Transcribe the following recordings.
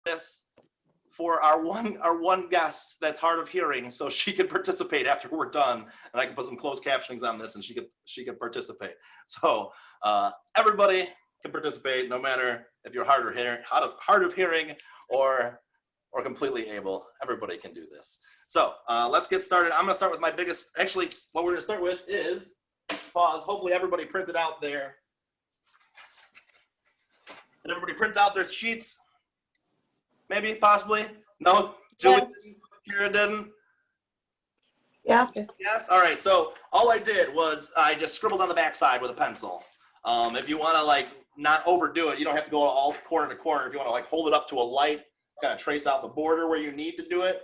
this for our one guest that's hard of hearing, so she could participate after we're done, and I can put some closed captionings on this, and she could participate. So everybody can participate, no matter if you're hard of hearing or completely able. Everybody can do this. So let's get started. I'm going to start with my biggest. Actually, what we're going to start with is pause. Hopefully, everybody printed out their. Did everybody print out their sheets? Maybe, possibly? No? Julie Yes. didn't? Kira didn't? Yeah. Yes? All right. So all I did was I just scribbled on the back side with a pencil. If you want to, like, not overdo it, you don't have to go all corner to corner. If you want to, like, hold it up to a light, kind of trace out the border where you need to do it,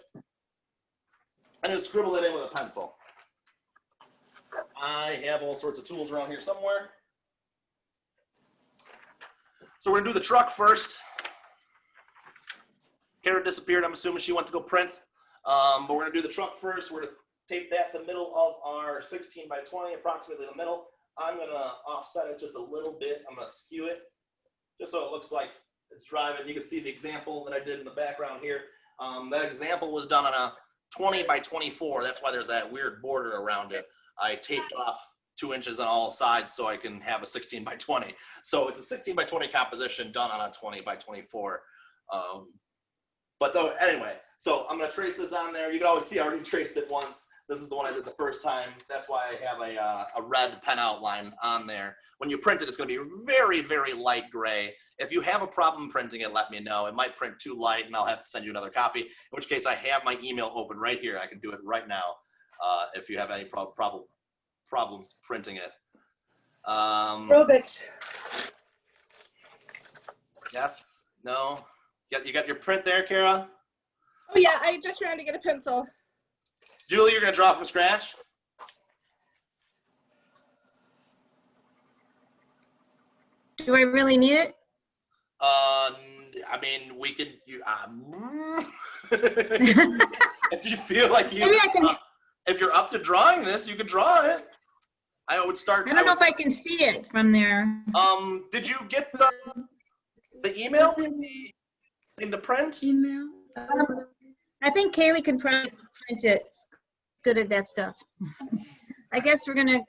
and just scribble it in with a pencil. I have all sorts of tools around here somewhere. So we're going to do the truck first. Kara disappeared. I'm assuming she went to go print. But we're going to do the truck first. We're going to tape that to the middle of our 16 by 20, approximately the middle. I'm going to offset it just a little bit. I'm going to skew it just so it looks like it's driving. You can see the example that I did in the background here. That example was done on a 20 by 24. That's why there's that weird border around it. I taped off 2 inches on all sides so I can have a 16 by 20. So it's a 16 by 20 composition done on a 20 by 24. But though, anyway, so I'm going to trace this on there. You can always see I already traced it once. This is the one I did the first time. That's why I have a red pen outline on there. When you print it, it's going to be very, very light gray. If you have a problem printing it, let me know. It might print too light, and I'll have to send you another copy, in which case I have my email open right here. I can do it right now if you have any problems printing it. Aerobics. Yes? No? You got your print there, Kara? Oh yeah, I just ran to get a pencil. Julie, you're going to draw from scratch? Do I really need it? I mean, we could. If you feel like you, Maybe I can. if you're up to drawing this, you could draw it. I would start. I don't know if I can see it from there. Did you get the email in the print? Email. I think Kaylee can print it. Good at that stuff. I guess we're gonna.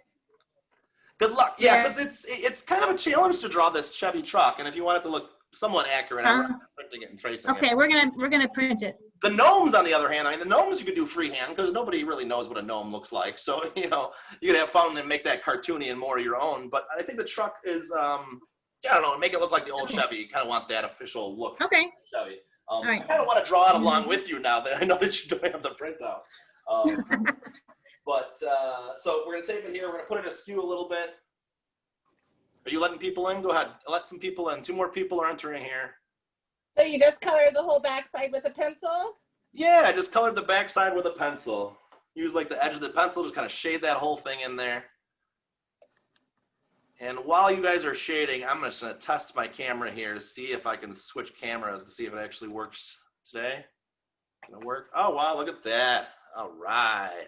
Good luck. Yeah, because it's kind of a challenge to draw this Chevy truck, and if you want it to look somewhat accurate, I'm printing it and tracing it. Okay, we're gonna print it. The gnomes, on the other hand, I mean, the gnomes you could do freehand because nobody really knows what a gnome looks like. So, you know, you could have fun and make that cartoony and more of your own. But I think the truck is, I don't know, make it look like the old Chevy. You kind of want that official look. Okay. Chevy. All right. I kind of want to draw it along with you now that I know that you don't have the printout. So we're going to tape it here. We're going to put it askew a little bit. Are you letting people in? Go ahead. Let some people in. 2 more people are entering here. So you just color the whole backside with a pencil? Yeah, I just colored the backside with a pencil. Use like the edge of the pencil, just kind of shade that whole thing in there. And while you guys are shading, I'm just going to test my camera here to see if I can switch cameras to see if it actually works today. Gonna work? Oh, wow, look at that. All right.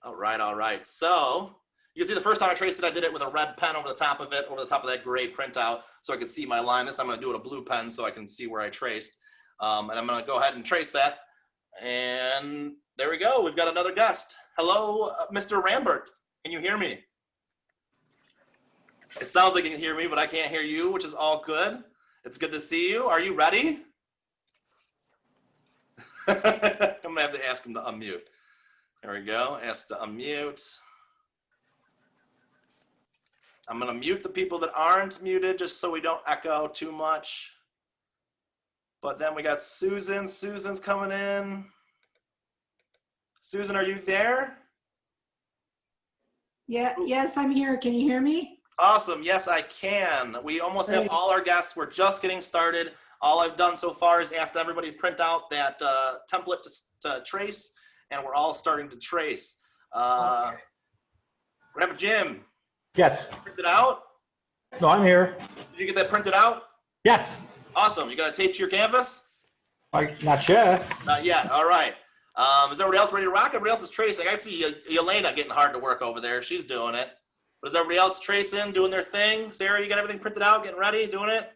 All right, all right. So you can see the first time I traced it, I did it with a red pen over the top of it, over the top of that gray printout, so I could see my line. This time I'm going to do it with a blue pen so I can see where I traced. And I'm going to go ahead and trace that. And there we go. We've got another guest. Hello, Mr. Rambert. Can you hear me? It sounds like you can hear me, but I can't hear you, which is all good. It's good to see you. Are you ready? I'm going to have to ask him to unmute. There we go. Ask to unmute. I'm going to mute the people that aren't muted just so we don't echo too much. But then we got Susan. Susan's coming in. Susan, are you there? Yeah, yes, I'm here. Can you hear me? Awesome. Yes, I can. We almost have all our guests. We're just getting started. All I've done so far is asked everybody to print out that template to trace, and we're all starting to trace. Grandpa Jim. Yes. Print it out? No, I'm here. Did you get that printed out? Yes. Awesome. You got it taped to your canvas? Not yet. Not yet. All right. Is everybody else ready to rock? Everybody else is tracing. I can see Elena getting hard to work over there. She's doing it. But is everybody else tracing, doing their thing? Sarah, you got everything printed out, getting ready, doing it?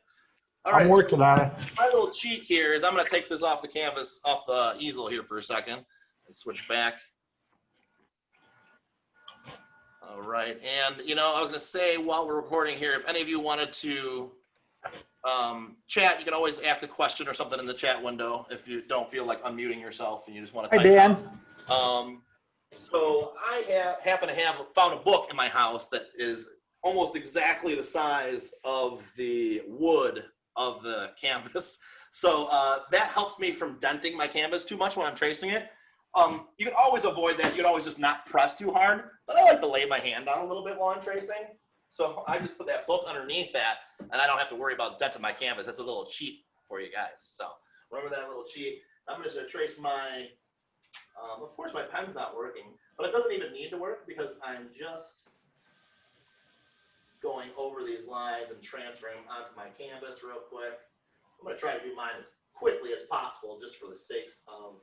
All I'm right. working on it. My little cheat here is I'm going to take this off the canvas, off the easel here for a second. Let's switch back. All right. And, you know, I was going to say while we're recording here, if any of you wanted to chat, you can always ask a question or something in the chat window if you don't feel like unmuting yourself and you just want to Hi, type it Dan. out. So I happen to have found a book in my house that is almost exactly the size of the wood of the canvas. So that helps me from denting my canvas too much when I'm tracing it. You can always avoid that. You can always just not press too hard, but I like to lay my hand on a little bit while I'm tracing. So I just put that book underneath that, and I don't have to worry about denting my canvas. That's a little cheat for you guys. So remember that little cheat. I'm just gonna trace my, of course my pen's not working, but it doesn't even need to work because I'm just going over these lines and transferring them onto my canvas real quick. I'm gonna try to do mine as quickly as possible just for the sakes of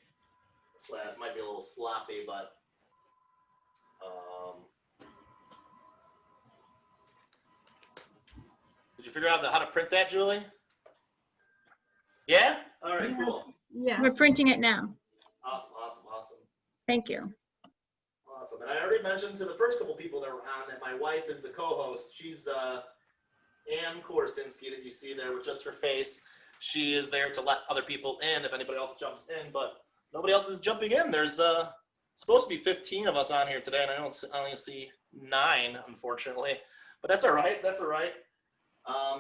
class. Might be a little sloppy, but did you figure out how to print that, Julie? Yeah? All right, cool. Yeah. We're printing it now. Awesome, awesome, awesome. Thank you. Awesome. And I already mentioned to the first couple people that were on that my wife is the co-host. She's Ann Korsinski that you see there with just her face. She is there to let other people in if anybody else jumps in, but nobody else is jumping in. There's supposed to be 15 of us on here today, and I only see 9, unfortunately. But that's all right. That's all right.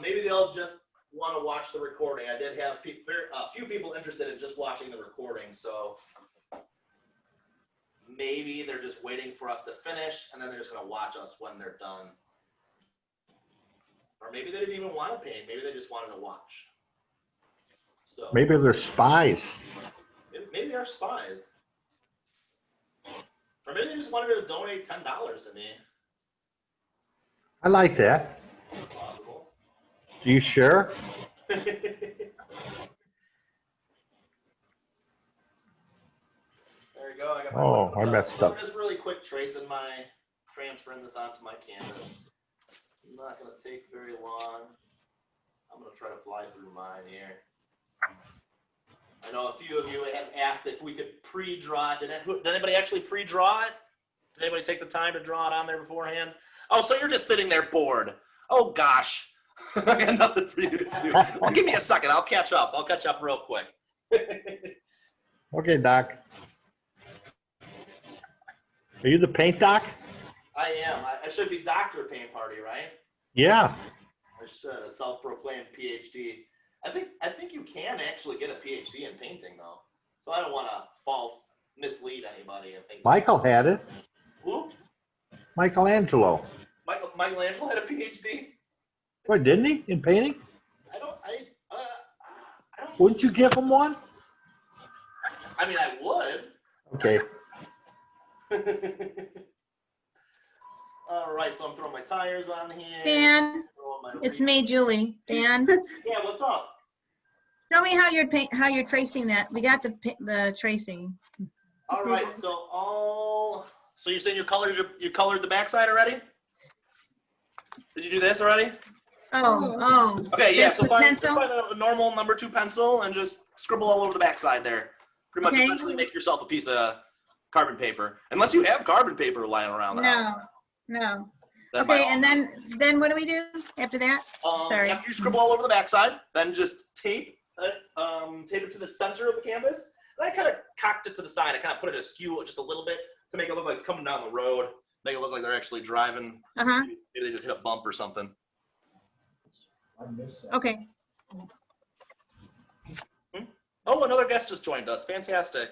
Maybe they'll just want to watch the recording. I did have a few people interested in just watching the recording, so maybe they're just waiting for us to finish, and then they're just going to watch us when they're done. Or maybe they didn't even want to paint. Maybe they just wanted to watch. So Maybe they're spies. maybe they're spies. Or maybe they just wanted to donate $10 to me. I like that. That's possible. Do you share? There you go. I got my Oh, I messed so up. I'm just really quick transferring this onto my canvas. Not going to take very long. I'm going to try to fly through mine here. I know a few of you have asked if we could pre-draw it. Did anybody actually pre-draw it? Did anybody take the time to draw it on there beforehand? Oh, so you're just sitting there bored. Oh, gosh. I got nothing for you to do. Well, give me a second. I'll catch up. I'll catch up real quick. Okay, Doc. Are you the paint doc? I am. I should be Dr. Paint Party, right? Yeah. I should. A self-proclaimed PhD. I think you can actually get a PhD in painting, though. So I don't want to mislead anybody and think. Michael had it. Who? Michelangelo. Michelangelo had a PhD? What, didn't he, in painting? I don't. Wouldn't you give him one? I mean, I would. Okay. All right, so I'm throwing my tires on here. Dan, it's me, Julie. Dan, Yeah, what's up? show me how you're tracing that. We got the tracing. All right, so you're saying you colored the backside already? Did you do this already? Oh. Okay, yeah. So With find pencil? a normal number 2 pencil and just scribble all over the backside there. Pretty much Okay. essentially make yourself a piece of carbon paper, unless you have carbon paper lying around the house. No. Then by Okay, all and then what do we do after that? Sorry. After you scribble all over the backside, then just tape it to the center of the canvas. And I kind of cocked it to the side. I kind of put it askew just a little bit to make it look like it's coming down the road. Make it look like they're actually driving. Uh-huh. Maybe they just hit a bump or something. Okay. Oh, another guest just joined us. Fantastic.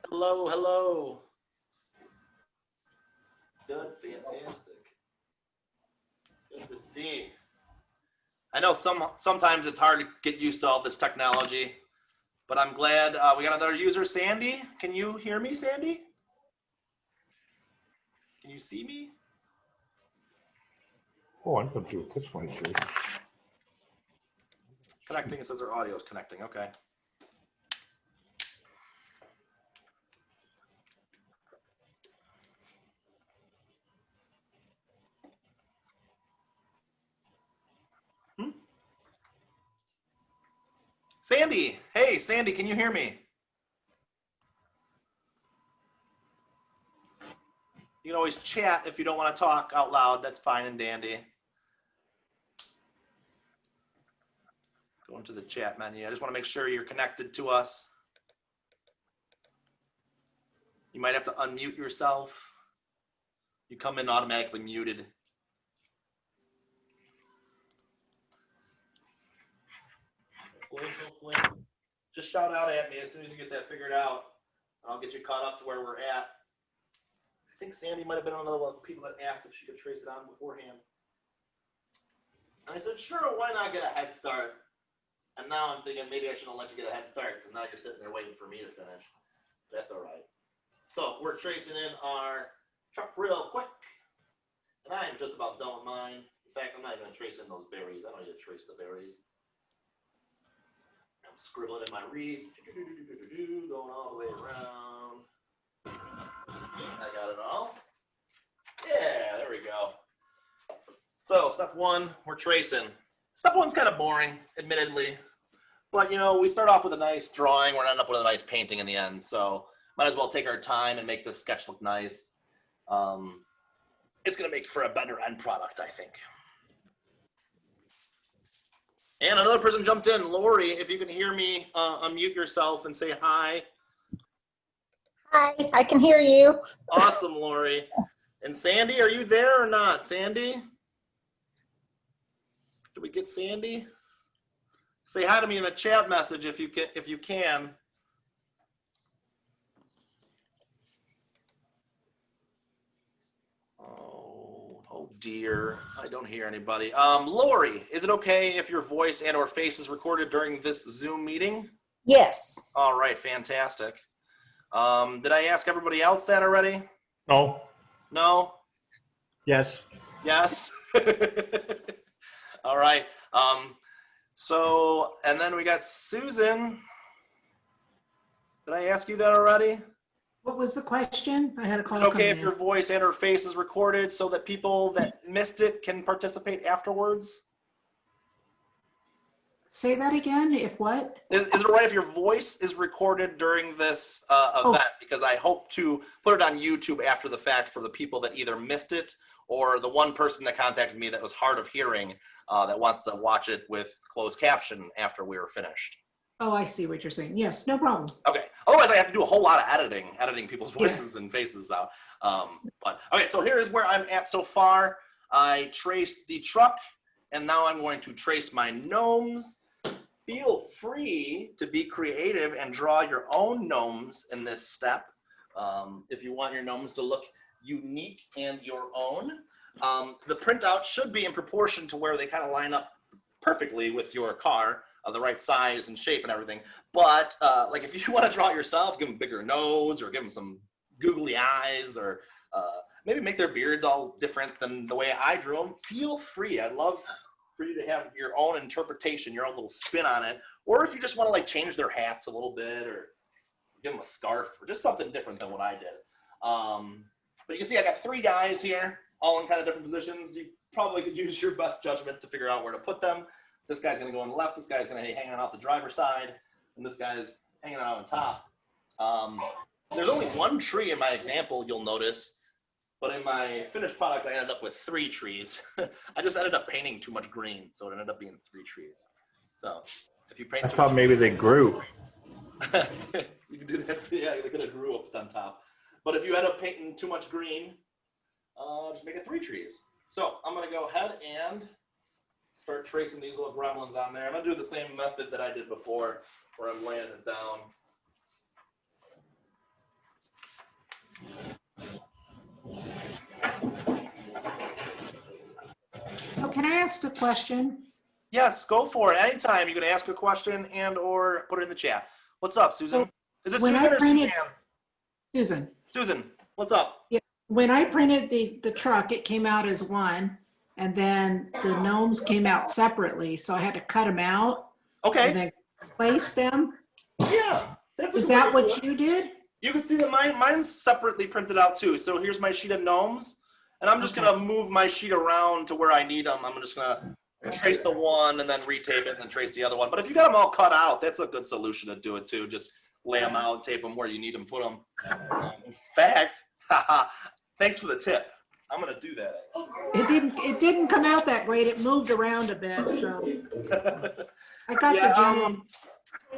Hello, hello. Good, fantastic. Good to see. I know sometimes it's hard to get used to all this technology, but I'm glad we got another user, Sandy. Can you hear me, Sandy? Can you see me? Oh, I'm going to do it this way, too. Connecting, it says our audio is connecting. Okay. Sandy, hey, Sandy, can you hear me? You can always chat if you don't want to talk out loud. That's fine and dandy. Go into the chat menu. I just want to make sure you're connected to us. You might have to unmute yourself. You come in automatically muted. Hopefully. Just shout out at me as soon as you get that figured out. I'll get you caught up to where we're at. I think Sandy might have been one of the people that asked if she could trace it on beforehand. And I said, sure, why not get a head start? And now I'm thinking maybe I shouldn't let you get a head start because now you're sitting there waiting for me to finish. That's all right. So we're tracing in our truck real quick. And I am just about done with mine. In fact, I'm not even going to trace in those berries. I don't need to trace the berries. I'm scribbling in my wreath. Going all the way around. I got it all. Yeah, there we go. So step one, we're tracing. Step one's kind of boring, admittedly. But, you know, we start off with a nice drawing. We're going to end up with a nice painting in the end. So might as well take our time and make this sketch look nice. It's going to make for a better end product, I think. And another person jumped in. Lori, if you can hear me, unmute yourself and say hi. Hi, I can hear you. Awesome, Lori. And Sandy, are you there or not? Sandy? Did we get Sandy? Say hi to me in the chat message if you can. Oh dear, I don't hear anybody. Lori, is it okay if your voice and or face is recorded during this Zoom meeting? Yes. All right, fantastic. Did I ask everybody else that already? No. No? Yes. Yes? All right. So, and then we got Susan. Did I ask you that already? What was the question? I had a call. Is it okay come if in. your voice and or face is recorded so that people that missed it can participate afterwards? Say that again. If what? Is it right if your voice is recorded during this event? Because I hope to put it on YouTube after the fact for the people that either missed it or the one person that contacted me that was hard of hearing that wants to watch it with closed caption after we were finished. Oh, I see what you're saying. Yes, no problem. Okay. Otherwise, I have to do a whole lot of editing people's voices and faces out. But okay, so here is where I'm at so far. I traced the truck, and now I'm going to trace my gnomes. Feel free to be creative and draw your own gnomes in this step. If you want your gnomes to look unique and your own. The printout should be in proportion to where they kind of line up perfectly with your car. The right size and shape and everything. But like if you want to draw it yourself, give them a bigger nose or give them some googly eyes or maybe make their beards all different than the way I drew them. Feel free. I'd love for you to have your own interpretation, your own little spin on it. Or if you just want to like change their hats a little bit or give them a scarf or just something different than what I did. But you can see I got 3 guys here, all in kind of different positions. You probably could use your best judgment to figure out where to put them. This guy's going to go on the left. This guy's going to be hanging out the driver's side. And this guy's hanging out on top. There's only 1 tree in my example, you'll notice. But in my finished product, I ended up with 3 trees. I just ended up painting too much green, so it ended up being 3 trees. So if you paint I thought maybe they grew. you can do that too. Yeah, they could have grew up on top. But if you end up painting too much green, just make it 3 trees. So I'm going to go ahead and start tracing these little gremlins on there. I'm going to do the same method that I did before, where I'm laying it down. Oh, can I ask a question? Yes, go for it. Anytime you can ask a question and or put it in the chat. What's up, Susan? Is it When Susan I or printed- Suzanne? Susan, Susan, what's up? when I printed the truck, it came out as one, and then the gnomes came out separately, so I had to cut them out and Okay. then place them. Yeah. That's a Is good way that to do what it. you did? You can see that mine's separately printed out too. So here's my sheet of gnomes, and I'm just Okay. gonna move my sheet around to where I need them. I'm just gonna trace the one and then retape it and then trace the other one. But if you got them all cut out, that's a good solution to do it too. Just lay them out, tape them where you need them, put them. In fact, thanks for the tip. I'm gonna do that. It didn't come out that great. It moved around a bit, so I got Yeah, the general.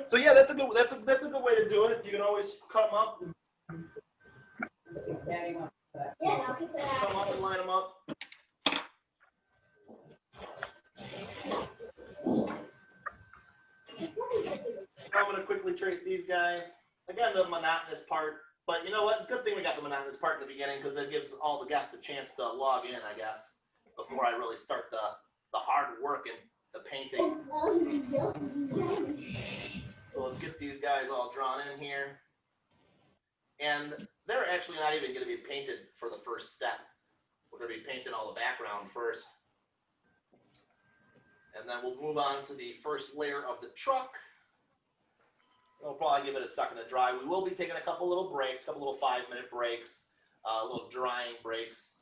so yeah, that's a good way to do it. You can always cut them up, and line them up. I'm going to quickly trace these guys. Again, the monotonous part, but you know what? It's a good thing we got the monotonous part in the beginning because it gives all the guests a chance to log in, I guess, before I really start the hard work and the painting. So let's get these guys all drawn in here. And they're actually not even going to be painted for the first step. We're going to be painting all the background first. And then we'll move on to the first layer of the truck. We'll probably give it a second to dry. We will be taking a couple little breaks, a couple little 5-minute breaks, little drying breaks,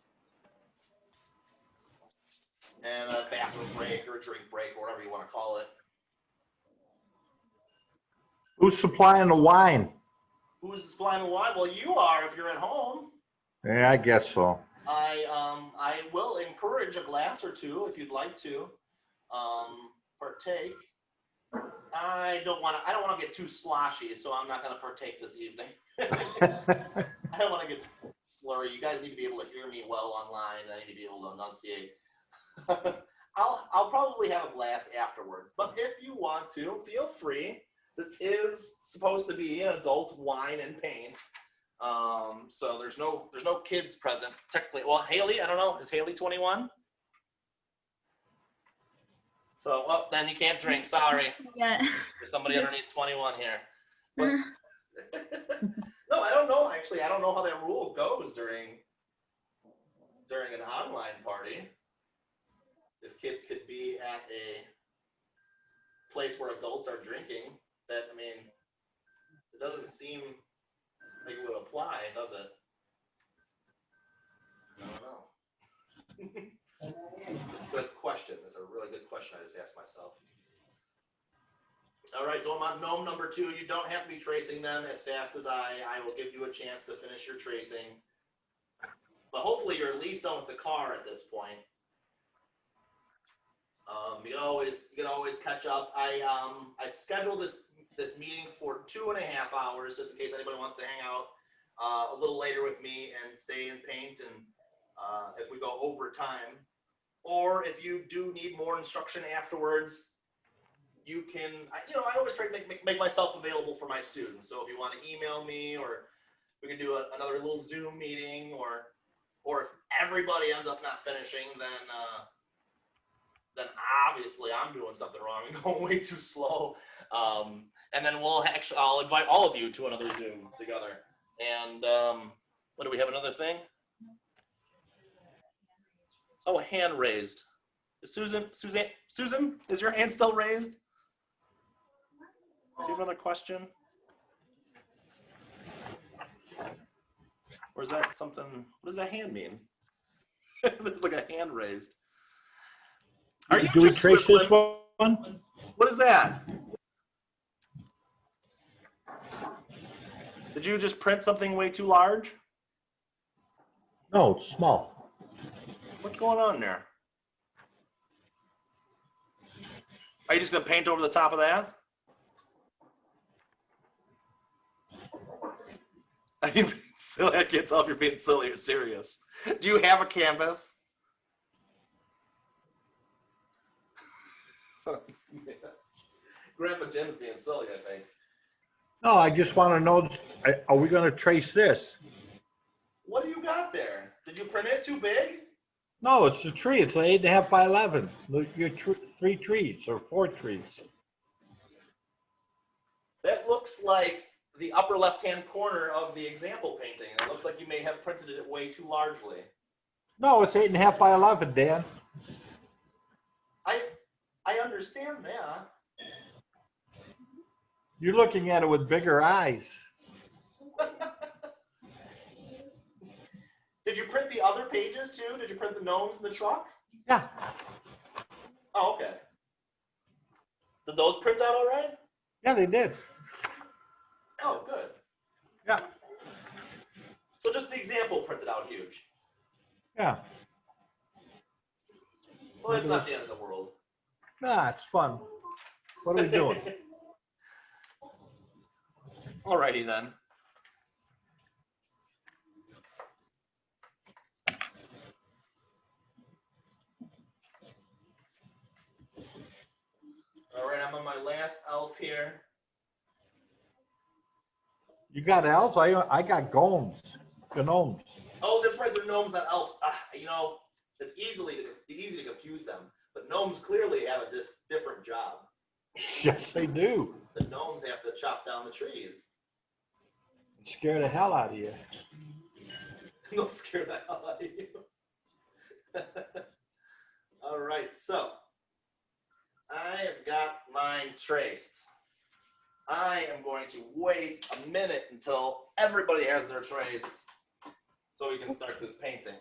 and a bathroom break or a drink break or whatever you want to call it. Who's supplying the wine? Who's supplying the wine? Well, you are if you're at home. Yeah, I guess so. I will encourage a glass or two if you'd like to partake. I don't want to get too sloshy, so I'm not going to partake this evening. I don't want to get slurry. You guys need to be able to hear me well online. I need to be able to enunciate. I'll probably have a glass afterwards, but if you want to, feel free. This is supposed to be an adult wine and paint, so there's no kids present technically. Well, Haley, I don't know. Is Haley 21? So, well, then you can't drink. Sorry. Yeah. There's somebody underneath 21 here. But, no, I don't know. Actually, I don't know how that rule goes during an online party. If kids could be at a place where adults are drinking, it doesn't seem like it would apply, does it? I don't know. Good question. That's a really good question I just asked myself. All right, so I'm on gnome number 2. You don't have to be tracing them as fast as I will give you a chance to finish your tracing. But hopefully you're at least done with the car at this point. You can always catch up. I scheduled this meeting for 2.5 hours, just in case anybody wants to hang out a little later with me and stay and paint, and if we go over time, or if you do need more instruction afterwards, you can. I always try to make myself available for my students. So if you want to email me, or we can do another little Zoom meeting, or if everybody ends up not finishing, then obviously I'm doing something wrong and going way too slow. And then I'll invite all of you to another Zoom together. And what do we have? Another thing? Oh, a hand raised. Susan, is your hand still raised? Do you have another question? Or is that something? What does that hand mean? There's like a hand raised. Are you Do we just trace this scribbling? one? What is that? Did you just print something way too large? No, it's small. What's going on there? Are you just gonna paint over the top of that? Are you being silly? I can't tell if you're being silly or serious. Do you have a canvas? Grandpa Jim's being silly, I think. No, I just want to know, are we going to trace this? What do you got there? Did you print it too big? No, it's a tree. It's 8.5 by 11. Look, you're 3 trees or 4 trees. That looks like the upper left-hand corner of the example painting. It looks like you may have printed it way too largely. No, it's 8.5 by 11, Dan. I understand that. You're looking at it with bigger eyes. Did you print the other pages too? Did you print the gnomes in the truck? Yeah. Oh, okay. Did those print out all right? Yeah, they did. Oh, good. Yeah, So just the example printed out huge. yeah. Well, that's not the end of the world. Nah, it's fun. What are we doing? Alrighty then. All right, I'm on my last elf here. You got elves? I got gnomes. Gnomes. Oh, that's right. They're gnomes, not elves. You know, it's easy to confuse them. But gnomes clearly have a different job. Yes, they do. The gnomes have to chop down the trees. Scare the hell out of you. They'll scare the hell out of you. All right, so I have got mine traced. I am going to wait a minute until everybody has their traced so we can start this painting.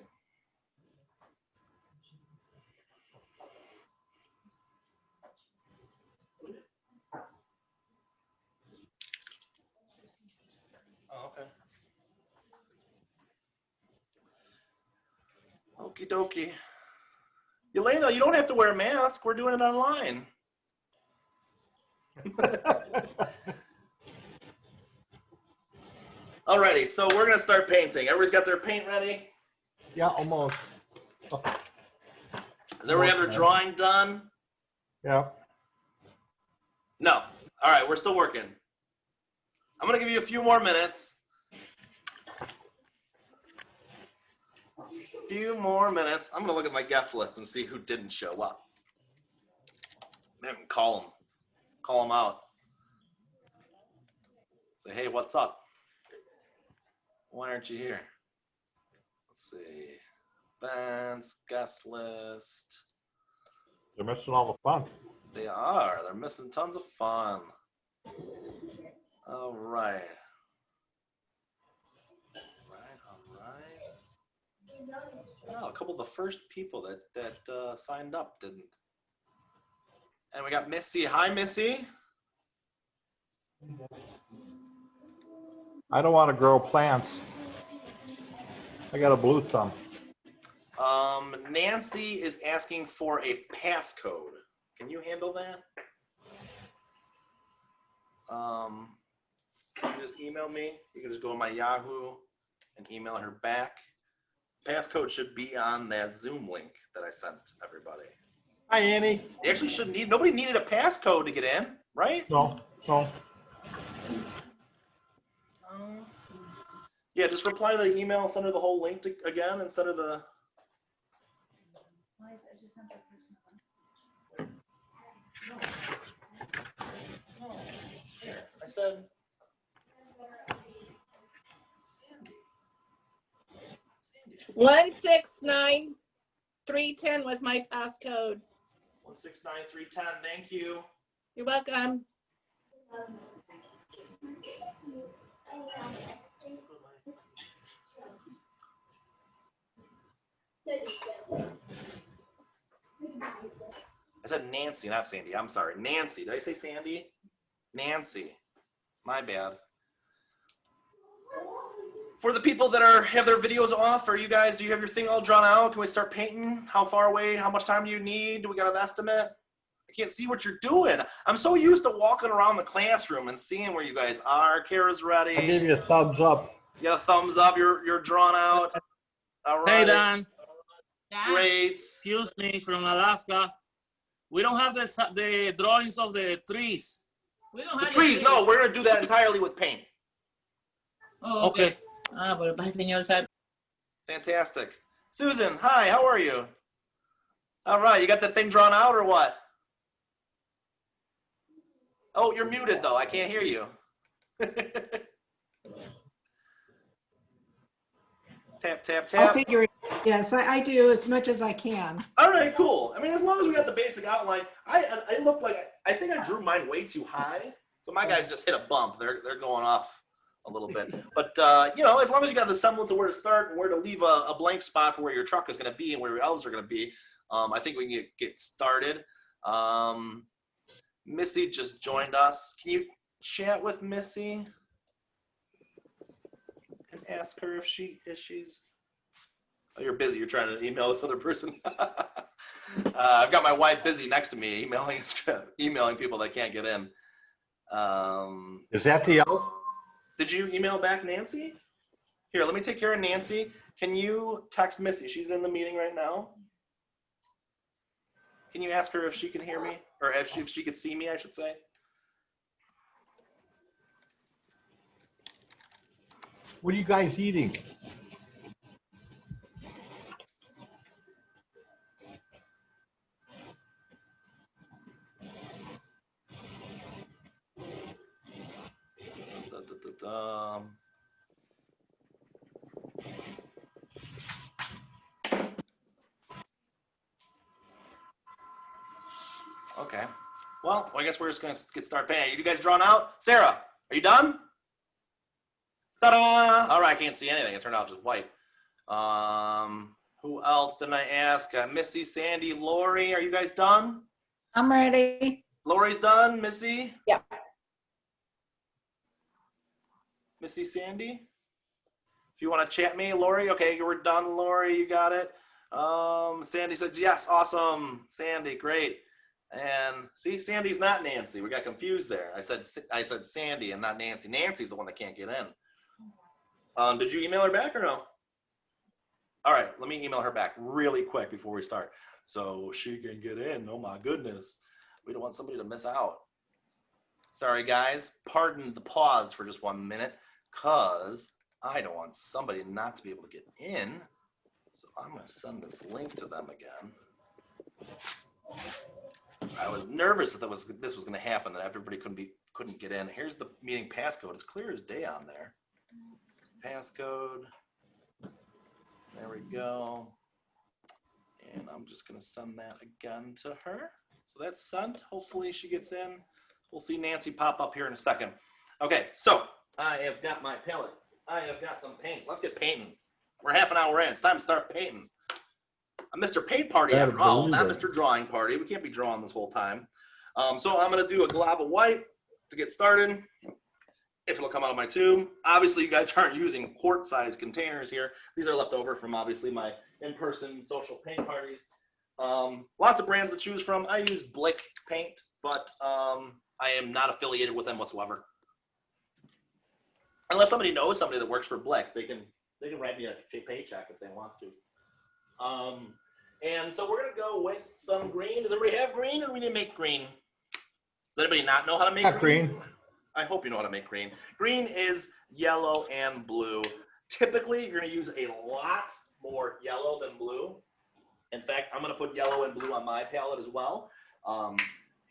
Oh, okay. Okie dokie. Elena, you don't have to wear a mask. We're doing it online. Alrighty, so we're gonna start painting. Everybody's got their paint ready? Yeah, almost. Does everybody have their drawing done? Yeah. No. All right, we're still working. I'm gonna give you a few more minutes. I'm gonna look at my guest list and see who didn't show up. Maybe call them out. Say, hey, what's up? Why aren't you here? Let's see. Ben's guest list. They're missing all the fun. They are. They're missing tons of fun. All right. All right. Oh, a couple of the first people that signed up didn't. And we got Missy. Hi, Missy. I don't want to grow plants. I got a blue thumb. Nancy is asking for a passcode. Can you handle that? You can just email me. You can just go to my Yahoo and email her back. Passcode should be on that Zoom link that I sent everybody. Hi, Annie. They actually shouldn't need. Nobody needed a passcode to get in, right? No. Yeah, just reply to the email, send her the whole link again, and send her the. No. Here, I said. Sandy. 169310 was my passcode. 169310. Thank you. You're welcome. I said Nancy, not Sandy. I'm sorry. Nancy. Did I say Sandy? Nancy. My bad. For the people that have their videos off, do you have your thing all drawn out? Can we start painting? How far away? How much time do you need? Do we got an estimate? I can't see what you're doing. I'm so used to walking around the classroom and seeing where you guys are. Kara's ready. I gave you a thumbs up. You got a thumbs up. You're drawn out. All right. Hey, Dan. Great. Excuse me, from Alaska. We don't have the drawings of the trees. We don't The have trees. No, we're gonna do that entirely with paint. Oh, Okay. Ah, pero para el señor sabe. Fantastic. Susan, hi. How are you? All right. You got that thing drawn out or what? Oh, you're muted though. I can't hear you. Tap, tap, I'll tap. figure it. Yes, I do as much as I can. All right, cool. I mean, as long as we got the basic outline, I look like I think I drew mine way too high, so my guys just hit a bump. They're going off a little bit, but you know, as long as you got the semblance of where to start and where to leave a blank spot for where your truck is going to be and where your elves are going to be, I think we can get started. Missy just joined us. Can you chat with Missy and ask her if she's? Oh, you're busy. You're trying to email this other person. I've got my wife busy next to me, emailing people that can't get in. Is that the elf? Did you email back Nancy? Here, let me take care of Nancy. Can you text Missy? She's in the meeting right now. Can you ask her if she can hear me? Or if she could see me, I should say. What are you guys eating? Okay. Well, I guess we're just going to start paying. You guys drawn out? Sarah, are you done? Ta-da! All right, I can't see anything. It turned out just white. Who else didn't I ask? Missy, Sandy, Lori, are you guys done? I'm ready. Lori's done. Missy? Yeah. Missy, Sandy? If you want to chat me, Lori. Okay, we're done, Lori. You got it. Sandy says, yes, awesome. Sandy, great. And see, Sandy's not Nancy. We got confused there. I said Sandy and not Nancy. Nancy's the one that can't get in. Did you email her back or no? All right, let me email her back really quick before we start so she can get in. Oh my goodness. We don't want somebody to miss out. Sorry, guys. Pardon the pause for just 1 minute because I don't want somebody not to be able to get in. So I'm going to send this link to them again. I was nervous that this was going to happen, that everybody couldn't get in. Here's the meeting passcode. It's clear as day on there. Passcode. There we go. And I'm just going to send that again to her. So that's sent. Hopefully she gets in. We'll see Nancy pop up here in a second. Okay, so I have got my palette. I have got some paint. Let's get painting. We're half an hour in. It's time to start painting. A Mr. Paint Party after all, not Mr. Drawing Party. We can't be drawing this whole time. So I'm going to do a glob of white to get started, if it'll come out of my tube. Obviously, you guys aren't using quart-sized containers here. These are left over from, obviously, my in-person social paint parties. Lots of brands to choose from. I use Blick paint, but I am not affiliated with them whatsoever. Unless somebody knows somebody that works for Blick, they can write me a paycheck if they want to. And so we're going to go with some green. Does everybody have green, or do we need to make green? Does anybody not know how to make green? I hope you know how to make green. Green is yellow and blue. Typically, you're going to use a lot more yellow than blue. In fact, I'm going to put yellow and blue on my palette as well,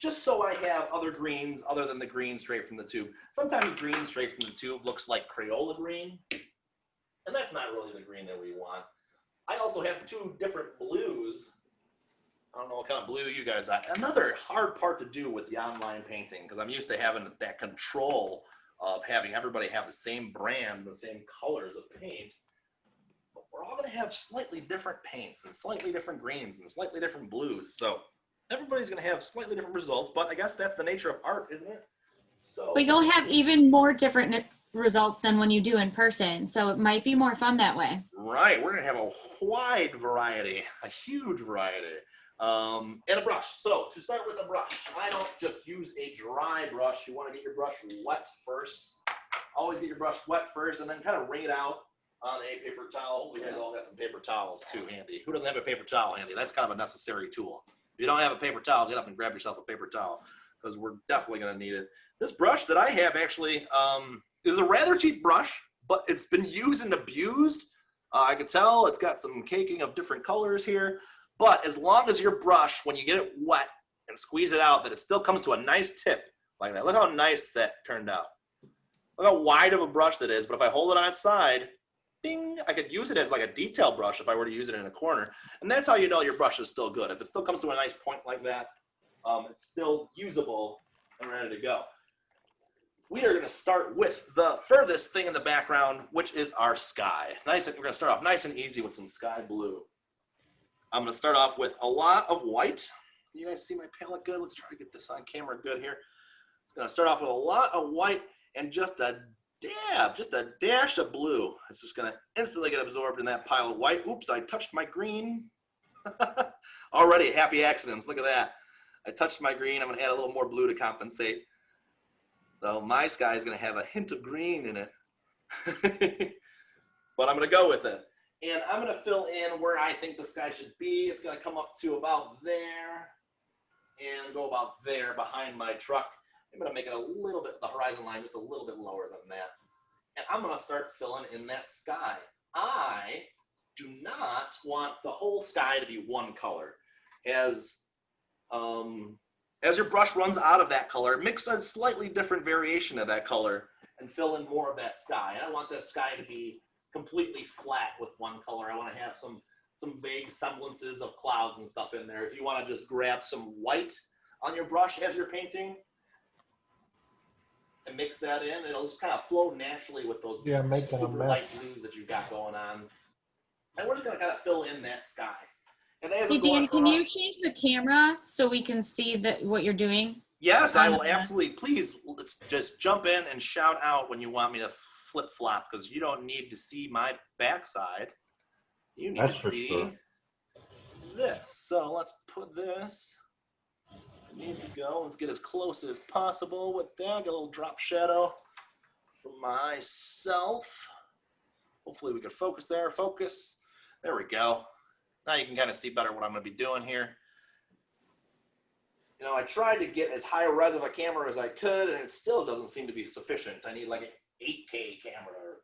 just so I have other greens other than the green straight from the tube. Sometimes green straight from the tube looks like Crayola green, and that's not really the green that we want. I also have two different blues. I don't know what kind of blue you guys are. Another hard part to do with the online painting, because I'm used to having that control of having everybody have the same brand, the same colors of paint. But we're all going to have slightly different paints and slightly different greens and slightly different blues. So everybody's going to have slightly different results, but I guess that's the nature of art, isn't it? So But you'll have even more different results than when you do in person. So it might be more fun that way. right, we're going to have a wide variety, a huge variety. And a brush. So to start with a brush, I don't just use a dry brush. You want to get your brush wet first. Always get your brush wet first and then kind of wring it out on a paper towel. You guys all got some paper towels too handy. Who doesn't have a paper towel handy? That's kind of a necessary tool. If you don't have a paper towel, get up and grab yourself a paper towel because we're definitely going to need it. This brush that I have actually is a rather cheap brush, but it's been used and abused. I can tell it's got some caking of different colors here. But as long as your brush, when you get it wet and squeeze it out, that it still comes to a nice tip like that. Look how nice that turned out. Look how wide of a brush that is. But if I hold it on its side, ding, I could use it as like a detail brush if I were to use it in a corner. And that's how you know your brush is still good. If it still comes to a nice point like that, it's still usable and ready to go. We are going to start with the furthest thing in the background, which is our sky. We're going to start off nice and easy with some sky blue. I'm going to start off with a lot of white. you guys see my palette good? Let's try to get this on camera good here. I'm gonna start off with a lot of white and just a dab, just a dash of blue. It's just gonna instantly get absorbed in that pile of white. Oops, I touched my green. Already happy accidents, look at that. I touched my green, I'm gonna add a little more blue to compensate. So my sky is gonna have a hint of green in it. But I'm gonna go with it. And I'm gonna fill in where I think the sky should be. It's gonna come up to about there and go about there behind my truck. I'm gonna make it a little bit, the horizon line just a little bit lower than that. And I'm gonna start filling in that sky. I do not want the whole sky to be one color. As your brush runs out of that color, mix a slightly different variation of that color and fill in more of that sky. I don't want that sky to be completely flat with one color. I want to have some vague semblances of clouds and stuff in there. If you want to just grab some white on your brush as you're painting and mix that in, it'll just kind of flow naturally with those Making a super light mess. blues that you've got going on. And we're just going to kind of fill in that sky. And as Hey, I'm going Dan, can you across- change the camera so we can see what you're doing? Yes, I will absolutely. Please, let's just jump in and shout out when you want me to flip-flop, because you don't need to see my backside. You need That's to for see sure. this. So let's put this. It needs to go. Let's get as close as possible with that. Get a little drop shadow for myself. Hopefully we can focus there. Focus. There we go. Now you can kind of see better what I'm going to be doing here. You know, I tried to get as high a res of a camera as I could, and it still doesn't seem to be sufficient. I need like an 8K camera, or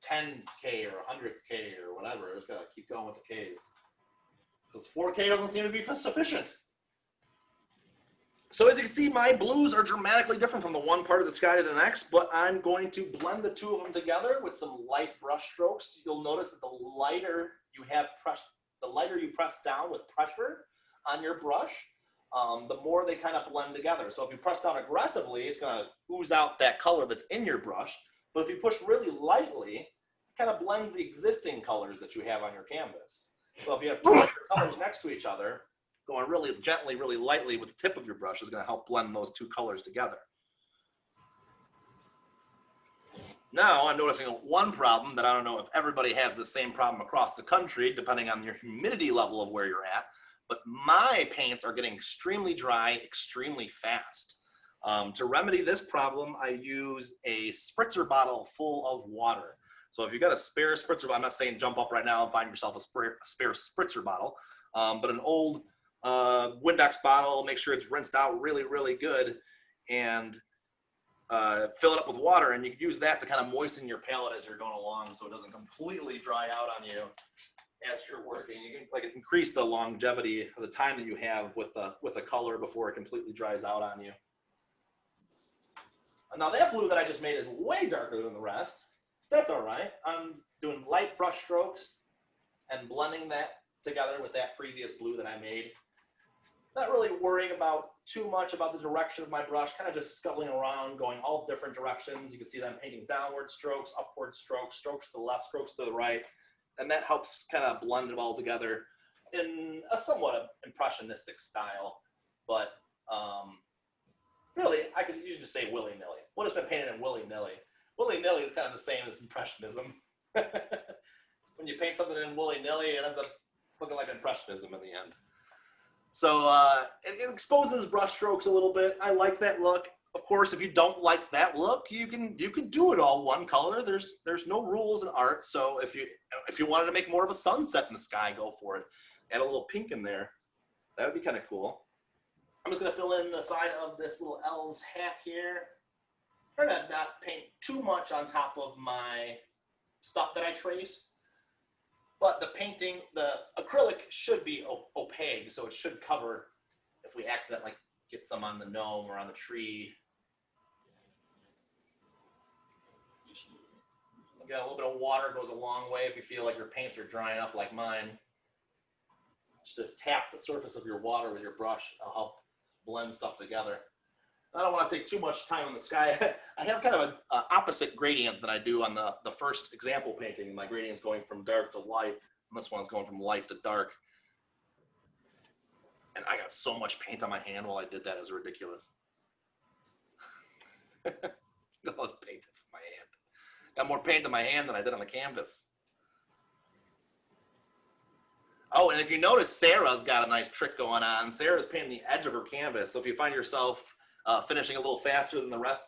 10K, or 100K, or whatever. I just gotta keep going with the Ks. Because 4K doesn't seem to be sufficient. So as you can see, my blues are dramatically different from the one part of the sky to the next, but I'm going to blend the two of them together with some light brush strokes. You'll notice that the lighter you press down with pressure on your brush, the more they kind of blend together. So if you press down aggressively, it's going to ooze out that color that's in your brush. But if you push really lightly, it kind of blends the existing colors that you have on your canvas. So if you have two different colors next to each other, going really gently, really lightly with the tip of your brush is going to help blend those two colors together. Now I'm noticing one problem that I don't know if everybody has the same problem across the country, depending on your humidity level of where you're at. But my paints are getting extremely dry, extremely fast. To remedy this problem, I use a spritzer bottle full of water. So if you've got a spare spritzer bottle, I'm not saying jump up right now and find yourself a spare spritzer bottle, but an old Windex bottle, make sure it's rinsed out really, really good, and fill it up with water, and you can use that to kind of moisten your palette as you're going along so it doesn't completely dry out on you as you're working. You can like increase the longevity of the time that you have with a color before it completely dries out on you. Now that blue that I just made is way darker than the rest. That's all right. I'm doing light brush strokes and blending that together with that previous blue that I made. Not really worrying about too much about the direction of my brush, kind of just scuttling around, going all different directions. You can see that I'm painting downward strokes, upward strokes, strokes to the left, strokes to the right. And that helps kind of blend it all together in a somewhat impressionistic style. But really, I could usually just say willy-nilly. What has been painted in willy-nilly? Willy-nilly is kind of the same as impressionism. When you paint something in willy-nilly, it ends up looking like impressionism in the end. So it exposes brush strokes a little bit. I like that look. Of course, if you don't like that look, you can do it all one color. There's no rules in art. So if you wanted to make more of a sunset in the sky, go for it. Add a little pink in there. That would be kind of cool. I'm just gonna fill in the side of this little elf's hat here. Try to not paint too much on top of my stuff that I traced. But the painting, the acrylic should be opaque, so it should cover if we accidentally get some on the gnome or on the tree. Again, a little bit of water goes a long way if you feel like your paints are drying up like mine. Just tap the surface of your water with your brush. It'll help blend stuff together. I don't want to take too much time on the sky. I have kind of an opposite gradient that I do on the first example painting. My gradient's going from dark to light, and this one's going from light to dark. And I got so much paint on my hand while I did that. It was ridiculous. All this paint that's on my hand. Got more paint on my hand than I did on the canvas. Oh, and if you notice, Sarah's got a nice trick going on. Sarah's painting the edge of her canvas. So if you find yourself finishing a little faster than the rest,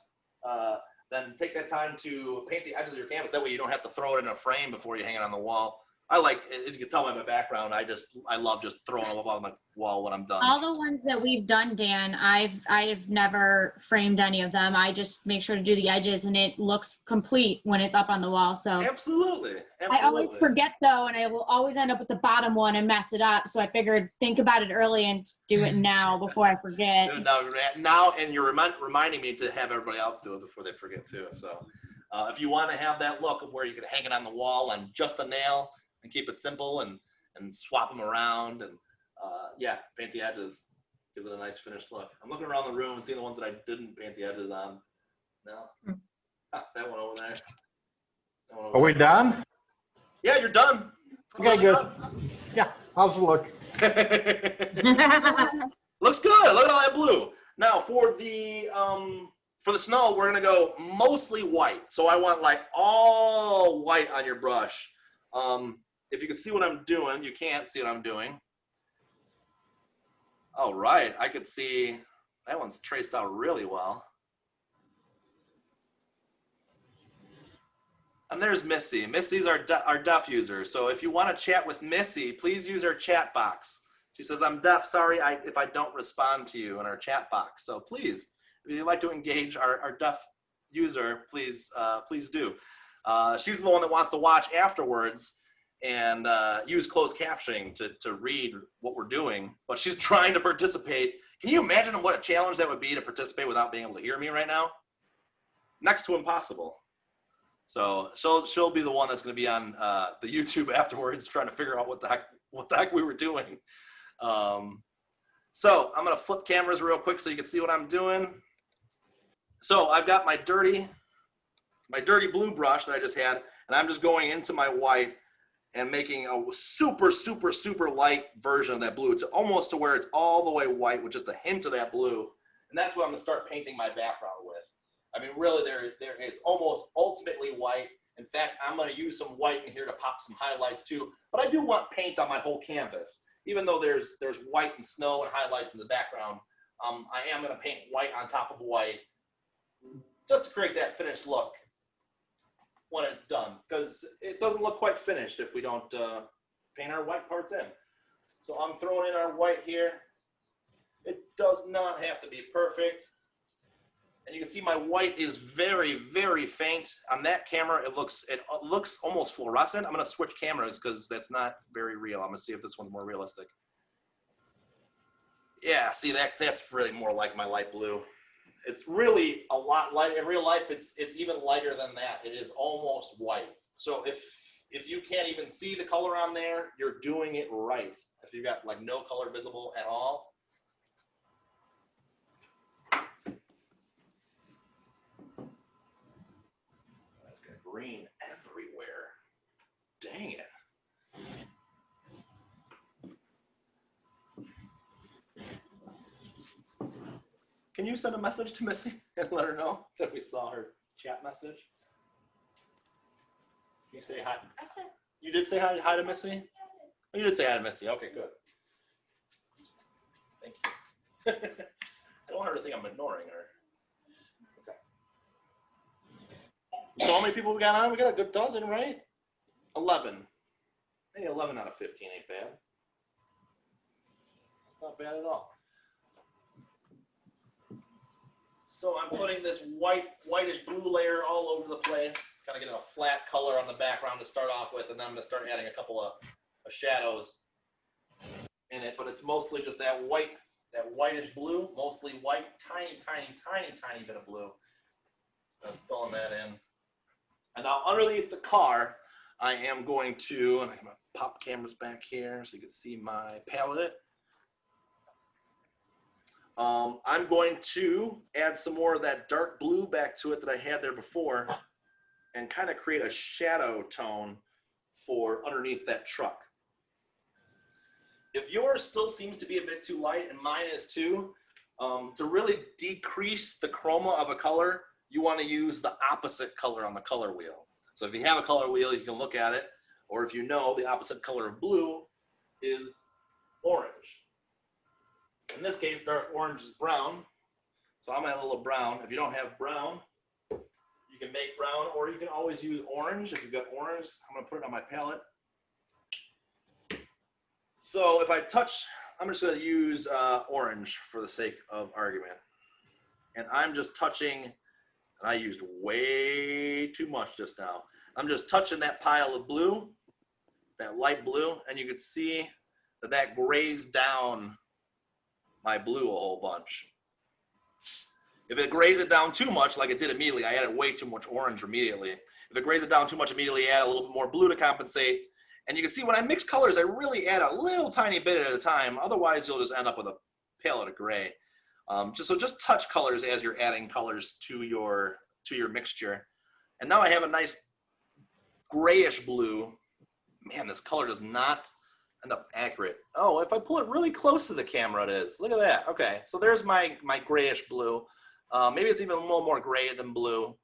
then take that time to paint the edges of your canvas. That way you don't have to throw it in a frame before you hang it on the wall. I like, as you can tell by my background, I love just throwing them up on my wall when I'm done. All the ones that we've done, Dan, I've never framed any of them. I just make sure to do the edges, and it looks complete when it's up on the wall. So Absolutely. I always forget though, and I will always end up with the bottom one and mess it up. So I figured think about it early and do it now before I forget. Now, and you're reminding me to have everybody else do it before they forget too. So if you want to have that look of where you can hang it on the wall on just a nail and keep it simple and swap them around and yeah, paint the edges. Gives it a nice finished look. I'm looking around the room and seeing the ones that I didn't paint the edges on. No. That one over there. That one over Are we there. done? Yeah, you're done. Okay, good. Yeah, how's it look? Looks good. Look at all that blue. Now for the snow, we're gonna go mostly white. So I want like all white on your brush. If you can see what I'm doing, you can't see what I'm doing. All right, I could see that one's traced out really well. And there's Missy. Missy's our deaf user. So if you want to chat with Missy, please use our chat box. She says, I'm deaf, sorry if I don't respond to you in our chat box. So please, if you'd like to engage our deaf user, please do. She's the one that wants to watch afterwards and use closed captioning to read what we're doing, but she's trying to participate. Can you imagine what a challenge that would be to participate without being able to hear me right now? Next to impossible. So she'll be the one that's going to be on the YouTube afterwards, trying to figure out what the heck we were doing. So I'm going to flip cameras real quick so you can see what I'm doing. So I've got my dirty blue brush that I just had, and I'm just going into my white and making a super, super, super light version of that blue. It's almost to where it's all the way white with just a hint of that blue. And that's what I'm gonna start painting my background with. I mean, really, there is almost ultimately white. In fact, I'm gonna use some white in here to pop some highlights too. But I do want paint on my whole canvas. Even though there's white and snow and highlights in the background, I am gonna paint white on top of white just to create that finished look when it's done, because it doesn't look quite finished if we don't paint our white parts in. So I'm throwing in our white here. It does not have to be perfect. And you can see my white is very, very faint. On that camera, it looks almost fluorescent. I'm gonna switch cameras because that's not very real. I'm gonna see if this one's more realistic. Yeah, see that's really more like my light blue. It's really a lot light. In real life, it's even lighter than that. It is almost white. So if you can't even see the color on there, you're doing it right. If you've got like no color visible at all. That's got green everywhere. Dang it. Can you send a message to Missy and let her know that we saw her chat message? Can you say hi? I said. You did say hi to Missy? Oh, you did say hi to Missy. Okay, good. Thank you. I don't want her to think I'm ignoring her. Okay. So how many people we got on? We got a good dozen, right? 11. Maybe 11 out of 15 ain't bad. That's not bad at all. So I'm putting this whitish blue layer all over the place, kind of getting a flat color on the background to start off with, and then I'm going to start adding a couple of shadows in it, but it's mostly just that whitish blue, mostly white, tiny, tiny, tiny, tiny bit of blue. I'm filling that in. And now underneath the car, I am going to, and I'm going to pop cameras back here so you can see my palette. I'm going to add some more of that dark blue back to it that I had there before and kind of create a shadow tone for underneath that truck. If yours still seems to be a bit too light, and mine is too, to really decrease the chroma of a color, you want to use the opposite color on the color wheel. So if you have a color wheel, you can look at it, or if you know the opposite color of blue is orange. In this case, dark orange is brown. So I'm gonna add a little brown. If you don't have brown, you can make brown, or you can always use orange. If you've got orange, I'm gonna put it on my palette. So if I touch, I'm just gonna use orange for the sake of argument. And I'm just touching, and I used way too much just now. I'm just touching that pile of blue, that light blue, and you can see that that grays down my blue a whole bunch. If it grays it down too much, like it did immediately, I added way too much orange immediately. If it grays it down too much immediately, add a little bit more blue to compensate. And you can see when I mix colors, I really add a little tiny bit at a time. Otherwise, you'll just end up with a palette of gray. Just touch colors as you're adding colors to your mixture. And now I have a nice grayish blue. Man, this color does not end up accurate. Oh, if I pull it really close to the camera, it is. Look at that. Okay, so there's my grayish blue. Maybe it's even a little more gray than blue.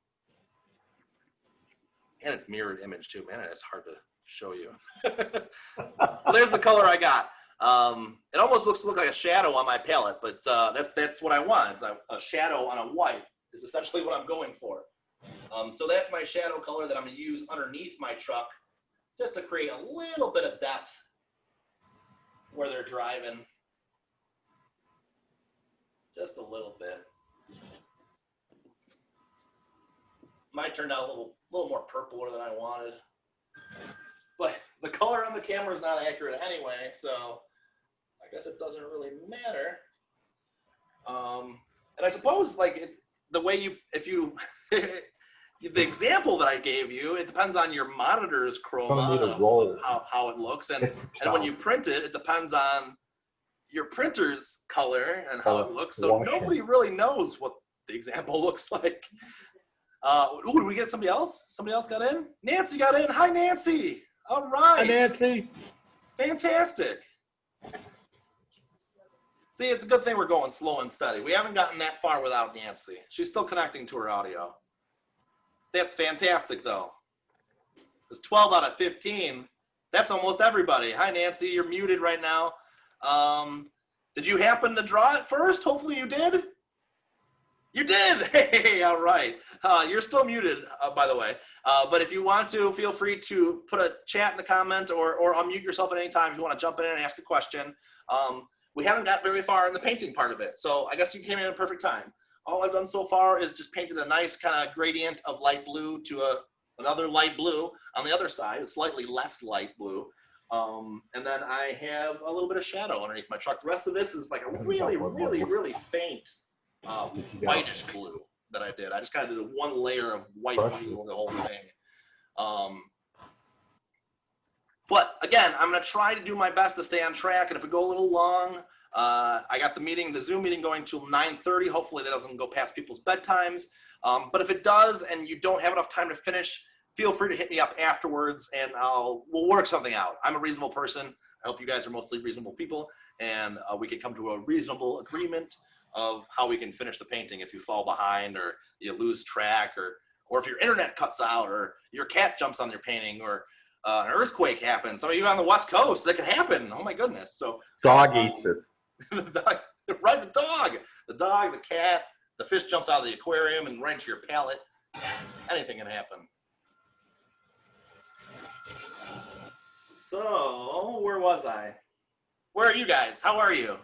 And it's mirrored image too. Man, it's hard to show you. Well, there's the color I got. It almost looks like a shadow on my palette, but that's what I want. It's a shadow on a white is essentially what I'm going for. So that's my shadow color that I'm gonna use underneath my truck just to create a little bit of depth where they're driving. Just a little bit. Mine turned out a little more purpler than I wanted. But the color on the camera is not accurate anyway, so I guess it doesn't really matter. And I suppose the way the example that I gave you, it depends on your monitor's chroma, how it looks, and when you print it, it depends on your printer's color and how it looks. So nobody really knows what the example looks like. Ooh, did we get somebody else? Somebody else got in? Nancy got in. Hi, Nancy. All right. Hi, Nancy. Fantastic. See, it's a good thing we're going slow and steady. We haven't gotten that far without Nancy. She's still connecting to her audio. That's fantastic, though. It's 12 out of 15. That's almost everybody. Hi, Nancy. You're muted right now. Did you happen to draw it first? Hopefully you did. You did! Hey, all right. You're still muted, by the way. But if you want to, feel free to put a chat in the comment or unmute yourself at any time if you want to jump in and ask a question. We haven't got very far in the painting part of it, so I guess you came in at a perfect time. All I've done so far is just painted a nice kind of gradient of light blue to another light blue on the other side, a slightly less light blue. And then I have a little bit of shadow underneath my truck. The rest of this is like a really, really, really faint whitish blue that I did. I just kind of did one layer of white blue over the whole thing. But again, I'm going to try to do my best to stay on track. And if we go a little long, I got the Zoom meeting going till 9:30. Hopefully that doesn't go past people's bedtimes. But if it does and you don't have enough time to finish, feel free to hit me up afterwards and we'll work something out. I'm a reasonable person. I hope you guys are mostly reasonable people, and we can come to a reasonable agreement of how we can finish the painting if you fall behind or you lose track or if your internet cuts out or your cat jumps on your painting or an earthquake happens. Some of you on the West Coast, that could happen. Oh my goodness. So dog eats it. The dog, right, the dog, the cat, the fish jumps out of the aquarium and right into your palate. Anything can happen. So, where was I? Where are you guys? How are you?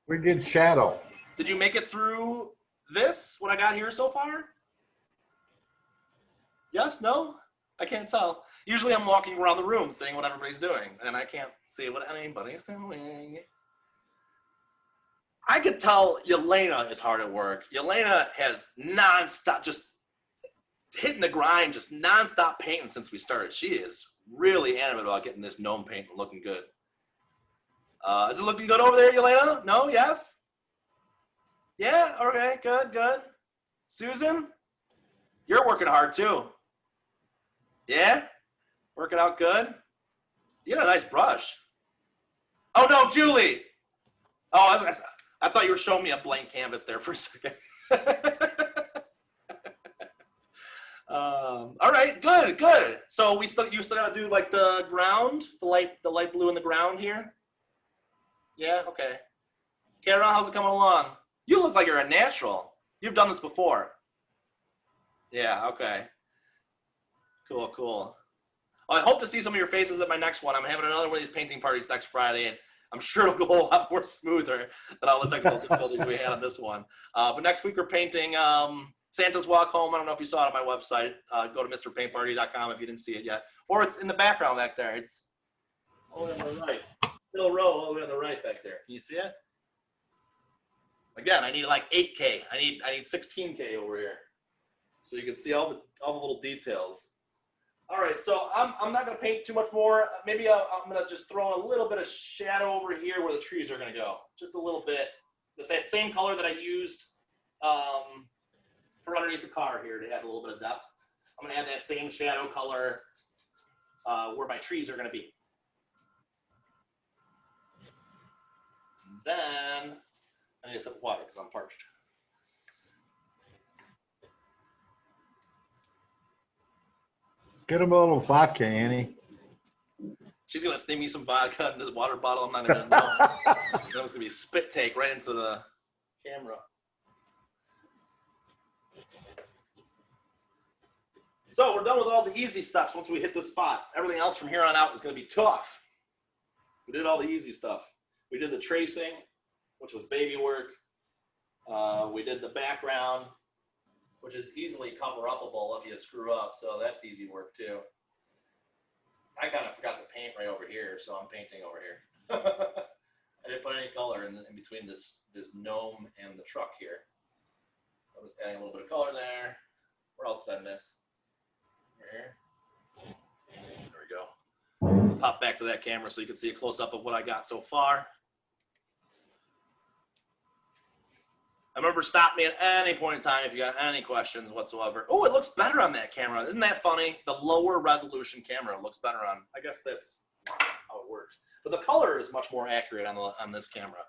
We did shadow. Did you make it through this, what I got here so far? Yes? No? I can't tell. Usually I'm walking around the room seeing what everybody's doing, and I can't see what anybody's doing. I could tell Yelena is hard at work. Yelena has nonstop, just hitting the grind, just nonstop painting since we started. She is really animated about getting this gnome paint looking good. Is it looking good over there, Yelena? No? Yes? Yeah? Okay, good, good. Susan? You're working hard too. Yeah? Working out good? You got a nice brush. Oh no, Julie. Oh, I thought you were showing me a blank canvas there for a second. All right, good. So you still gotta do like the ground, the light blue in the ground here. Yeah, okay. Kara, how's it coming along? You look like you're a natural. You've done this before. Yeah, okay. Cool. Well, I hope to see some of your faces at my next one. I'm having another one of these painting parties next Friday, and I'm sure it'll go a lot more smoother than all the technical difficulties we had on this one. But next week we're painting Santa's Walk Home. I don't know if you saw it on my website. Go to mrpaintparty.com if you didn't see it yet. Or it's in the background back there. It's all the way on the right. Middle row, all the way on the right back there. Can you see it? Again, I need like 8K. I need 16K over here. So you can see all the little details. All right, so I'm not going to paint too much more. Maybe I'm going to just throw in a little bit of shadow over here where the trees are going to go. Just a little bit. It's that same color that I used for underneath the car here to add a little bit of depth. I'm going to add that same shadow color where my trees are going to be. And then I need to sip water because I'm parched. Get him a little vodka, Annie. She's gonna sneak me some vodka in this water bottle. I'm not even gonna know. That was gonna be spit take right into the camera. So we're done with all the easy stuff once we hit the spot. Everything else from here on out is gonna be tough. We did all the easy stuff. We did the tracing, which was baby work. We did the background, which is easily cover-upable if you screw up, so that's easy work too. I kind of forgot to paint right over here, so I'm painting over here. I didn't put any color in between this gnome and the truck here. I was adding a little bit of color there. Where else did I miss? Right here. There we go. Let's pop back to that camera so you can see a close-up of what I got so far. Remember, stop me at any point in time if you got any questions whatsoever. Oh, it looks better on that camera. Isn't that funny? The lower resolution camera looks better on. I guess that's how it works. But the color is much more accurate on this camera,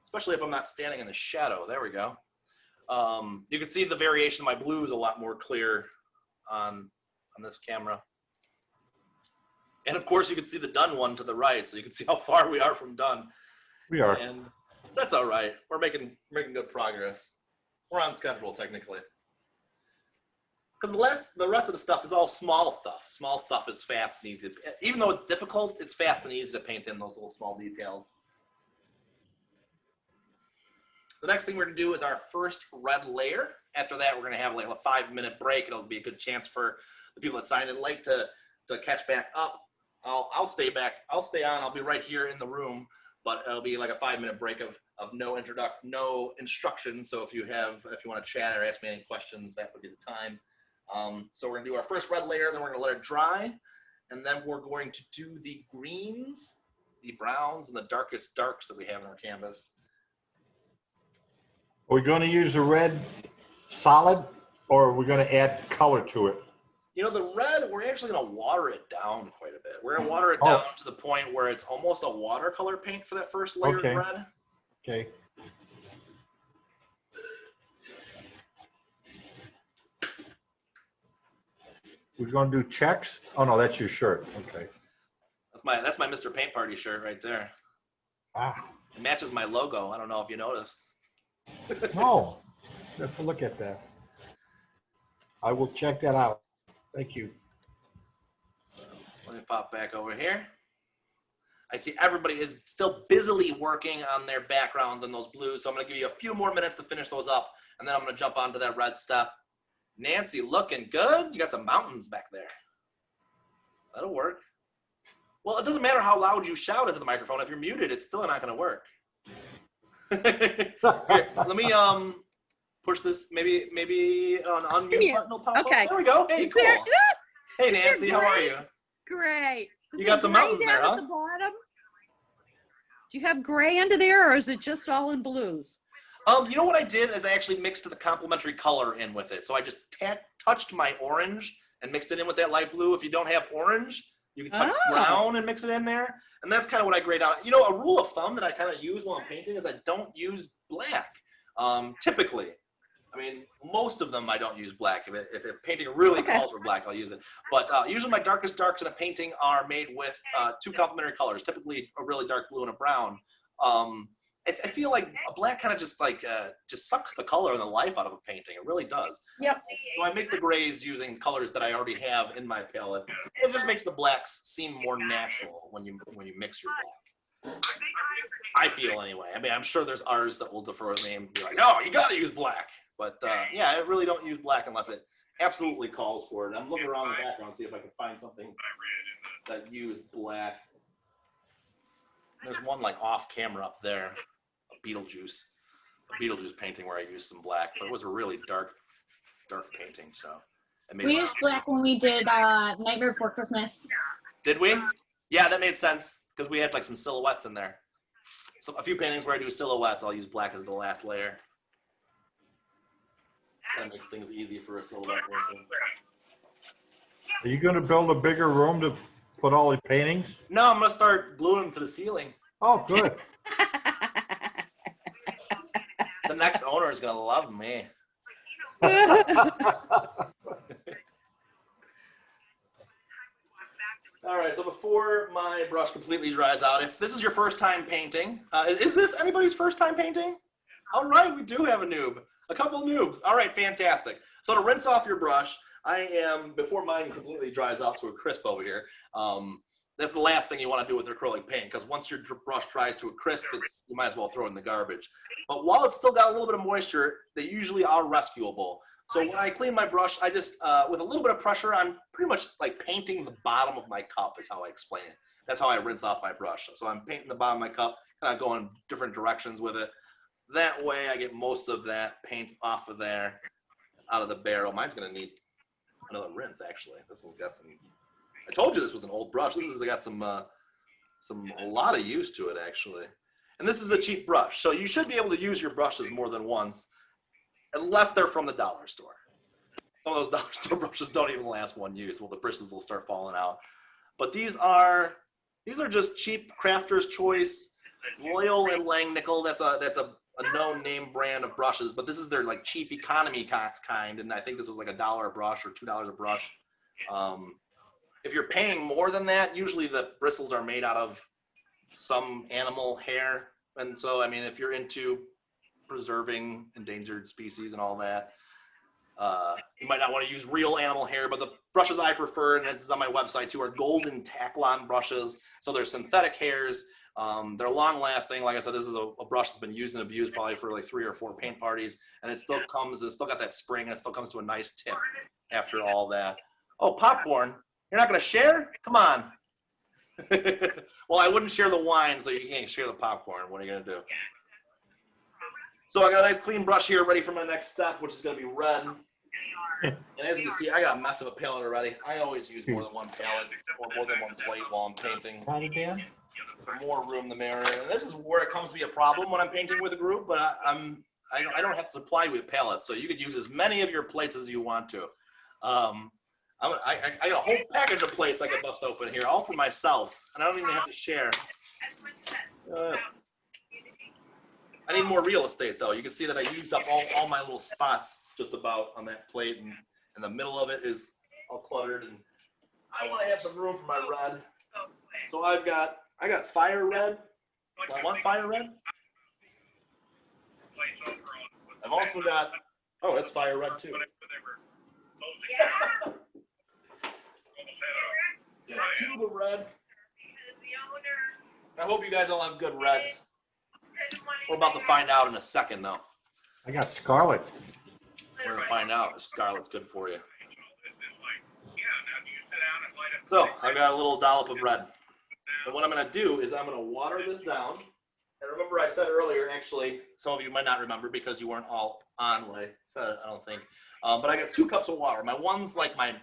especially if I'm not standing in the shadow. There we go. You can see the variation of my blue is a lot more clear on this camera. And of course, you can see the done one to the right, so you can see how far we are from done. We are. And that's all right. We're making good progress. We're on schedule technically. Because the rest of the stuff is all small stuff. Small stuff is fast and easy. Even though it's difficult, it's fast and easy to paint in those little small details. The next thing we're gonna do is our first red layer. After that, we're gonna have like a 5-minute break. It'll be a good chance for the people that signed in late to catch back up. I'll stay back. I'll stay on. I'll be right here in the room. But it'll be like a 5-minute break of no instructions. So if you want to chat or ask me any questions, that would be the time. So we're gonna do our first red layer, then we're gonna let it dry, and then we're going to do the greens, the browns, and the darkest darks that we have in our canvas. Are we going to use the red solid, or are we going to add color to it? You know, the red, we're actually going to water it down quite a bit. We're going to water it down to the point where it's almost a watercolor paint for that first layer of red. Okay. We're going to do checks? Oh, no, that's your shirt. Okay. That's my Mr. Paint Party shirt right there. Ah. It matches my logo. I don't know if you noticed. No. Let's look at that. I will check that out. Thank you. Let me pop back over here. I see everybody is still busily working on their backgrounds and those blues, so I'm going to give you a few more minutes to finish those up, and then I'm going to jump onto that red step. Nancy, looking good. You got some mountains back there. That'll work. Well, it doesn't matter how loud you shout into the microphone. If you're muted, it's still not going to work. Here, let me push this. Maybe an unmute button will pop up. There we go. Hey, cool. Hey, Nancy, how are you? Great. You got some mountains there, huh? At the bottom? Do you have gray under there, or is it just all in blues? You know what I did is I actually mixed the complementary color in with it. So I just touched my orange and mixed it in with that light blue. If you don't have orange, You can touch Oh. brown and mix it in there. And that's kind of what I grade out. You know, a rule of thumb that I kind of use while I'm painting is I don't use black. Typically. I mean, most of them I don't use black. If a painting really calls for black, I'll use it. But usually my darkest darks in a painting are made with 2 complementary colors, typically a really dark blue and a brown. I feel like a black kind of just sucks the color and the life out of a painting. It really does. Yep. So I make the grays using colors that I already have in my palette. It just makes the blacks seem more natural when you mix your black. I feel anyway. I mean, I'm sure there's artists that will defer with me and be like, "No, you got to use black." But yeah, I really don't use black unless it absolutely calls for it. I'm looking around the background to see if I can find something that used black. There's one like off camera up there, a Beetlejuice painting where I used some black, but it was a really dark painting. So it made We used black when we did Nightmare Before Christmas. Did we? Yeah, that made sense because we had like some silhouettes in there. So a few paintings where I do silhouettes, I'll use black as the last layer. That makes things easy for a silhouette painting. Are you going to build a bigger room to put all the paintings? No, I'm gonna start gluing them to the ceiling. Oh, good. The next owner is gonna love me. All right, so before my brush completely dries out, if this is your first time painting, is this anybody's first time painting? All right, we do have a noob. A couple of noobs. All right, fantastic. So to rinse off your brush, before mine completely dries out to a crisp over here, that's the last thing you want to do with acrylic paint, because once your brush dries to a crisp, you might as well throw it in the garbage. But while it's still got a little bit of moisture, they usually are rescuable. So when I clean my brush, I just, with a little bit of pressure, I'm pretty much like painting the bottom of my cup is how I explain it. That's how I rinse off my brush. So I'm painting the bottom of my cup, kind of going different directions with it. That way I get most of that paint off of there, out of the barrel. Mine's gonna need another rinse actually. This one's got some, I told you this was an old brush. This has got a lot of use to it actually. And this is a cheap brush. So you should be able to use your brushes more than once, unless they're from the dollar store. Some of those dollar store brushes don't even last one use. Well, the bristles will start falling out. But these are just cheap Crafter's Choice, Royal and Langnickel. That's a known name brand of brushes, but this is their like cheap economy kind, and I think this was like $1 a brush or $2 a brush. If you're paying more than that, usually the bristles are made out of some animal hair, and so I mean, if you're into preserving endangered species and all that, you might not want to use real animal hair, but the brushes I prefer, and this is on my website too, are golden Taklon brushes. So they're synthetic hairs. They're long lasting. Like I said, this is a brush that's been used and abused probably for like 3 or 4 paint parties, and it's still got that spring, and it still comes to a nice tip after all that. Oh, popcorn. You're not going to share? Come on. Well, I wouldn't share the wine, so you can't share the popcorn. What are you going to do? So I got a nice clean brush here ready for my next step, which is going to be red. And as you can see, I got a mess of a palette already. I always use more than one palette or more than one plate while I'm painting. The more room, the merrier. And this is where it comes to be a problem when I'm painting with a group, but I don't have to supply you with palettes, so you could use as many of your plates as you want to. I got a whole package of plates I could bust open here, all for myself, and I don't even have to share. I need more real estate, though. You can see that I used up all my little spots just about on that plate, and the middle of it is all cluttered, and I want to have some room for my red. So I got fire red. I want fire red. I've also got, oh, it's fire red too. Yeah, tube of red. I hope you guys all have good reds. We're about to find out in a second, though. I got scarlet. We're going to find out if scarlet's good for you. So, I got a little dollop of red. And what I'm going to do is I'm going to water this down. And remember I said earlier, actually, some of you might not remember because you weren't all on when I said it, I don't think. But I got 2 cups of water. My one's like my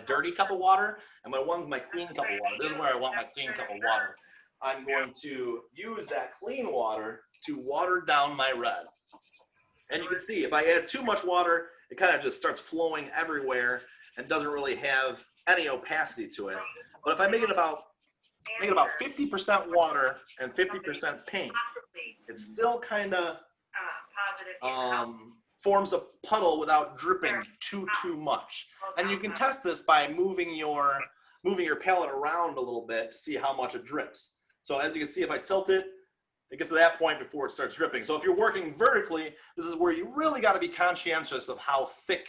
dirty cup of water, and my one's my clean cup of water. This is where I want my clean cup of water. I'm going to use that clean water to water down my red. And you can see if I add too much water, it kind of just starts flowing everywhere and doesn't really have any opacity to it. But if I make it about 50% water and 50% paint, it still kind of forms a puddle without dripping too much. And you can test this by moving your palette around a little bit to see how much it drips. So as you can see, if I tilt it, it gets to that point before it starts dripping. So if you're working vertically, this is where you really got to be conscientious of how thick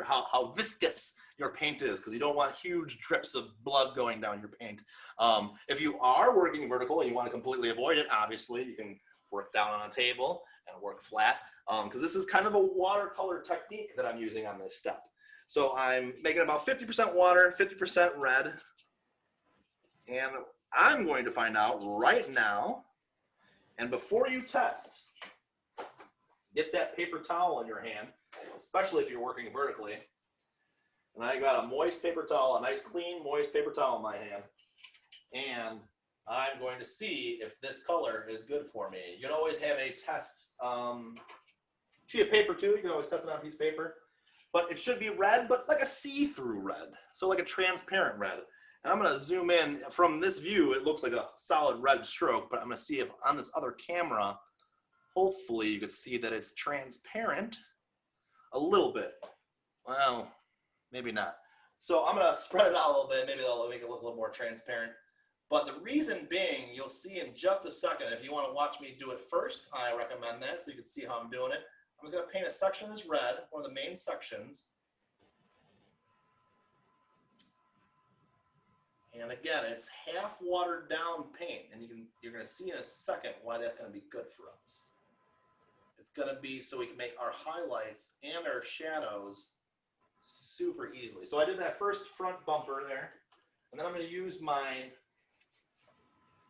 how viscous your paint is, because you don't want huge drips of blood going down your paint. If you are working vertical and you want to completely avoid it, obviously you can work down on a table and work flat, because this is kind of a watercolor technique that I'm using on this step. So I'm making about 50% water, 50% red, and I'm going to find out right now. And before you test, get that paper towel in your hand, especially if you're working vertically. And I got a moist paper towel, a nice clean moist paper towel in my hand. And I'm going to see if this color is good for me. You can always have a test sheet of paper too. You can always test it on a piece of paper. But it should be red, but like a see-through red. So like a transparent red. And I'm going to zoom in. From this view, it looks like a solid red stroke, but I'm going to see if on this other camera, hopefully you can see that it's transparent a little bit. Well, maybe not. So I'm going to spread it out a little bit. Maybe that'll make it look a little more transparent. But the reason being, you'll see in just a second, if you want to watch me do it first, I recommend that so you can see how I'm doing it. I'm going to paint a section of this red, one of the main sections. And again, it's half watered down paint, and you're going to see in a second why that's going to be good for us. It's going to be so we can make our highlights and our shadows super easily. So I did that first front bumper there, and then I'm going to use my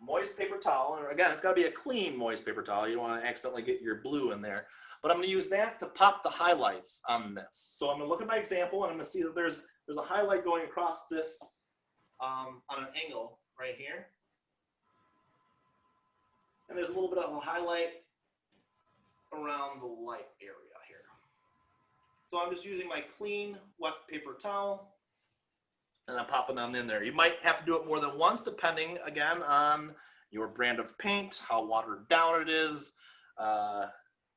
moist paper towel. And again, it's got to be a clean moist paper towel. You don't want to accidentally get your blue in there. But I'm going to use that to pop the highlights on this. So I'm going to look at my example, and I'm going to see that there's a highlight going across this on an angle right here. And there's a little bit of a highlight around the light area here. So I'm just using my clean wet paper towel, and I'm popping them in there. You might have to do it more than once, depending, again, on your brand of paint, how watered down it is, the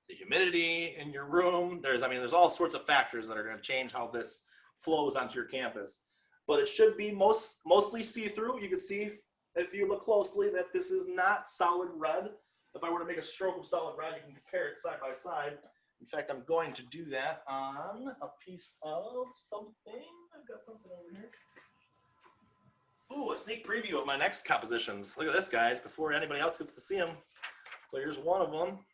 humidity in your room. There's all sorts of factors that are going to change how this flows onto your canvas. But it should be mostly see-through. You can see, if you look closely, that this is not solid red. If I were to make a stroke of solid red, you can compare it side by side. In fact, I'm going to do that on a piece of something. I've got something over here. Ooh, a sneak preview of my next compositions. Look at this, guys, before anybody else gets to see them. So here's one of them.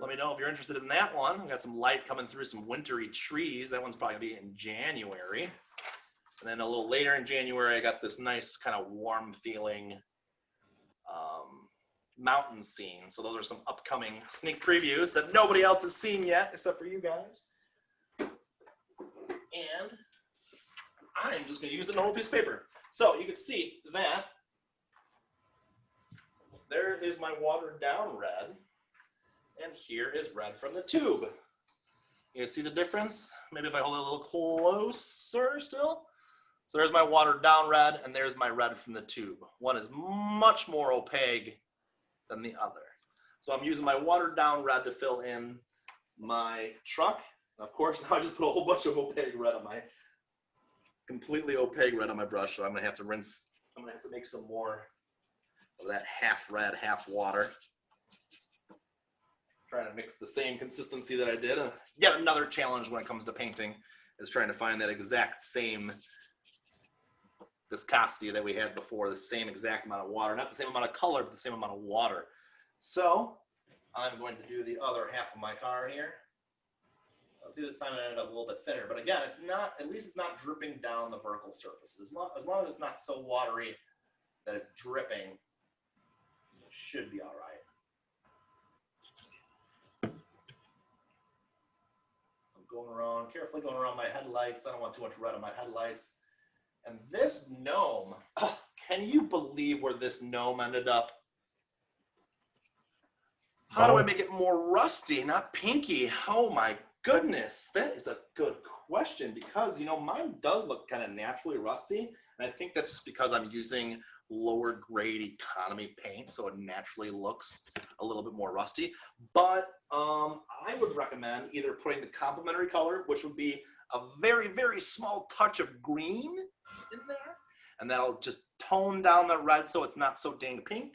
Let me know if you're interested in that one. I've got some light coming through some wintry trees. That one's probably gonna be in January. And then a little later in January, I got this nice kind of warm feeling mountain scene. So those are some upcoming sneak previews that nobody else has seen yet, except for you guys. And I'm just gonna use a normal piece of paper. So you can see that there is my watered down red. And here is red from the tube. You guys see the difference? Maybe if I hold it a little closer still. So there's my watered down red, and there's my red from the tube. One is much more opaque than the other. So I'm using my watered down red to fill in my truck. Of course, now I just put a whole bunch of opaque red on my, completely opaque red on my brush. So I'm gonna have to rinse, I'm gonna have to make some more of that half red, half water. Trying to mix the same consistency that I did. Yet another challenge when it comes to painting is trying to find that exact same viscosity that we had before, the same exact amount of water, not the same amount of color, but the same amount of water. So I'm going to do the other half of my car here. See, this time it ended up a little bit thinner, but again, it's not, at least it's not dripping down the vertical surface. As long as it's not so watery that it's dripping, it should be all right. Carefully going around my headlights. I don't want too much red on my headlights. And this gnome, can you believe where this gnome ended up? How do I make it more rusty, not pinky? Oh my goodness, that is a good question because, you know, mine does look kind of naturally rusty. And I think that's because I'm using lower grade economy paint, so it naturally looks a little bit more rusty. But I would recommend either putting the complementary color, which would be a very, very small touch of green in there, and that'll just tone down the red so it's not so dang pink.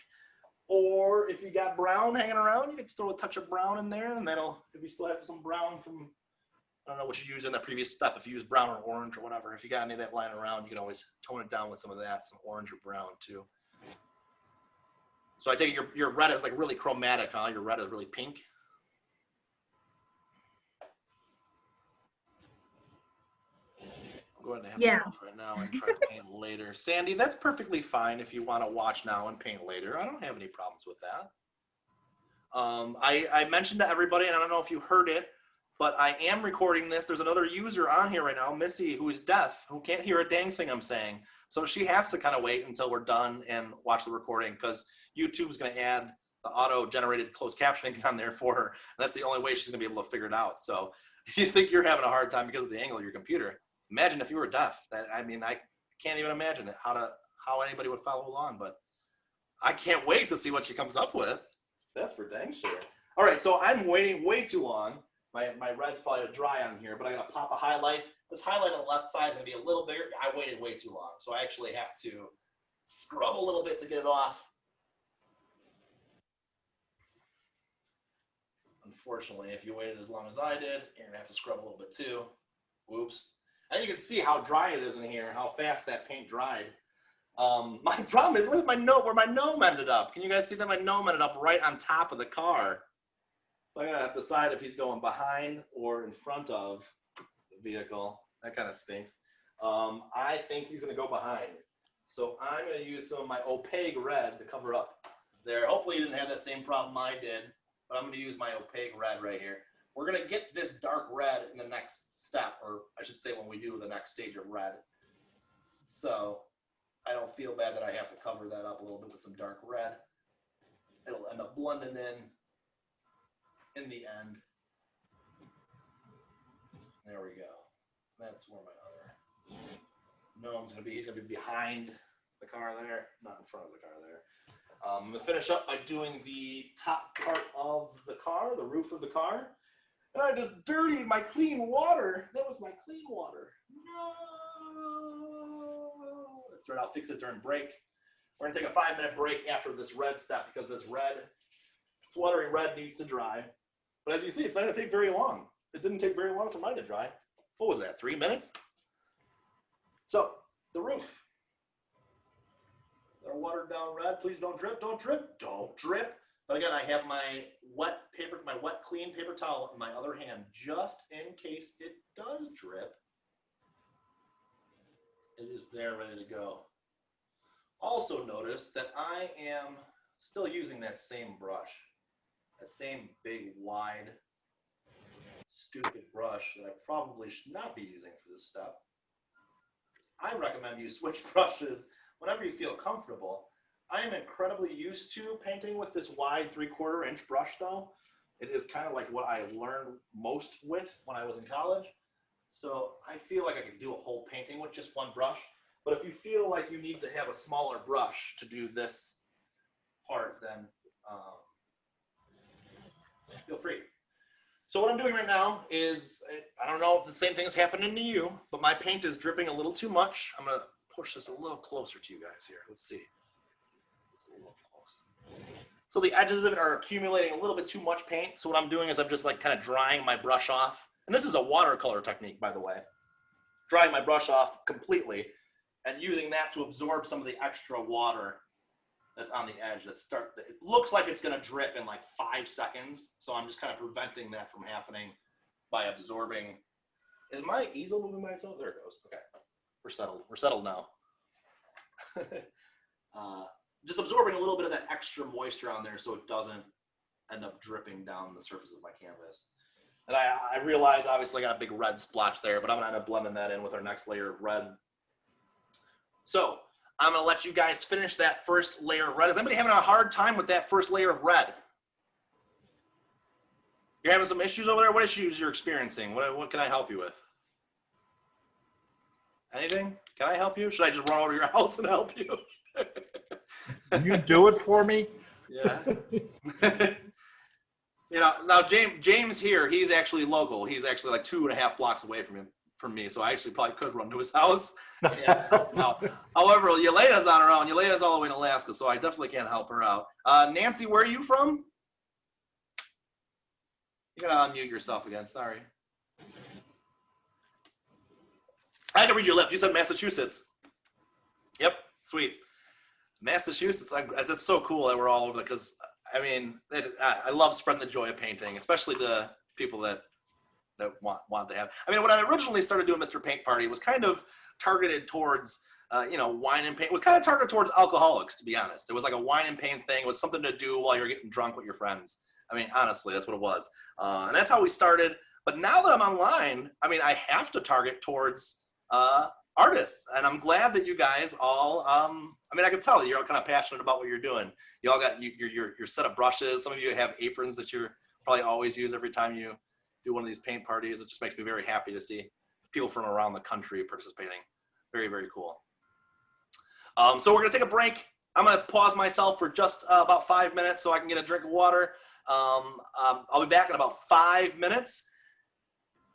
Or if you got brown hanging around, you can just throw a touch of brown in there, and that'll, if you still have some brown from, I don't know what you used in the previous step, if you use brown or orange or whatever, if you got any of that lying around, you can always tone it down with some of that, some orange or brown too. So I take it your red is like really chromatic, huh? Your red is really pink. I'm going to have Yeah. to off right now and try to paint later. Sandy, that's perfectly fine if you want to watch now and paint later. I don't have any problems with that. I mentioned to everybody, and I don't know if you heard it, but I am recording this. There's another user on here right now, Missy, who is deaf, who can't hear a dang thing I'm saying. So she has to kind of wait until we're done and watch the recording because YouTube's going to add the auto-generated closed captioning on there for her. And that's the only way she's going to be able to figure it out. So if you think you're having a hard time because of the angle of your computer, imagine if you were deaf. I mean, I can't even imagine how anybody would follow along. But I can't wait to see what she comes up with. That's for dang sure. All right, so I'm waiting way too long. My red's probably dry on here, but I gotta pop a highlight. This highlight on the left side is gonna be a little bigger. I waited way too long, so I actually have to scrub a little bit to get it off. Unfortunately, if you waited as long as I did, you're gonna have to scrub a little bit too. Whoops. And you can see how dry it is in here, how fast that paint dried. My problem is, look at my note where my gnome ended up. Can you guys see that my gnome ended up right on top of the car? So I gotta decide if he's going behind or in front of the vehicle. That kind of stinks. I think he's gonna go behind. So I'm gonna use some of my opaque red to cover up there. Hopefully you didn't have that same problem I did, but I'm gonna use my opaque red right here. We're gonna get this dark red in the next step, or I should say when we do the next stage of red. So I don't feel bad that I have to cover that up a little bit with some dark red. It'll end up blending in the end. There we go. That's where my other gnome's gonna be. He's gonna be behind the car there, not in front of the car there. I'm gonna finish up by doing the top part of the car, the roof of the car. And I just dirtied my clean water. That was my clean water. No. That's right, I'll fix it during break. We're gonna take a 5-minute break after this red step because this fluttering red needs to dry. But as you see, it's not gonna take very long. It didn't take very long for mine to dry. What was that, 3 minutes? So, the roof. They're watered down red. Please don't drip, don't drip, don't drip. But again, I have my wet clean paper towel in my other hand, just in case it does drip. It is there ready to go. Also notice that I am still using that same brush, that same big, wide, stupid brush that I probably should not be using for this step. I recommend you switch brushes whenever you feel comfortable. I am incredibly used to painting with this wide 3/4 inch brush though. It is kind of like what I learned most with when I was in college. So I feel like I could do a whole painting with just one brush. But if you feel like you need to have a smaller brush to do this part, then feel free. So what I'm doing right now is, I don't know if the same thing is happening to you, but my paint is dripping a little too much. I'm gonna push this a little closer to you guys here. Let's see. It's a little close. So the edges of it are accumulating a little bit too much paint. So what I'm doing is I'm just like kind of drying my brush off. And this is a watercolor technique, by the way. Drying my brush off completely and using that to absorb some of the extra water that's on the edge. It looks like it's gonna drip in like 5 seconds. So I'm just kind of preventing that from happening by absorbing. Is my easel moving by itself? There it goes, okay. We're settled now. Just absorbing a little bit of that extra moisture on there so it doesn't end up dripping down the surface of my canvas. And I realize obviously I got a big red splotch there, but I'm gonna end up blending that in with our next layer of red. So I'm gonna let you guys finish that first layer of red. Is anybody having a hard time with that first layer of red? You're having some issues over there? What issues you're experiencing? What can I help you with? Anything? Can I help you? Should I just run over to your house and help you? You do it for me? Yeah. Now James here, he's actually local. He's actually like 2.5 blocks away from me, so I actually probably could run to his house and help him out. However, Yelena's on her own. Yelena's all the way in Alaska, so I definitely can't help her out. Nancy, where are you from? You gotta unmute yourself again. Sorry. I had to read your lip. You said Massachusetts. Yep, sweet. Massachusetts. That's so cool that we're all over there because I mean, I love spreading the joy of painting, especially to people that want to have. I mean, when I originally started doing Mr. Paint Party, it was kind of targeted towards wine and paint. It was kind of targeted towards alcoholics, to be honest. It was like a wine and paint thing. It was something to do while you're getting drunk with your friends. I mean, honestly, that's what it was. And that's how we started. But now that I'm online, I mean, I have to target towards artists. And I'm glad that you guys all, I mean, I can tell you're all kind of passionate about what you're doing. You all got your set of brushes. Some of you have aprons that you probably always use every time you do one of these paint parties. It just makes me very happy to see people from around the country participating. Very, very cool. So we're going to take a break. I'm going to pause myself for just about 5 minutes so I can get a drink of water. I'll be back in about 5 minutes.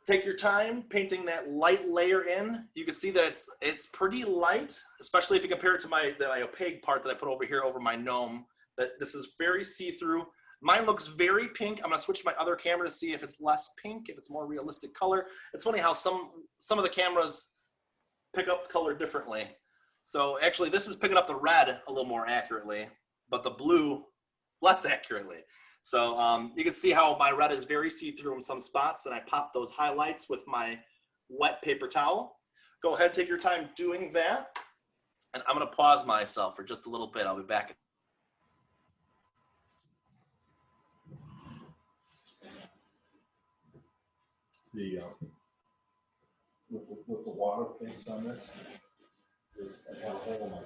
Take your time painting that light layer in. You can see that it's pretty light, especially if you compare it to my opaque part that I put over here over my gnome. That this is very see-through. Mine looks very pink. I'm gonna switch to my other camera to see if it's less pink, if it's more realistic color. It's funny how some of the cameras pick up color differently. So actually this is picking up the red a little more accurately, but the blue less accurately. So you can see how my red is very see-through in some spots, and I pop those highlights with my wet paper towel. Go ahead, take your time doing that. And I'm gonna pause myself for just a little bit. I'll be back. With the water things on this, I have a hole in my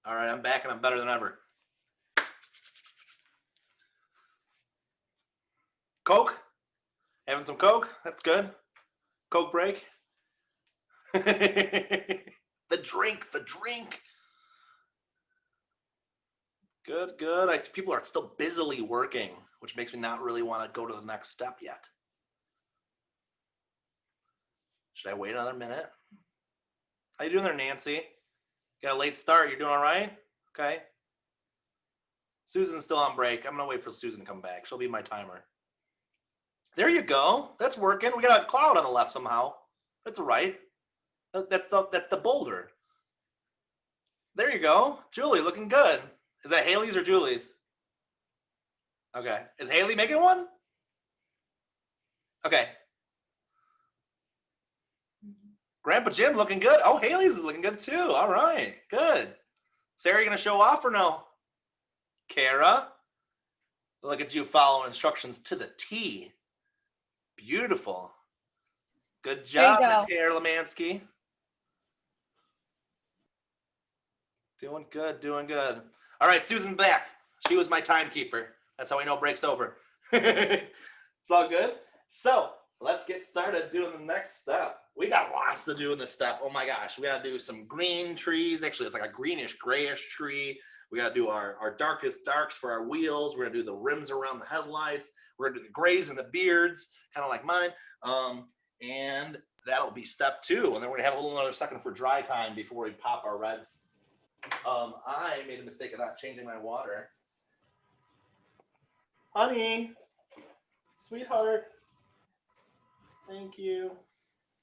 All right, I'm back and I'm better than ever. Coke? Having some Coke? That's good. Coke break. The drink. Good, good. I see people are still busily working, which makes me not really want to go to the next step yet. Should I wait another minute? How you doing there, Nancy? Got a late start. You're doing all right? Okay. Susan's still on break. I'm gonna wait for Susan to come back. She'll be my timer. There you go. That's working. We got a cloud on the left somehow. That's all right. That's the boulder. There you go. Julie, looking good. Is that Haley's or Julie's? Okay. Is Haley making one? Okay. Grandpa Jim looking good. Oh, Haley's is looking good too. All right. Good. Sarah, you gonna show off or no? Kara, look at you following instructions to the T. Beautiful. Good job, There you Miss Kara Lemansky. Doing good, doing good. All right, Susan's back. She was my timekeeper. That's how we know break's over. It's all good. So let's get started doing the next step. We got lots to do in this step. Oh my gosh, we gotta do some green trees. Actually, it's like a greenish, grayish tree. We gotta do our darkest darks for our wheels. We're gonna do the rims around the headlights. We're gonna do the grays and the beards, kind of like mine. And that'll be step 2. And then we're gonna have a little another second for dry time before we pop our reds. I made a mistake of not changing my water. Honey, sweetheart, thank you.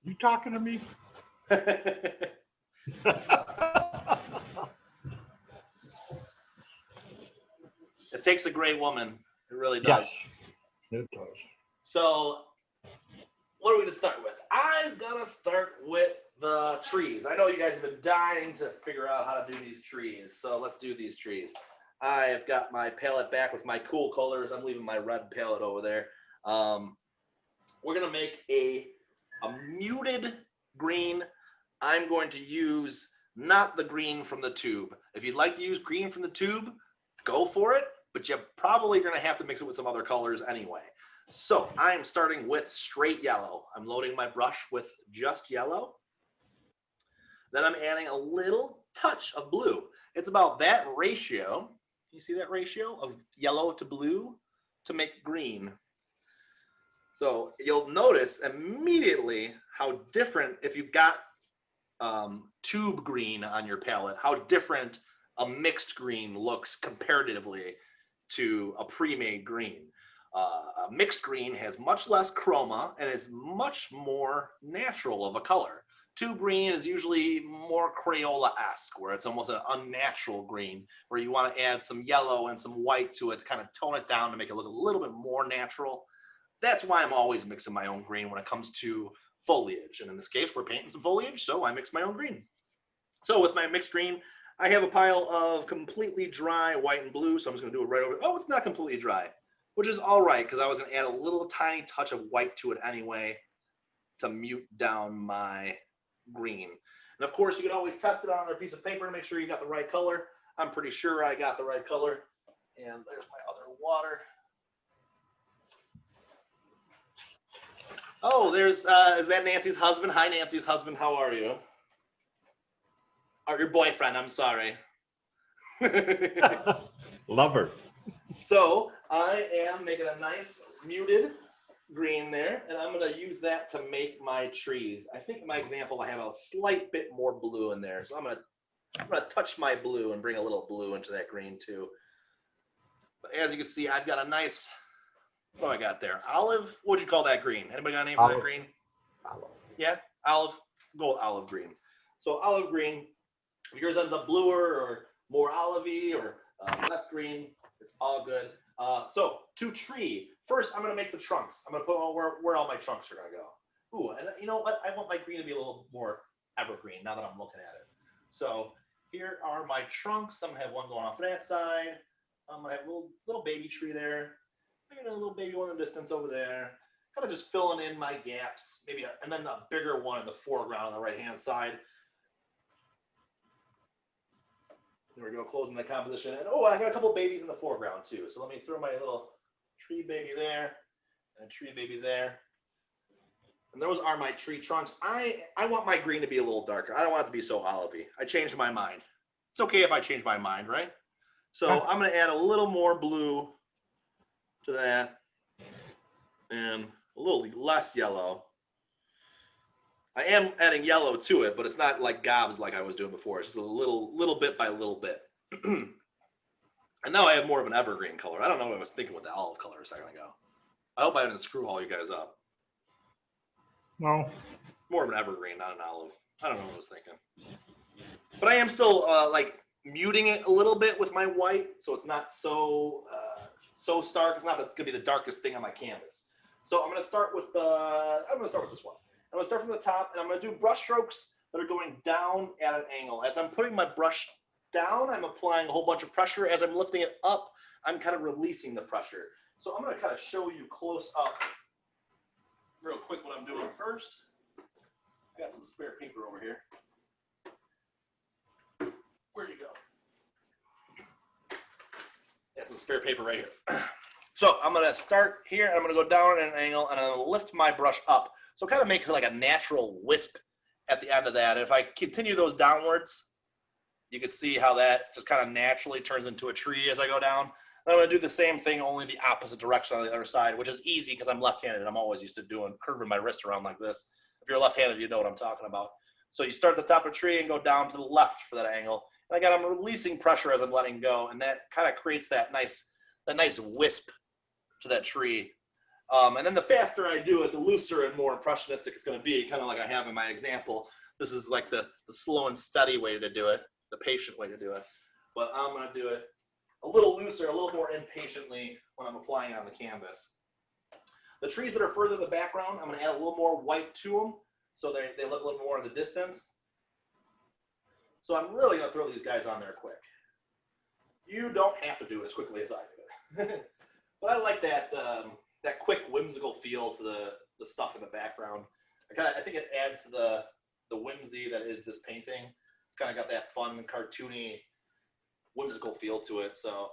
You talking to me? It takes a great woman. It really does. Yes, it does. So what are we gonna start with? I'm gonna start with the trees. I know you guys have been dying to figure out how to do these trees. So let's do these trees. I've got my palette back with my cool colors. I'm leaving my red palette over there. We're gonna make a muted green. I'm going to use not the green from the tube. If you'd like to use green from the tube, go for it, but you're probably gonna have to mix it with some other colors anyway. So I'm starting with straight yellow. I'm loading my brush with just yellow. Then I'm adding a little touch of blue. It's about that ratio. You see that ratio of yellow to blue to make green. So you'll notice immediately how different, if you've got tube green on your palette, how different a mixed green looks comparatively to a pre-made green. A mixed green has much less chroma and is much more natural of a color. Tube green is usually more Crayola-esque, where it's almost an unnatural green, where you want to add some yellow and some white to it to kind of tone it down to make it look a little bit more natural. That's why I'm always mixing my own green when it comes to foliage. And in this case, we're painting some foliage, so I mix my own green. So with my mixed green, I have a pile of completely dry white and blue, so I'm just gonna do it right over. Oh, it's not completely dry, which is all right, because I was gonna add a little tiny touch of white to it anyway to mute down my green. And of course, you can always test it on a piece of paper to make sure you got the right color. I'm pretty sure I got the right color. And there's my other water. Oh, there's, is that Nancy's husband? Hi, Nancy's husband, how are you? Or your boyfriend, I'm sorry. Lover. So I am making a nice muted green there, and I'm gonna use that to make my trees. I think in my example, I have a slight bit more blue in there. So I'm gonna touch my blue and bring a little blue into that green too. But as you can see, I've got a nice, what do I got there? Olive, what'd you call that green? Anybody got a name for that green? Olive. Yeah, olive, go with olive green. So olive green, if yours ends up bluer or more olivey or less green, it's all good. So to tree, first I'm gonna make the trunks. I'm gonna put where all my trunks are gonna go. Ooh, and you know what? I want my green to be a little more evergreen now that I'm looking at it. So here are my trunks. I'm gonna have one going off that side. I'm gonna have a little baby tree there. Maybe a little baby one in the distance over there. Kind of just filling in my gaps, maybe, and then a bigger one in the foreground on the right-hand side. There we go, closing the composition. And oh, I got a couple babies in the foreground too. So let me throw my little tree baby there and a tree baby there. And those are my tree trunks. I want my green to be a little darker. I don't want it to be so olivey. I changed my mind. It's okay if I change my mind, right? So I'm going to add a little more blue to that and a little less yellow. I am adding yellow to it, but it's not like gobs like I was doing before. It's just a little bit by little bit. And now I have more of an evergreen color. I don't know what I was thinking with the olive color a second ago. I hope I didn't screw all you guys up. No. More of an evergreen, not an olive. I don't know what I was thinking. But I am still like muting it a little bit with my white, so it's not so stark. It's not going to be the darkest thing on my canvas. So I'm going to start with this one. I'm going to start from the top, and I'm going to do brush strokes that are going down at an angle. As I'm putting my brush down, I'm applying a whole bunch of pressure. As I'm lifting it up, I'm kind of releasing the pressure. So I'm going to kind of show you close up real quick what I'm doing first. I got some spare paper over here. Where'd you go? Got some spare paper right here. So I'm going to start here, and I'm going to go down at an angle, and I'm going to lift my brush up. So kind of make it like a natural wisp at the end of that. And if I continue those downwards, you can see how that just kind of naturally turns into a tree as I go down. And I'm going to do the same thing, only the opposite direction on the other side, which is easy because I'm left-handed. I'm always used to curving my wrist around like this. If you're left-handed, you know what I'm talking about. So you start at the top of a tree and go down to the left for that angle. And again, I'm releasing pressure as I'm letting go, and that kind of creates that nice wisp to that tree. And then the faster I do it, the looser and more impressionistic it's going to be, kind of like I have in my example. This is like the slow and steady way to do it, the patient way to do it. But I'm going to do it a little looser, a little more impatiently when I'm applying it on the canvas. The trees that are further in the background, I'm going to add a little more white to them so they look a little more in the distance. So I'm really going to throw these guys on there quick. You don't have to do it as quickly as I do it. But I like that quick whimsical feel to the stuff in the background. I think it adds to the whimsy that is this painting. It's kind of got that fun, cartoony, whimsical feel to it. So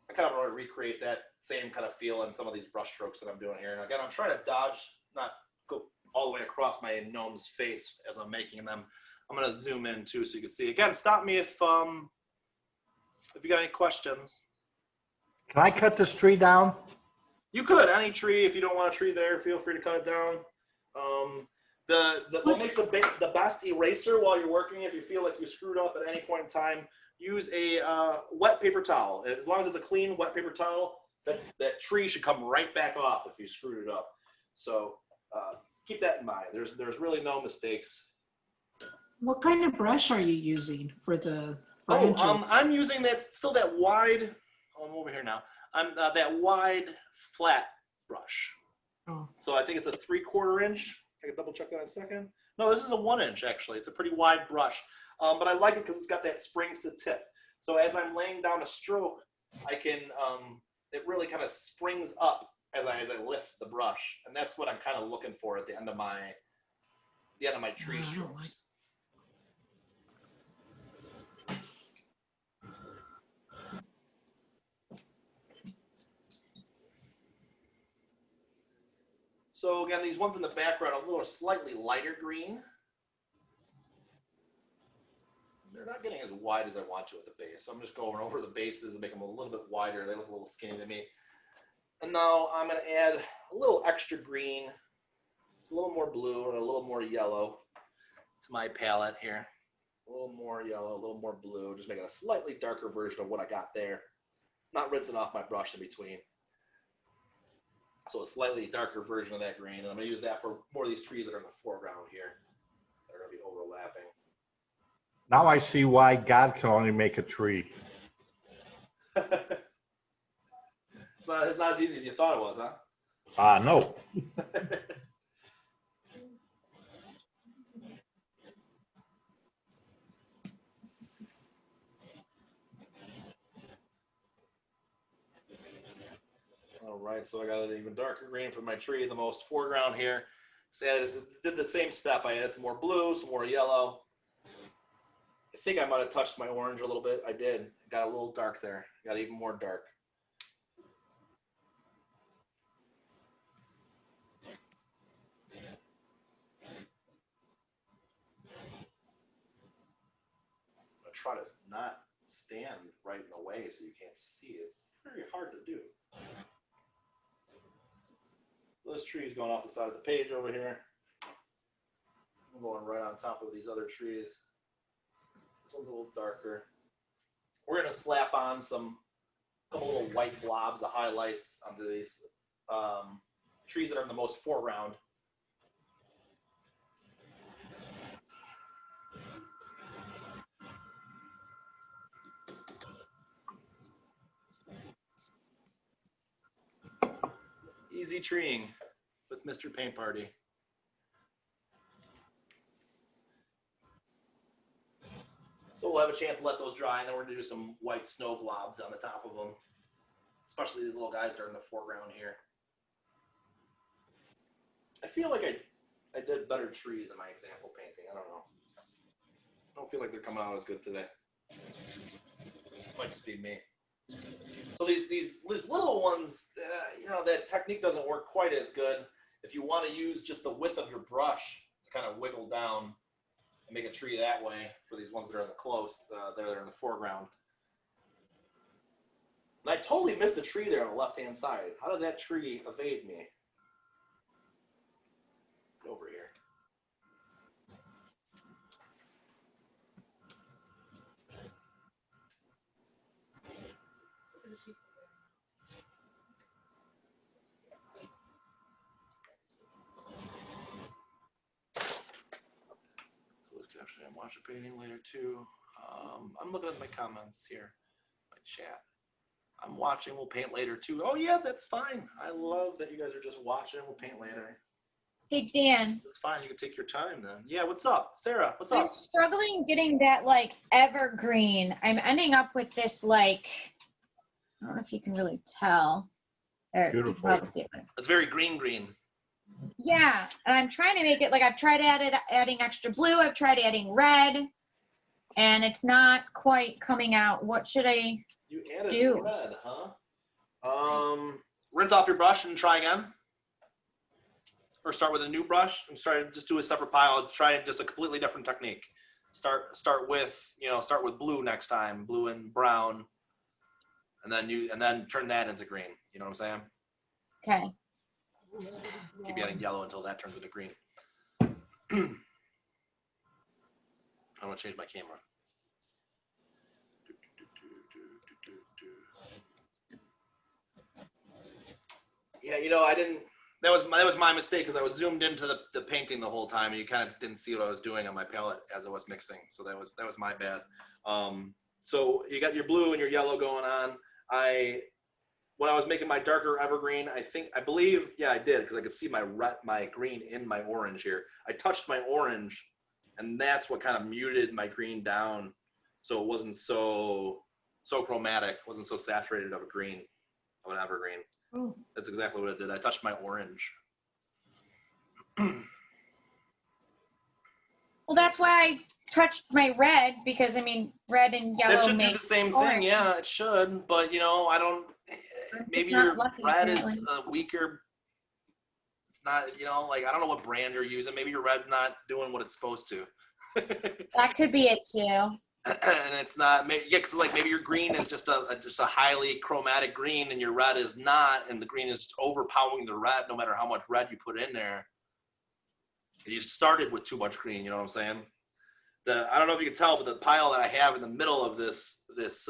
I kind of want to recreate that same kind of feel in some of these brush strokes that I'm doing here. And again, I'm trying to dodge, not go all the way across my gnome's face as I'm making them. I'm going to zoom in too so you can see. Again, stop me if you got any questions. Can I cut this tree down? You could, any tree. If you don't want a tree there, feel free to cut it down. What makes the best eraser while you're working, if you feel like you screwed up at any point in time, use a wet paper towel. As long as it's a clean wet paper towel, that tree should come right back off if you screwed it up. So keep that in mind. There's really no mistakes. What kind of brush are you using for the branch? I'm using that wide. Oh, I'm over here now. I'm that wide flat brush. Oh. So I think it's a 3/4 inch. I can double check that in a second. No, this is a 1 inch actually. It's a pretty wide brush, but I like it because it's got that spring to the tip. So as I'm laying down a stroke, I can it really kind of springs up as I lift the brush, and that's what I'm kind of looking for at the end of my tree strokes. So again, these ones in the background are a little slightly lighter green. They're not getting as wide as I want to at the base. So I'm just going over the bases and make them a little bit wider. They look a little skinny to me. And now I'm going to add a little extra green. It's a little more blue and a little more yellow to my palette here. A little more yellow, a little more blue. Just making a slightly darker version of what I got there. Not rinsing off my brush in between. So a slightly darker version of that green. And I'm going to use that for more of these trees that are in the foreground here. They're going to be overlapping. Now I see why God can only make a tree. It's not as easy as you thought it was, huh? No. All right, so I got an even darker green for my tree in the most foreground here. So I did the same step. I added some more blue, some more yellow. think I might have touched my orange a little bit. I did. Got a little dark there. Got even more dark. I'm gonna try to not stand right in the way so you can't see. It's very hard to do. Those trees going off the side of the page over here. I'm going right on top of these other trees. This one's a little darker. We're gonna slap on some couple little white blobs of highlights onto these trees that are in the most foreground. Easy treeing with Mr. Paint Party. So we'll have a chance to let those dry, and then we're gonna do some white snow globs on the top of them, especially these little guys that are in the foreground here. I feel like I did better trees in my example painting. I don't know. I don't feel like they're coming out as good today. Might just be me. So these little ones, you know, that technique doesn't work quite as good. If you want to use just the width of your brush to kind of wiggle down and make a tree that way for these ones that are in the close, they're in the foreground. And I totally missed a tree there on the left-hand side. How did that tree evade me? Over here. I'm watching painting later too. I'm looking at my comments here, my chat. I'm watching, we'll paint later too. Oh yeah, that's fine. I love that you guys are just watching, we'll paint later. Hey, Dan. That's fine, you can take your time then. Yeah, what's up? Sarah, what's I'm up? struggling getting that like evergreen. I'm ending up with this like, I don't know if you can really tell. Or you can Beautiful. probably see it. It's very green. Yeah, and I'm trying to make it like I've tried adding extra blue. I've tried adding red, and it's not quite coming out. What should I You added do? red, huh? Rinse off your brush and try again. Or start with a new brush and just do a separate pile. Try just a completely different technique. Start with blue next time, blue and brown, and then turn that into green. You know what I'm saying? Okay. Keep adding yellow until that turns into green. I want to change my camera. Yeah, you know, I didn't. That was my mistake because I was zoomed into the painting the whole time, and you kind of didn't see what I was doing on my palette as I was mixing. So that was my bad. So you got your blue and your yellow going on. When I was making my darker evergreen, I believe, yeah, I did, because I could see my green in my orange here. I touched my orange, and that's what kind of muted my green down, so it wasn't so chromatic, wasn't so saturated of a green, of an evergreen. Oh. That's exactly what it did. I touched my orange. Well, that's why I touched my red, because I mean, red and yellow That should do make the same orange. thing, yeah, it should, but you know, I don't, maybe not your lucky, red is apparently. weaker. It's not, you know, like, I don't know what brand you're using. Maybe your red's not doing what it's supposed to. That could be it too. And it's not, yeah, because like maybe your green is just a highly chromatic green, and your red is not, and the green is just overpowering the red no matter how much red you put in there. You started with too much green, you know what I'm saying? I don't know if you can tell, but the pile that I have in the middle of this this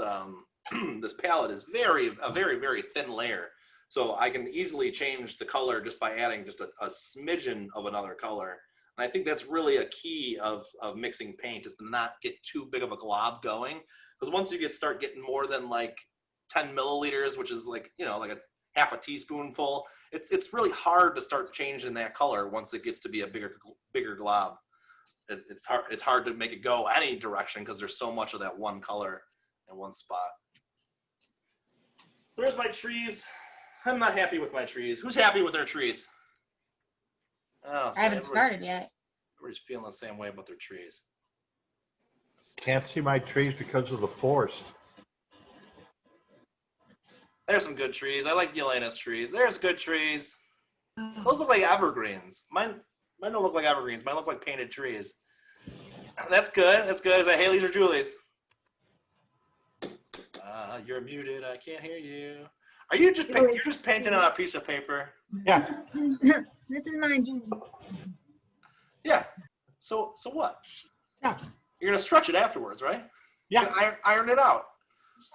palette is a very, very thin layer. So I can easily change the color just by adding just a smidgen of another color. And I think that's really a key of mixing paint, is to not get too big of a glob going. Because once you start getting more than like 10 milliliters, which is like, you know, like a half a teaspoonful, it's really hard to start changing that color once it gets to be a bigger glob. It's hard to make it go any direction because there's so much of that one color in one spot. There's my trees. I'm not happy with my trees. Who's happy with their trees? Oh, I haven't started yet. Everybody's feeling the same way about their trees. Can't see my trees because of the forest. There's some good trees. I like Yelena's trees. There's good trees. Those look like evergreens. Mine don't look like evergreens. Mine look like painted trees. That's good. That's good. Is that Haley's or Julie's? You're muted. I can't hear you. Are you just you're just painting on a piece of paper? Yeah. This is mine, Julie. Yeah. So what? Yeah. You're gonna stretch it afterwards, right? Yeah. You're gonna iron it out.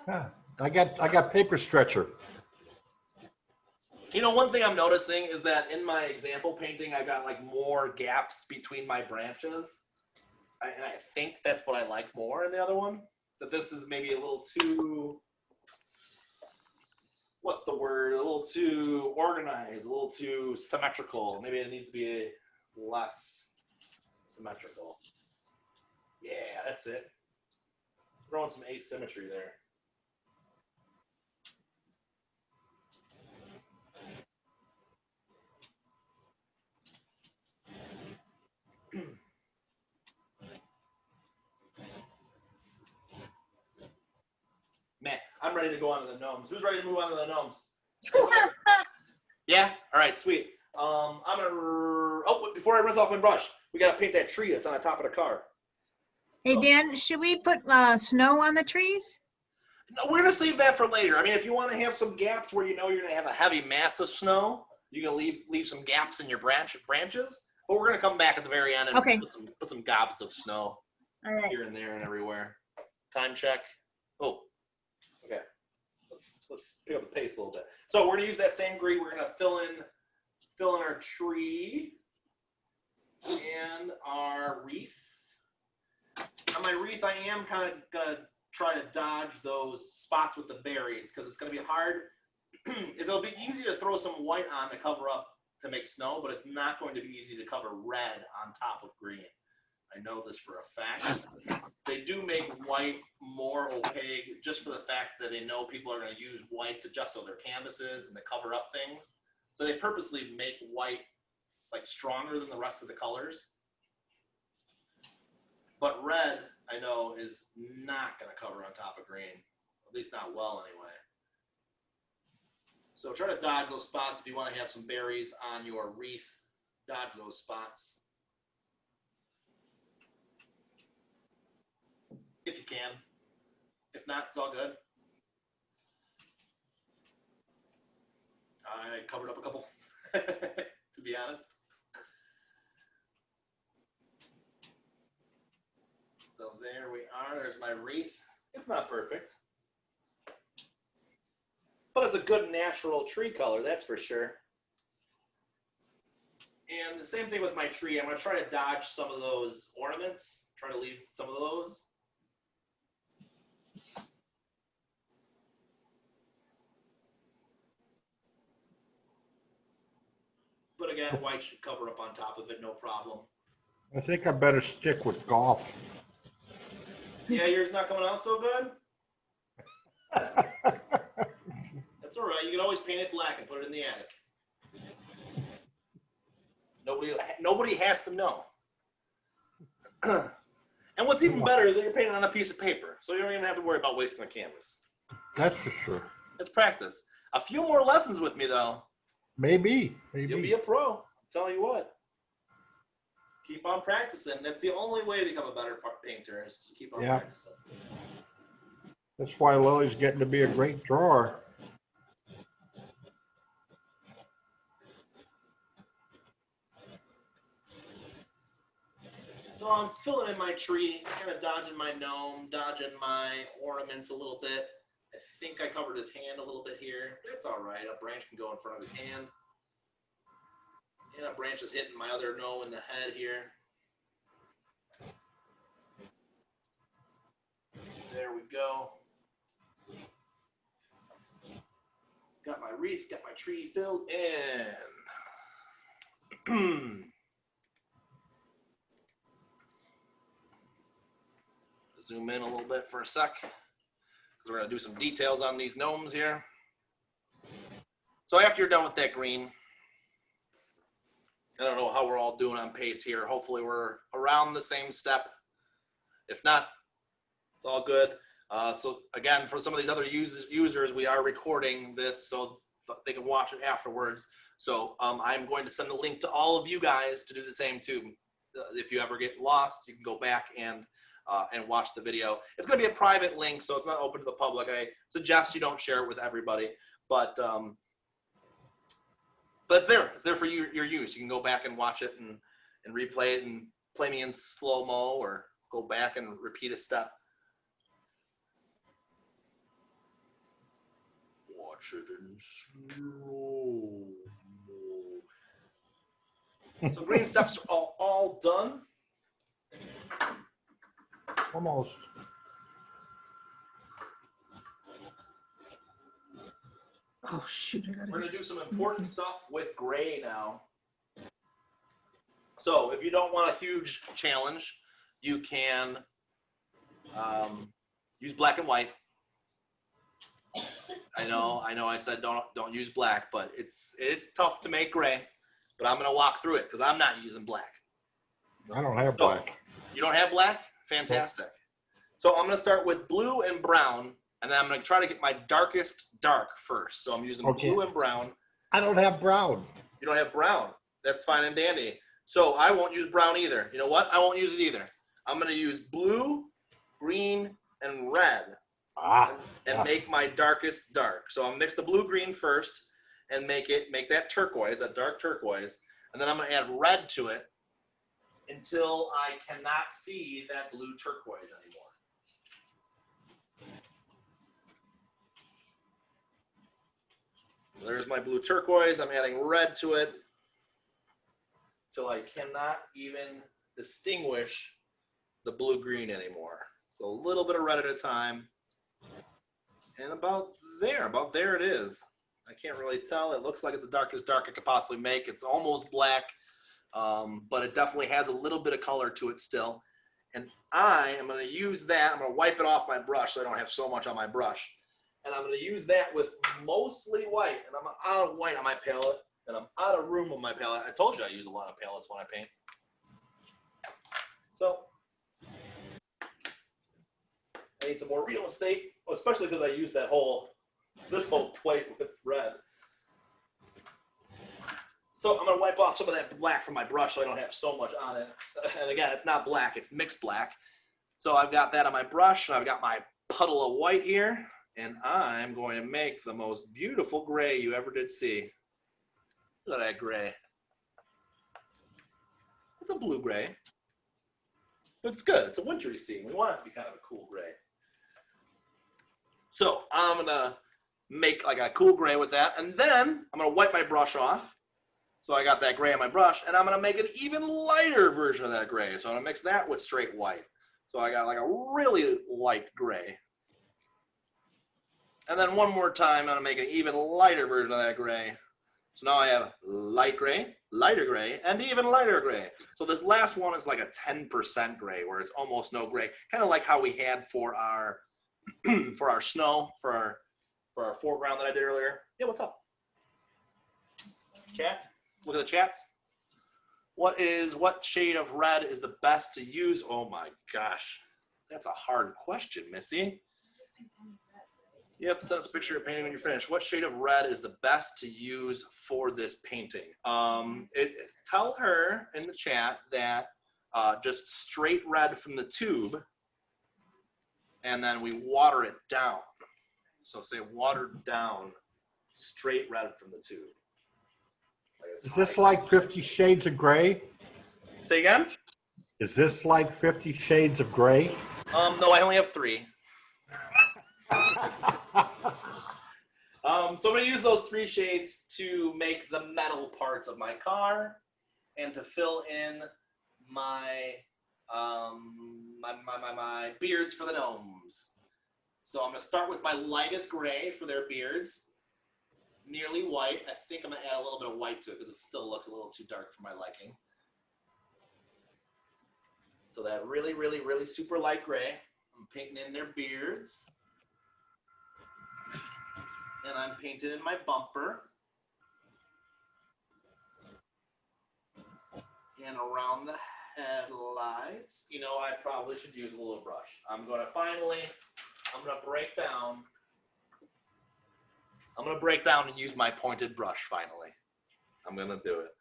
Yeah. I got paper stretcher. You know, one thing I'm noticing is that in my example painting, I got like more gaps between my branches. And I think that's what I like more in the other one. That this is maybe a little too, what's the word? A little too organized, a little too symmetrical. Maybe it needs to be less symmetrical. Yeah, that's it. Throwing some asymmetry there. Man, I'm ready to go on to the gnomes. Who's ready to move on to the gnomes? Yeah? All right, sweet. I'm gonna. Oh, before I rinse off my brush, we gotta paint that tree that's on the top of the car. Hey, Dan, should we put snow on the trees? No, we're gonna save that for later. I mean, if you want to have some gaps where you know you're gonna have a heavy mass of snow, you can leave some gaps in your branches. But we're gonna come back at the very end and Okay. put some gobs of snow All right. here and there and everywhere. Time check. Oh, okay. Let's pick up the pace a little bit. So we're gonna use that same green. We're gonna fill in our tree and our wreath. On my wreath, I am kind of gonna try to dodge those spots with the berries because it's gonna be hard. It'll be easy to throw some white on to cover up to make snow, but it's not going to be easy to cover red on top of green. I know this for a fact. They do make white more opaque just for the fact that they know people are going to use white to just so their canvases and to cover up things. So they purposely make white like stronger than the rest of the colors. But red, I know, is not going to cover on top of green, at least not well anyway. So try to dodge those spots if you want to have some berries on your wreath. Dodge those spots. If you can. If not, it's all good. I covered up a couple, to be honest. So there we are. There's my wreath. It's not perfect. But it's a good natural tree color, that's for sure. And the same thing with my tree. I'm going to try to dodge some of those ornaments. Try to leave some of those. But again, white should cover up on top of it, no problem. I think I better stick with golf. Yeah, yours not coming out so good? That's all right. You can always paint it black and put it in the attic. Nobody has to know. And what's even better is that you're painting on a piece of paper, so you don't even have to worry about wasting the canvas. That's for sure. Let's practice. A few more lessons with me, though. Maybe. You'll be a pro. I'm telling you what. Keep on practicing. That's the only way to become a better painter is to keep on practicing. That's why Lily's getting to be a great drawer. So I'm filling in my tree, kind of dodging my gnome, dodging my ornaments a little bit. I think I covered his hand a little bit here, but it's all right. A branch can go in front of his hand. And a branch is hitting my other gnome in the head here. There we go. Got my wreath, got my tree filled in. Zoom in a little bit for a sec, because we're going to do some details on these gnomes here. So after you're done with that green, I don't know how we're all doing on pace here. Hopefully we're around the same step. If not, It's all good. So again, for some of these other users, we are recording this so they can watch it afterwards. So I'm going to send the link to all of you guys to do the same too. If you ever get lost, you can go back and watch the video. It's going to be a private link, so it's not open to the public. I suggest you don't share it with everybody, but it's there. It's there for your use. You can go back and watch it and replay it and play me in slow-mo or go back and repeat a step. Watch it in slow-mo. So green steps are all done. Almost. Oh, shoot. I gotta We're going to just- do some important stuff with gray now. So if you don't want a huge challenge, you can use black and white. I know I said don't use black, but it's tough to make gray. But I'm going to walk through it because I'm not using black. I don't have black. You don't have black? Fantastic. So I'm going to start with blue and brown, and then I'm going to try to get my darkest dark first. So I'm using blue and brown. I don't have brown. You don't have brown. That's fine and dandy. So I won't use brown either. You know what? I won't use it either. I'm going to use blue, green, and red and make my darkest dark. So I'll mix the blue green first and make that turquoise, that dark turquoise, and then I'm going to add red to it until I cannot see that blue turquoise anymore. There's my blue turquoise. I'm adding red to it till I cannot even distinguish the blue-green anymore. So a little bit of red at a time. And about there it is. I can't really tell. It looks like it's the darkest dark I could possibly make. It's almost black, but it definitely has a little bit of color to it still. And I am going to use that. I'm going to wipe it off my brush so I don't have so much on my brush. And I'm going to use that with mostly white. And I'm out of white on my palette. And I'm out of room on my palette. I told you I use a lot of palettes when I paint. So I need some more real estate, especially because I used this whole plate with red. So I'm going to wipe off some of that black from my brush so I don't have so much on it. And again, it's not black, it's mixed black. So I've got that on my brush. I've got my puddle of white here. And I'm going to make the most beautiful gray you ever did see. Look at that gray. It's a blue gray. But it's good. It's a wintry scene. We want it to be kind of a cool gray. So I'm going to make like a cool gray with that. And then I'm going to wipe my brush off. So I got that gray on my brush. And I'm going to make an even lighter version of that gray. So I'm going to mix that with straight white. So I got like a really light gray. And then one more time, I'm going to make an even lighter version of that gray. So now I have light gray, lighter gray, and even lighter gray. So this last one is like a 10% gray, where it's almost no gray. Kind of like how we had for our for our snow, for our foreground that I did earlier. Yeah, what's up? Chat? Look at the chats. What shade of red is the best to use? Oh my gosh. That's a hard question, Missy. You have to send us a picture of painting when you're finished. What shade of red is the best to use for this painting? Tell her in the chat that just straight red from the tube, and then we water it down. So say watered down, straight red from the tube. Is this like 50 Shades of Gray? Say again? Is this like 50 Shades of Gray? No, I only have 3. So I'm going to use those 3 shades to make the metal parts of my car and to fill in my my beards for the gnomes. So I'm going to start with my lightest gray for their beards, nearly white. I think I'm going to add a little bit of white to it because it still looks a little too dark for my liking. So that really, really, really super light gray. I'm painting in their beards. And I'm painting in my bumper. And around the headlights. You know, I probably should use a little brush. I'm going to break down and use my pointed brush finally. I'm going to do it.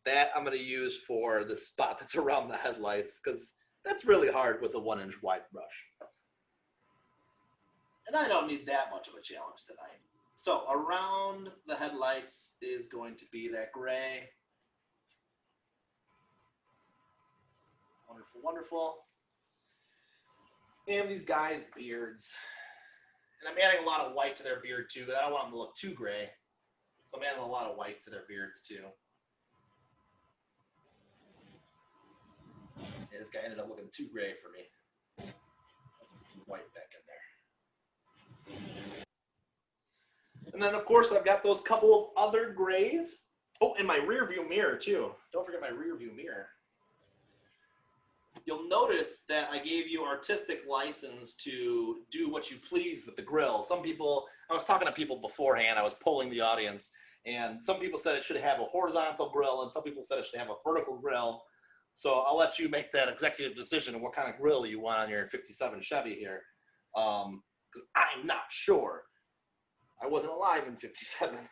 That I'm going to use for the spot that's around the headlights, because that's really hard with a 1-inch wide brush. And I don't need that much of a challenge tonight. So around the headlights is going to be that gray. Wonderful, wonderful. And these guys' beards. And I'm adding a lot of white to their beard too, but I don't want them to look too gray. So I'm adding a lot of white to their beards too. And this guy ended up looking too gray for me. Let's put some white back in there. And then of course I've got those couple of other grays. Oh, and my rear view mirror too. Don't forget my rear view mirror. You'll notice that I gave you artistic license to do what you please with the grill. Some people, I was talking to people beforehand, I was polling the audience, and some people said it should have a horizontal grill, and some people said it should have a vertical grill. So I'll let you make that executive decision of what kind of grill you want on your 57 Chevy here. Because I'm not sure. I wasn't alive in 57.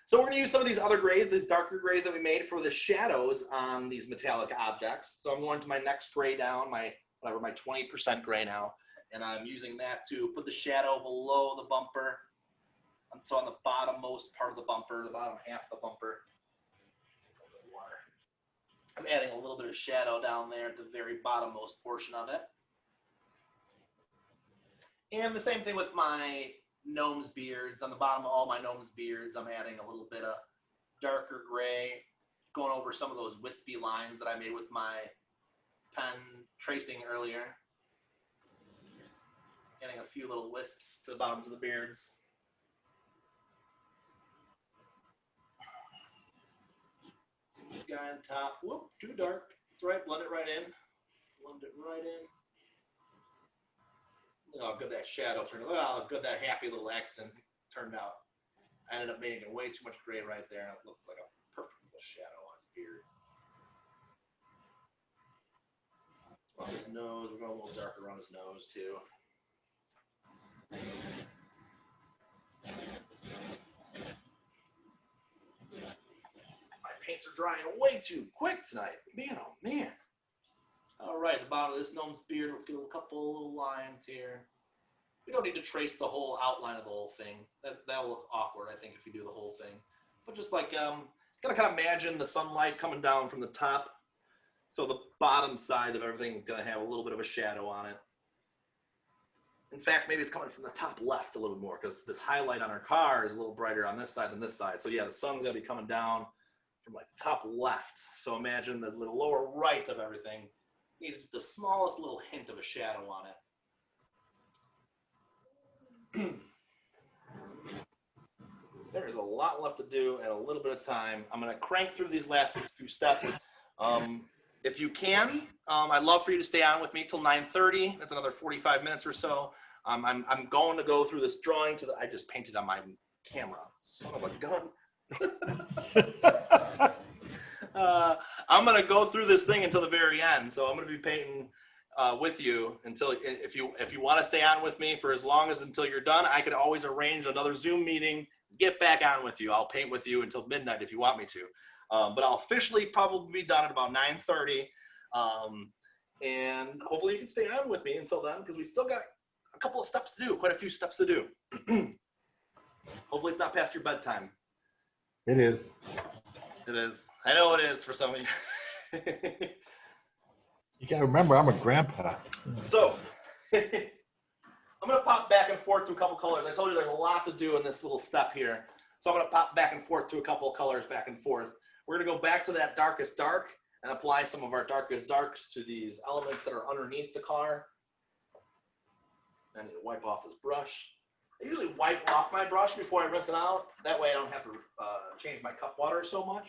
So we're going to use some of these other grays, these darker grays that we made for the shadows on these metallic objects. So I'm going to my next gray down, my 20% gray now, and I'm using that to put the shadow below the bumper. And so on the bottommost part of the bumper, the bottom half of the bumper. I'm adding a little bit of shadow down there at the very bottommost portion of it. And the same thing with my Gnomes beards. On the bottom of all my Gnomes beards, I'm adding a little bit of darker gray, going over some of those wispy lines that I made with my pen tracing earlier. Adding a few little wisps to the bottoms of the beards. Guy on top. Whoop, too dark. That's right, blend it right in. Blend it right in. Look how good that shadow turned out. Look how good that happy little accident turned out. I ended up making way too much gray right there, and it looks like a perfect little shadow on his beard. Around his nose, we're going a little darker around his nose too. My paints are drying way too quick tonight. Man, oh man. All right, the bottom of this Gnome's beard, let's get a couple little lines here. We don't need to trace the whole outline of the whole thing. That'll look awkward, I think, if you do the whole thing. But just like, gotta kind of imagine the sunlight coming down from the top. So the bottom side of everything is gonna have a little bit of a shadow on it. In fact, maybe it's coming from the top left a little bit more, because this highlight on our car is a little brighter on this side than this side. So yeah, the sun's gonna be coming down from like the top left. So imagine the lower right of everything needs just the smallest little hint of a shadow on it. There is a lot left to do and a little bit of time. I'm going to crank through these last few steps. If you can, I'd love for you to stay on with me till 9:30. That's another 45 minutes or so. I'm going to go through this drawing to the. I just painted on my camera. Son of a gun. I'm going to go through this thing until the very end. So I'm going to be painting with you until, if you want to stay on with me for as long as until you're done, I could always arrange another Zoom meeting, get back on with you. I'll paint with you until midnight if you want me to. But I'll officially probably be done at about 9:30. And hopefully you can stay on with me until then, because we still got a couple of steps to do, quite a few steps to do. Hopefully it's not past your bedtime. It is. It is. I know it is for some of you. You got to remember, I'm a grandpa. So, I'm going to pop back and forth to a couple colors. I told you there's a lot to do in this little step here. So I'm going to pop back and forth to a couple of colors back and forth. We're going to go back to that darkest dark and apply some of our darkest darks to these elements that are underneath the car. I need to wipe off this brush. I usually wipe off my brush before I rinse it out. That way I don't have to change my cup water so much.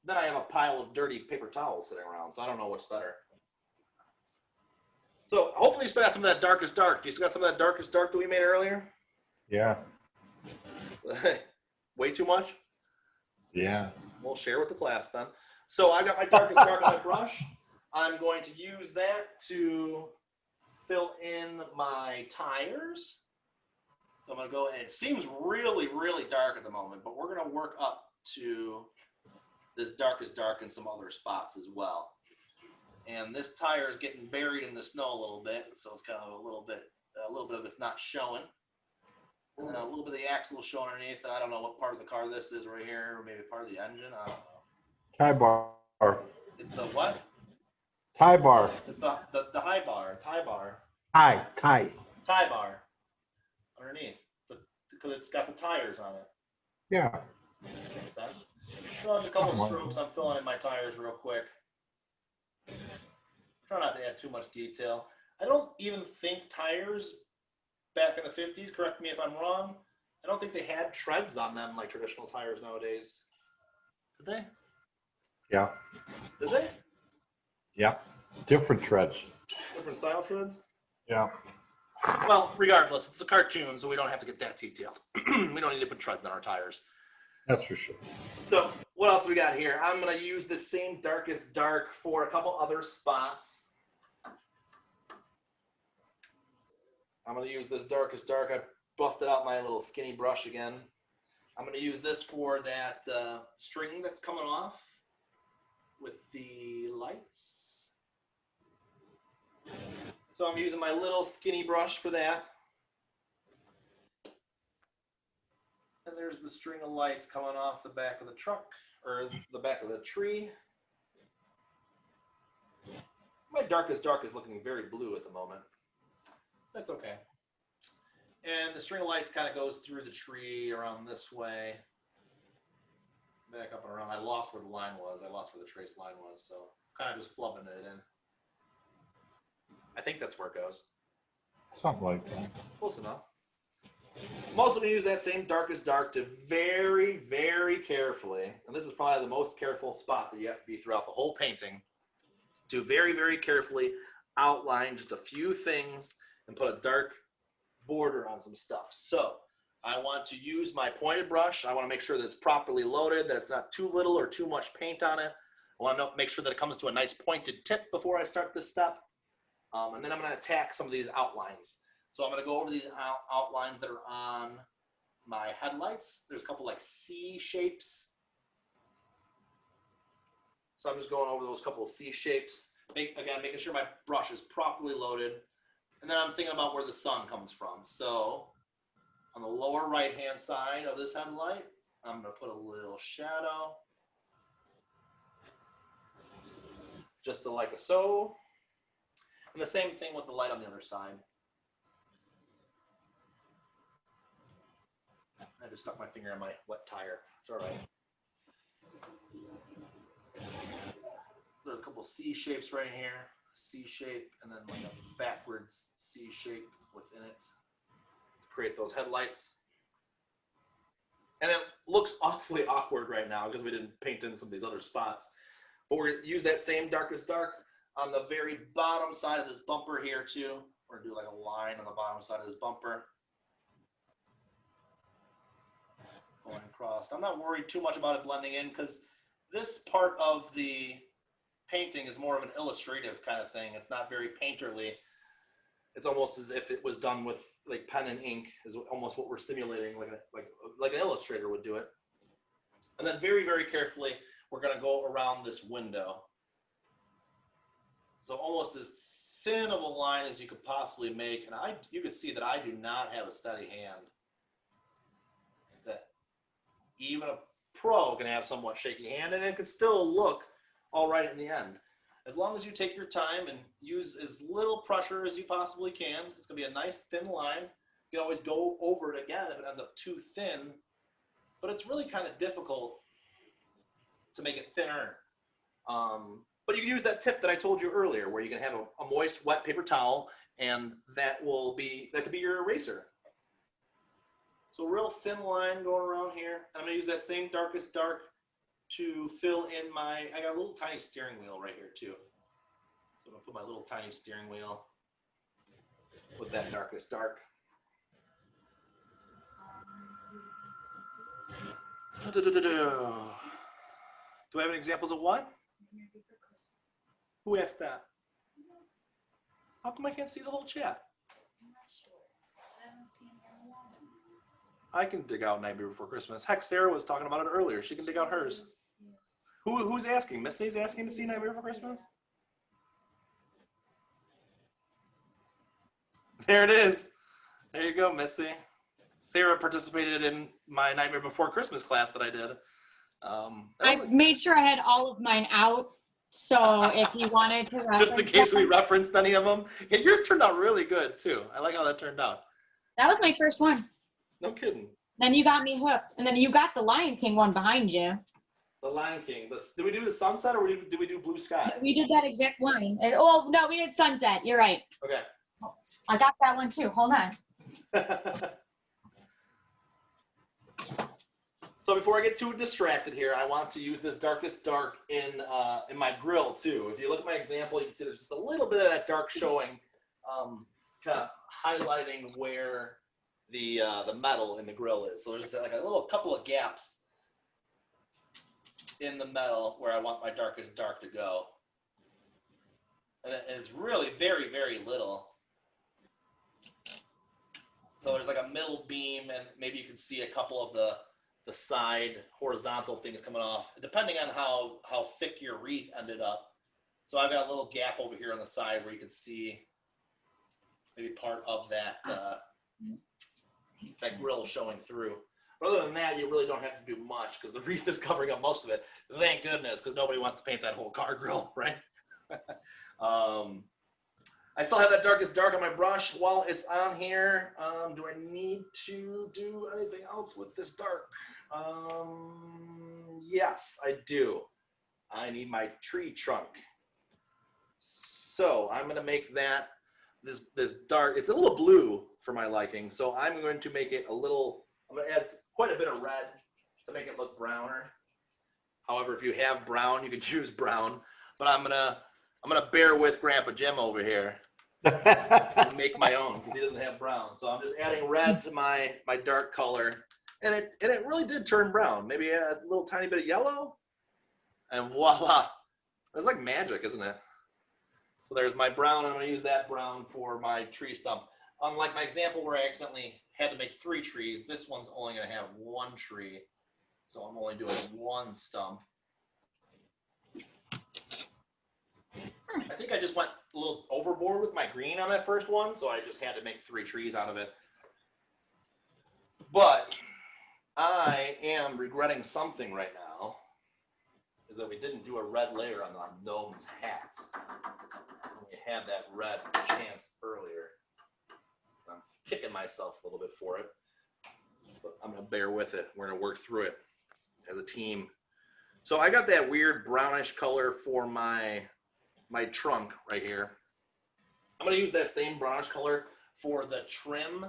Then I have a pile of dirty paper towels sitting around, so I don't know what's better. So hopefully you still got some of that darkest dark. Do you still got some of that darkest dark that we made earlier? Yeah. Way too much? Yeah. We'll share with the class then. So I got my darkest dark on my brush. I'm going to use that to fill in my tires. So I'm going to go, and it seems really, really dark at the moment, but we're going to work up to this darkest dark in some other spots as well. And this tire is getting buried in the snow a little bit, so it's kind of a little bit of it's not showing. And then a little bit of the axle showing underneath. I don't know what part of the car this is right here, or maybe part of the engine. I don't know. Tie bar. It's the what? Tie bar. It's the high bar, tie bar. Tie. Tie bar underneath, because it's got the tires on it. Yeah. Makes sense. So just a couple of strokes. I'm filling in my tires real quick. Try not to add too much detail. I don't even think tires back in the 50s, correct me if I'm wrong, I don't think they had treads on them like traditional tires nowadays. Did they? Yeah. Did they? Yeah. Different treads. Different style treads? Yeah. Well, regardless, it's a cartoon, so we don't have to get that detailed. We don't need to put treads on our tires. That's for sure. So what else we got here? I'm going to use the same darkest dark for a couple other spots. I'm going to use this darkest dark. I busted out my little skinny brush again. I'm going to use this for that string that's coming off with the lights. So I'm using my little skinny brush for that. And there's the string of lights coming off the back of the truck, or the back of the tree. My darkest dark is looking very blue at the moment. That's okay. And the string of lights kind of goes through the tree around this way. Back up and around. I lost where the line was. I lost where the trace line was, so kind of just flubbing it in. I think that's where it goes. Something like that. Close enough. I'm also going to use that same darkest dark to very, very carefully, and this is probably the most careful spot that you have to be throughout the whole painting, to very, very carefully outline just a few things and put a dark border on some stuff. So I want to use my pointed brush. I want to make sure that it's properly loaded, that it's not too little or too much paint on it. I want to make sure that it comes to a nice pointed tip before I start this step. And then I'm going to attack some of these outlines. So I'm going to go over these outlines that are on my headlights. There's a couple like C shapes. So I'm just going over those couple of C shapes. Again, making sure my brush is properly loaded. And then I'm thinking about where the sun comes from. So on the lower right-hand side of this headlight, I'm going to put a little shadow. Just like so. And the same thing with the light on the other side. I just stuck my finger in my wet tire. It's all right. There's a couple C shapes right here. C shape, and then like a backwards C shape within it to create those headlights. And it looks awfully awkward right now because we didn't paint in some of these other spots. But we're going to use that same darkest dark on the very bottom side of this bumper here too. We're going to do like a line on the bottom side of this bumper. Going across. I'm not worried too much about it blending in because this part of the painting is more of an illustrative kind of thing. It's not very painterly. It's almost as if it was done with like pen and ink is almost what we're simulating, like an illustrator would do it. And then very, very carefully, we're going to go around this window. So almost as thin of a line as you could possibly make. And you can see that I do not have a steady hand. That even a pro can have somewhat shaky hand, and it can still look all right in the end. As long as you take your time and use as little pressure as you possibly can, it's going to be a nice thin line. You can always go over it again if it ends up too thin, but it's really kind of difficult to make it thinner. But you can use that tip that I told you earlier, where you can have a moist, wet paper towel, and that could be your eraser. So a real thin line going around here. I'm going to use that same darkest dark to fill in I got a little tiny steering wheel right here too. So I'm going to put my little tiny steering wheel with that darkest dark. Do I have any examples of what? Who asked that? How come I can't see the whole chat? I can dig out Nightmare Before Christmas. Heck, Sarah was talking about it earlier. She can dig out hers. Who's asking? Missy's asking to see Nightmare Before Christmas? There it is. There you go, Missy. Sarah participated in my Nightmare Before Christmas class that I did. I made sure I had all of mine out. So if you wanted to reference just in case we them, referenced any of them. Yeah, yours turned out really good too. I like how that turned out. that was my first one. No kidding. Then you got me hooked. And then you got the Lion King one behind you. The Lion King. Did we do the sunset or did we do blue sky? We did that exact one. Oh, no, we did sunset. You're right. Okay. I got that one too. Hold on. So before I get too distracted here, I want to use this darkest dark in my grill too. If you look at my example, you can see there's just a little bit of that dark showing, kind of highlighting where the metal in the grill is. So there's just like a little couple of gaps in the metal where I want my darkest dark to go. And it's really very, very little. So there's like a middle beam, and maybe you can see a couple of the side horizontal things coming off, depending on how thick your wreath ended up. So I've got a little gap over here on the side where you can see maybe part of that that grill showing through. But other than that, you really don't have to do much because the wreath is covering up most of it. Thank goodness, because nobody wants to paint that whole car grill, right? I still have that darkest dark on my brush while it's on here. Do I need to do anything else with this dark? Yes, I do. I need my tree trunk. So I'm gonna make that this dark. It's a little blue for my liking. So I'm going to make it a little. I'm gonna add quite a bit of red to make it look browner. However, if you have brown, you can choose brown. But I'm gonna bear with Grandpa Jim over here and make my own because he doesn't have brown. So I'm just adding red to my dark color, and it really did turn brown. Maybe a little tiny bit of yellow, and voila! It's like magic, isn't it? So there's my brown. I'm gonna use that brown for my tree stump. Unlike my example where I accidentally had to make 3 trees, this one's only gonna have 1 tree. So I'm only doing 1 stump. I think I just went a little overboard with my green on that first one, so I just had to make 3 trees out of it. But I am regretting something right now, is that we didn't do a red layer on our Gnomes hats. We had that red chance earlier. I'm kicking myself a little bit for it, but I'm gonna bear with it. We're gonna work through it as a team. So I got that weird brownish color for my trunk right here. I'm gonna use that same brownish color for the trim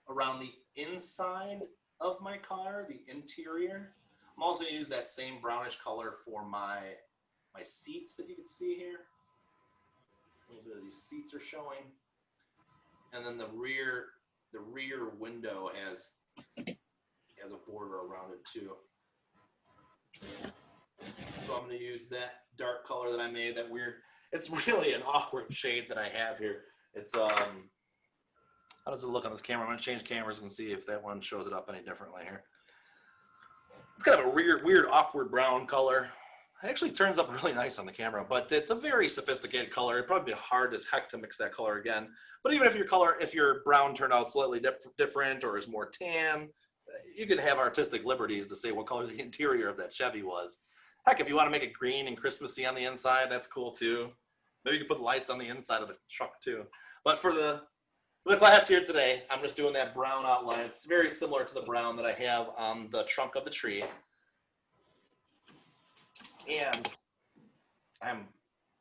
around the inside of my car, the interior. I'm also gonna use that same brownish color for my seats that you can see here. A little bit of these seats are showing. And then the rear window has a border around it too. So I'm gonna use that dark color that I made, that weird. It's really an awkward shade that I have here. It's how does it look on this camera? I'm gonna change cameras and see if that one shows it up any differently here. It's kind of a weird, awkward brown color. It actually turns up really nice on the camera, but it's a very sophisticated color. It'd probably be hard as heck to mix that color again. But even if your brown turned out slightly different or is more tan, you could have artistic liberties to say what color the interior of that Chevy was. Heck, if you want to make it green and Christmassy on the inside, that's cool too. Maybe you can put lights on the inside of the truck too. But for the class here today, I'm just doing that brown outline. It's very similar to the brown that I have on the trunk of the tree. And I'm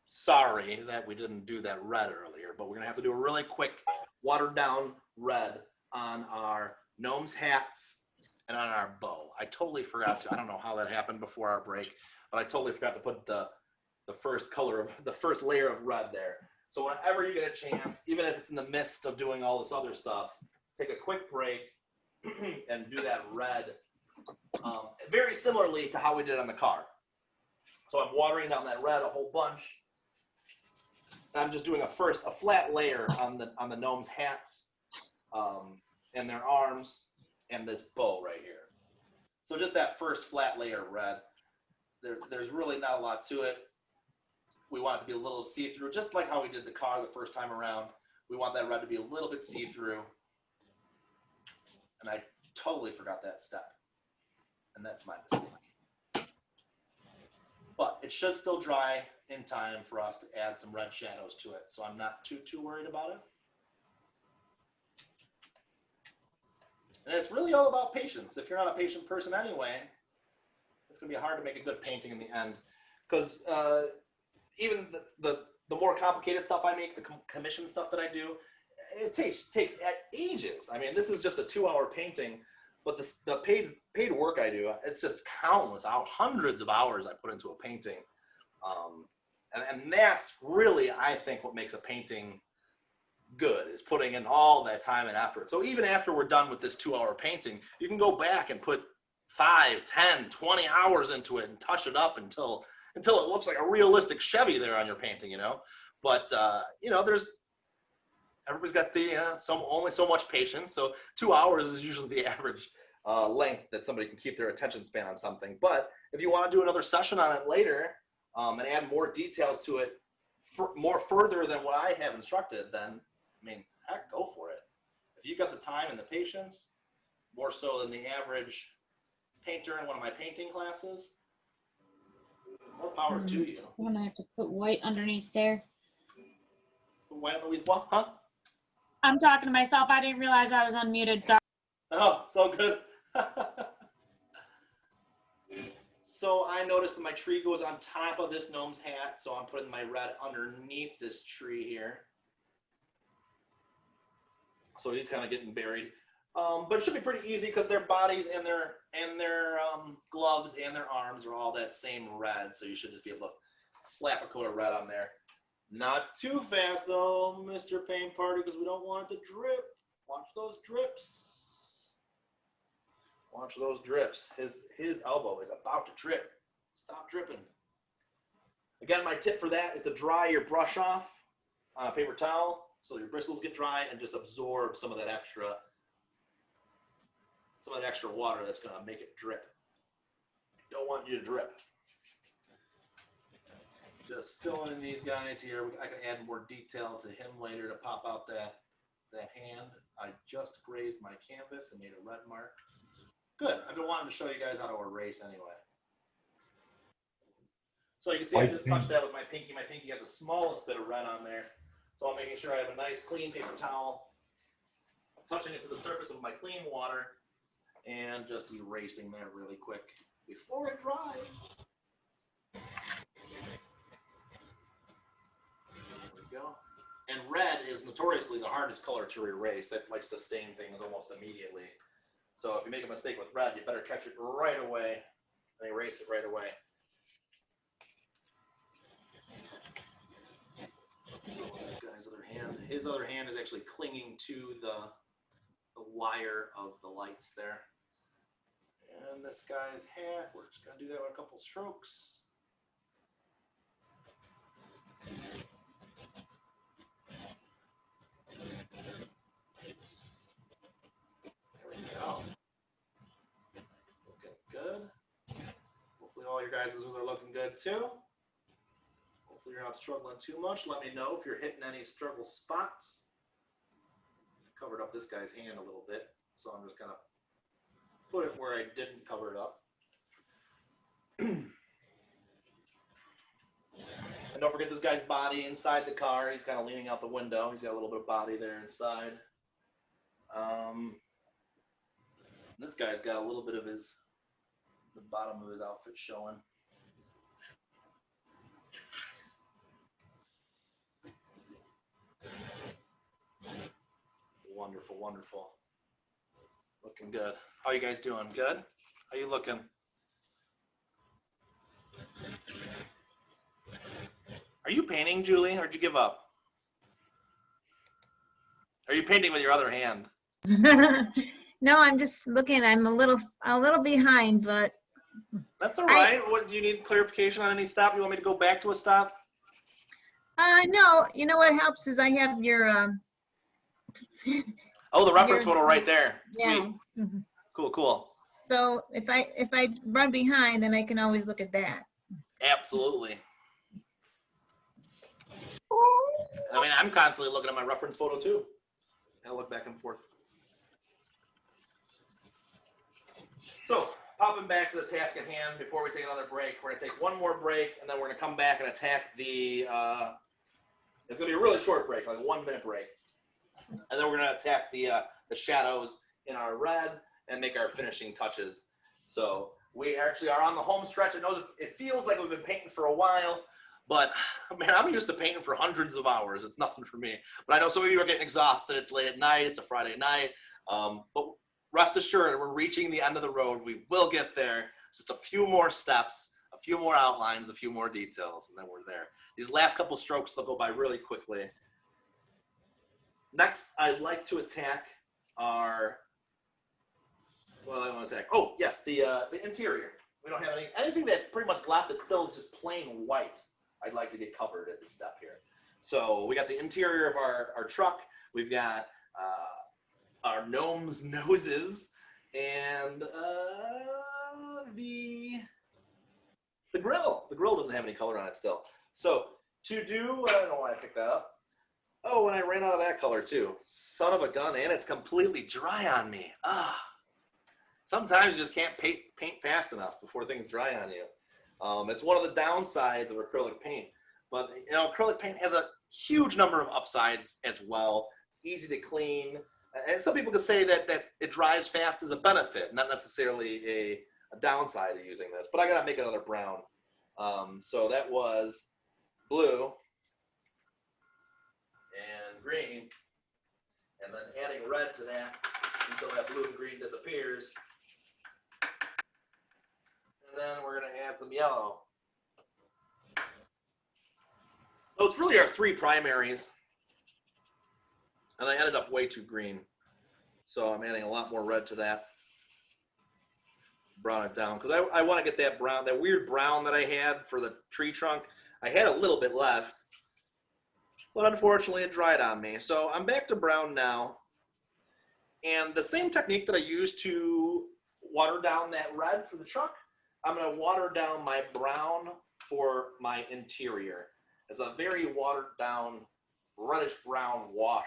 sorry that we didn't do that red earlier, but we're gonna have to do a really quick watered down red on our Gnomes hats and on our bow. I totally forgot to, I don't know how that happened before our break, but I totally forgot to put the first layer of red there. So whenever you get a chance, even if it's in the midst of doing all this other stuff, take a quick break and do that red, very similarly to how we did on the car. So I'm watering down that red a whole bunch. I'm just doing a flat layer on the gnomes' hats, and their arms, and this bow right here. So just that first flat layer of red. There's really not a lot to it. We want it to be a little see-through, just like how we did the car the first time around. We want that red to be a little bit see-through. And I totally forgot that step. And that's my mistake. But it should still dry in time for us to add some red shadows to it. So I'm not too worried about it. And it's really all about patience. If you're not a patient person anyway, it's going to be hard to make a good painting in the end. Because even the more complicated stuff I make, the commission stuff that I do, it takes ages. I mean, this is just a 2-hour painting, but the paid work I do, it's just countless hours, hundreds of hours I put into a painting. And that's really, I think, what makes a painting good, is putting in all that time and effort. So even after we're done with this 2-hour painting, you can go back and put 5, 10, 20 hours into it and touch it up until it looks like a realistic Chevy there on your painting, you know. But you know, everybody's got only so much patience. So 2 hours is usually the average length that somebody can keep their attention span on something. But if you want to do another session on it later and add more details to it, more further than what I have instructed, then I mean, heck, go for it. If you've got the time and the patience, more so than the average painter in one of my painting classes, more power to you. I'm gonna have to put white underneath there. White underneath what? Huh? I'm talking to myself. I didn't realize I was unmuted. Sorry. Oh, so good. So I noticed that my tree goes on top of this gnome's hat, so I'm putting my red underneath this tree here. So he's kind of getting buried. But it should be pretty easy because their bodies and their gloves and their arms are all that same red. So you should just be able to slap a coat of red on there. Not too fast though, Mr. Paint Party, because we don't want it to drip. Watch those drips. Watch those drips. His elbow is about to drip. Stop dripping. Again, my tip for that is to dry your brush off on a paper towel so your bristles get dry and just absorb some of that extra water that's going to make it drip. Don't want you to drip. Just filling in these guys here. I can add more detail to him later to pop out that hand. I just grazed my canvas and made a red mark. Good. I've been wanting to show you guys how to erase anyway. So you can see I just touched that with my pinky. My pinky has the smallest bit of red on there. So I'm making sure I have a nice clean paper towel, touching it to the surface of my clean water, and just erasing that really quick before it dries. There we go. And red is notoriously the hardest color to erase. It likes to stain things almost immediately. So if you make a mistake with red, you better catch it right away and erase it right away. Let's go with this guy's other hand. His other hand is actually clinging to the wire of the lights there. And this guy's hat, we're just going to do that with a couple strokes. There we go. Looking good. Hopefully all your guys' are looking good too. Hopefully you're not struggling too much. Let me know if you're hitting any struggle spots. Covered up this guy's hand a little bit, so I'm just going to put it where I didn't cover it up. And don't forget this guy's body inside the car. He's kind of leaning out the window. He's got a little bit of body there inside. This guy's got a little bit of the bottom of his outfit showing. Wonderful, wonderful. Looking good. How you guys doing? Good? How you looking? Are you painting, Julie, or did you give up? Are you painting with your other hand? No, I'm just looking. I'm a little behind, but that's all right. What do you need clarification on any stop? You want me to go back to a stop? No, you know what helps is I have your, Oh, the reference Your- photo right there. Sweet. yeah. Mhm. Cool, cool. So if I run behind, then I can always look at that. Absolutely. I mean, I'm constantly looking at my reference photo too. I look back and forth. So, popping back to the task at hand before we take another break, we're going to take one more break, and then we're going to come back and attack the, it's going to be a really short break, like a 1 minute break. And then we're going to attack the shadows in our red and make our finishing touches. So, we actually are on the home stretch. I know it feels like we've been painting for a while, but man, I'm used to painting for hundreds of hours. It's nothing for me. But I know some of you are getting exhausted. It's late at night. It's a Friday night. But rest assured, we're reaching the end of the road. We will get there. Just a few more steps, a few more outlines, a few more details, and then we're there. These last couple strokes, they'll go by really quickly. Next, I'd like to attack our, well, I want to attack, oh, yes, the interior. We don't have anything that's pretty much left that still is just plain white. I'd like to get covered at this step here. So we got the interior of our truck. We've got our gnomes' noses, and the grill. The grill doesn't have any color on it still. So to do, I don't know why I picked that up. Oh, and I ran out of that color too. Son of a gun, and it's completely dry on me. Sometimes you just can't paint fast enough before things dry on you. It's one of the downsides of acrylic paint. But you know, acrylic paint has a huge number of upsides as well. It's easy to clean. And some people could say that it dries fast as a benefit, not necessarily a downside of using this. But I gotta make another brown. So that was blue and green, and then adding red to that until that blue and green disappears. And then we're gonna add some yellow. So it's really our three primaries. And I ended up way too green. So I'm adding a lot more red to that. Brown it down. Because I want to get that brown, that weird brown that I had for the tree trunk. I had a little bit left. But unfortunately it dried on me. So I'm back to brown now. And the same technique that I used to water down that red for the truck, I'm going to water down my brown for my interior. It's a very watered down reddish brown wash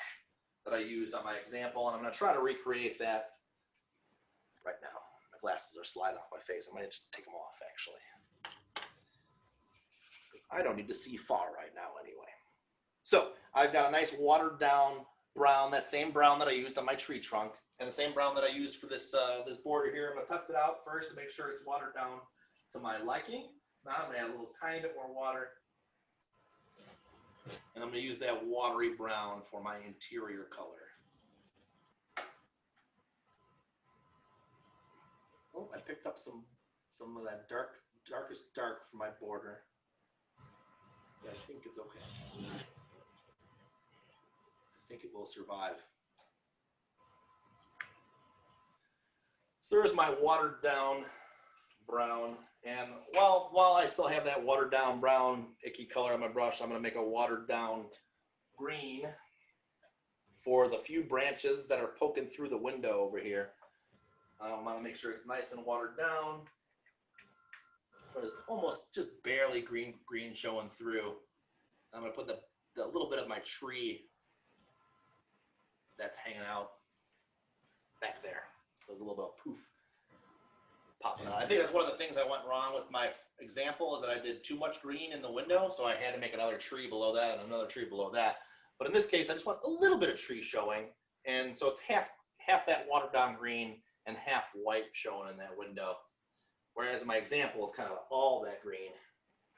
that I used on my example, and I'm going to try to recreate that right now. My glasses are sliding off my face. I might just take them off, actually. I don't need to see far right now anyway. So I've got a nice watered down brown, that same brown that I used on my tree trunk, and the same brown that I used for this, this border here. I'm going to test it out first to make sure it's watered down to my liking. Now I'm going to add a little tiny bit more water. And I'm going to use that watery brown for my interior color. Oh, I picked up some of that darkest dark for my border. But I think it's okay. I think it will survive. So there's my watered down brown. And while I still have that watered down brown icky color on my brush, I'm going to make a watered down green for the few branches that are poking through the window over here. I want to make sure it's nice and watered down. There's almost just barely green showing through. I'm going to put the little bit of my tree that's hanging out back there. So there's a little bit of poof popping out. I think that's one of the things I went wrong with my example is that I did too much green in the window, so I had to make another tree below that and another tree below that. But in this case, I just want a little bit of tree showing, and so it's half that watered down green and half white showing in that window. Whereas in my example, it's kind of all that green.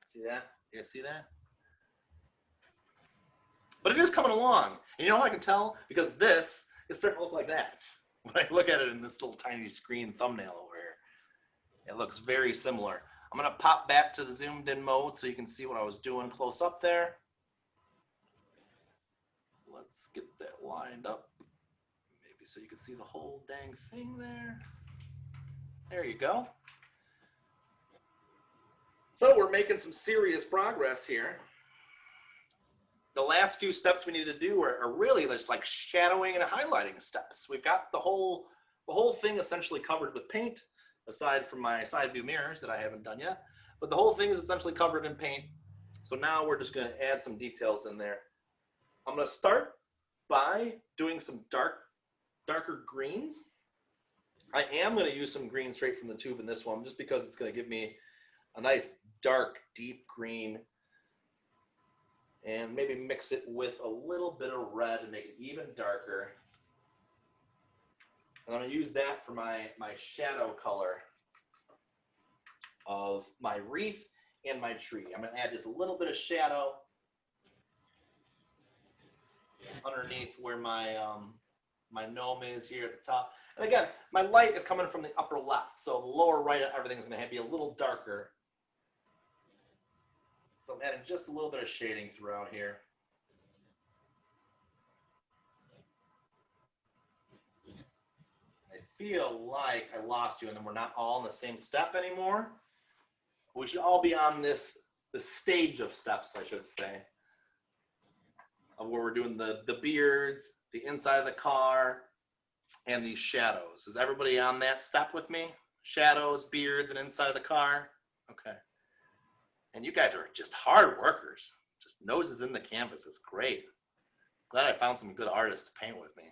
See that? You guys see that? But it is coming along. And you know how I can tell? Because this is starting to look like that. When I look at it in this little tiny screen thumbnail over here. It looks very similar. I'm going to pop back to the zoomed in mode so you can see what I was doing close up there. Let's get that lined up. Maybe so you can see the whole dang thing there. There you go. So we're making some serious progress here. the last few steps we need to do are really just like shadowing and highlighting steps. We've got the whole thing essentially covered with paint, aside from my side view mirrors that I haven't done yet. But the whole thing is essentially covered in paint. So now we're just going to add some details in there. I'm going to start by doing some darker greens. I am going to use some green straight from the tube in this one, just because it's going to give me a nice dark, deep green, and maybe mix it with a little bit of red to make it even darker. And I'm going to use that for my shadow color of my wreath and my tree. I'm going to add just a little bit of shadow underneath where my my gnome is here at the top. And again, my light is coming from the upper left, so the lower right of everything is going to be a little darker. So I'm adding just a little bit of shading throughout here. I feel like I lost you, and then we're not all in the same step anymore. We should all be on the stage of steps, I should say, of where we're doing the beards, the inside of the car, and these shadows. Is everybody on that step with me? Shadows, beards, and inside of the car? Okay. And you guys are just hard workers. Just noses in the canvas is great. Glad I found some good artists to paint with me.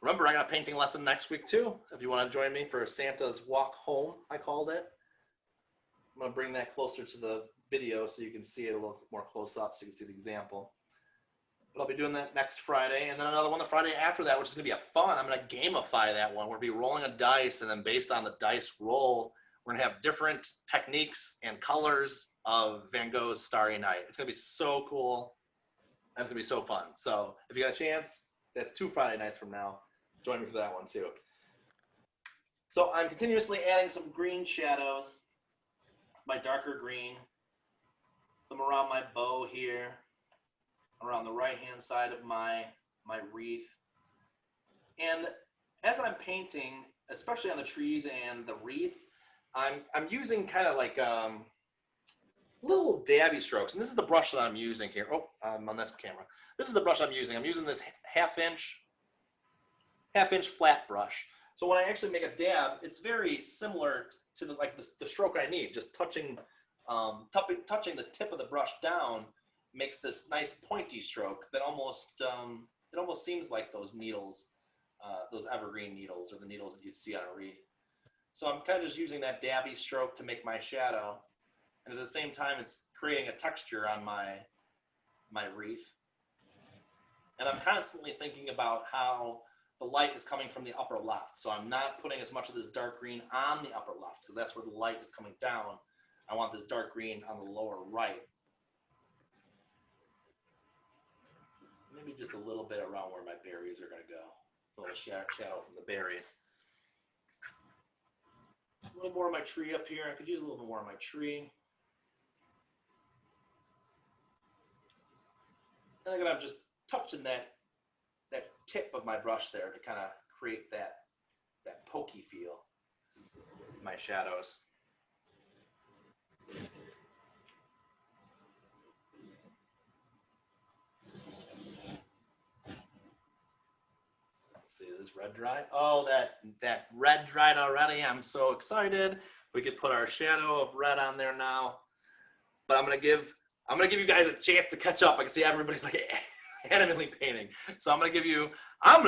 Remember, I got a painting lesson next week too. If you want to join me for Santa's Walk Home, I called it. I'm going to bring that closer to the video so you can see it a little more close up, so you can see the example. But I'll be doing that next Friday, and then another one the Friday after that, which is going to be a fun. I'm going to gamify that one. We'll be rolling a dice, and then based on the dice roll, we're going to have different techniques and colors of Van Gogh's Starry Night. It's going to be so cool, and it's going to be so fun. So if you got a chance, that's 2 Friday nights from now. Join me for that one too. So I'm continuously adding some green shadows, my darker green, some around my bow here, around the right-hand side of my wreath. And as I'm painting, especially on the trees and the wreaths, I'm using kind of like little dabby strokes. And this is the brush that I'm using here. Oh, I'm on this camera. This is the brush I'm using. I'm using this half-inch flat brush. So when I actually make a dab, it's very similar to the stroke I need. Just touching the tip of the brush down makes this nice pointy stroke that almost it almost seems like those needles, those evergreen needles, or the needles that you see on a wreath. So I'm kind of just using that dabby stroke to make my shadow, and at the same time, it's creating a texture on my wreath. And I'm constantly thinking about how the light is coming from the upper left. So I'm not putting as much of this dark green on the upper left, because that's where the light is coming down. I want this dark green on the lower right. Maybe just a little bit around where my berries are going to go. A little shadow from the berries. A little more of my tree up here. I could use a little bit more of my tree. And again, I'm just touching that tip of my brush there to kind of create that pokey feel with my shadows. Let's see, is this red dry? Oh, that red dried already. I'm so excited. We could put our shadow of red on there now. But I'm gonna give you guys a chance to catch up. I can see everybody's like animately painting. So I'm gonna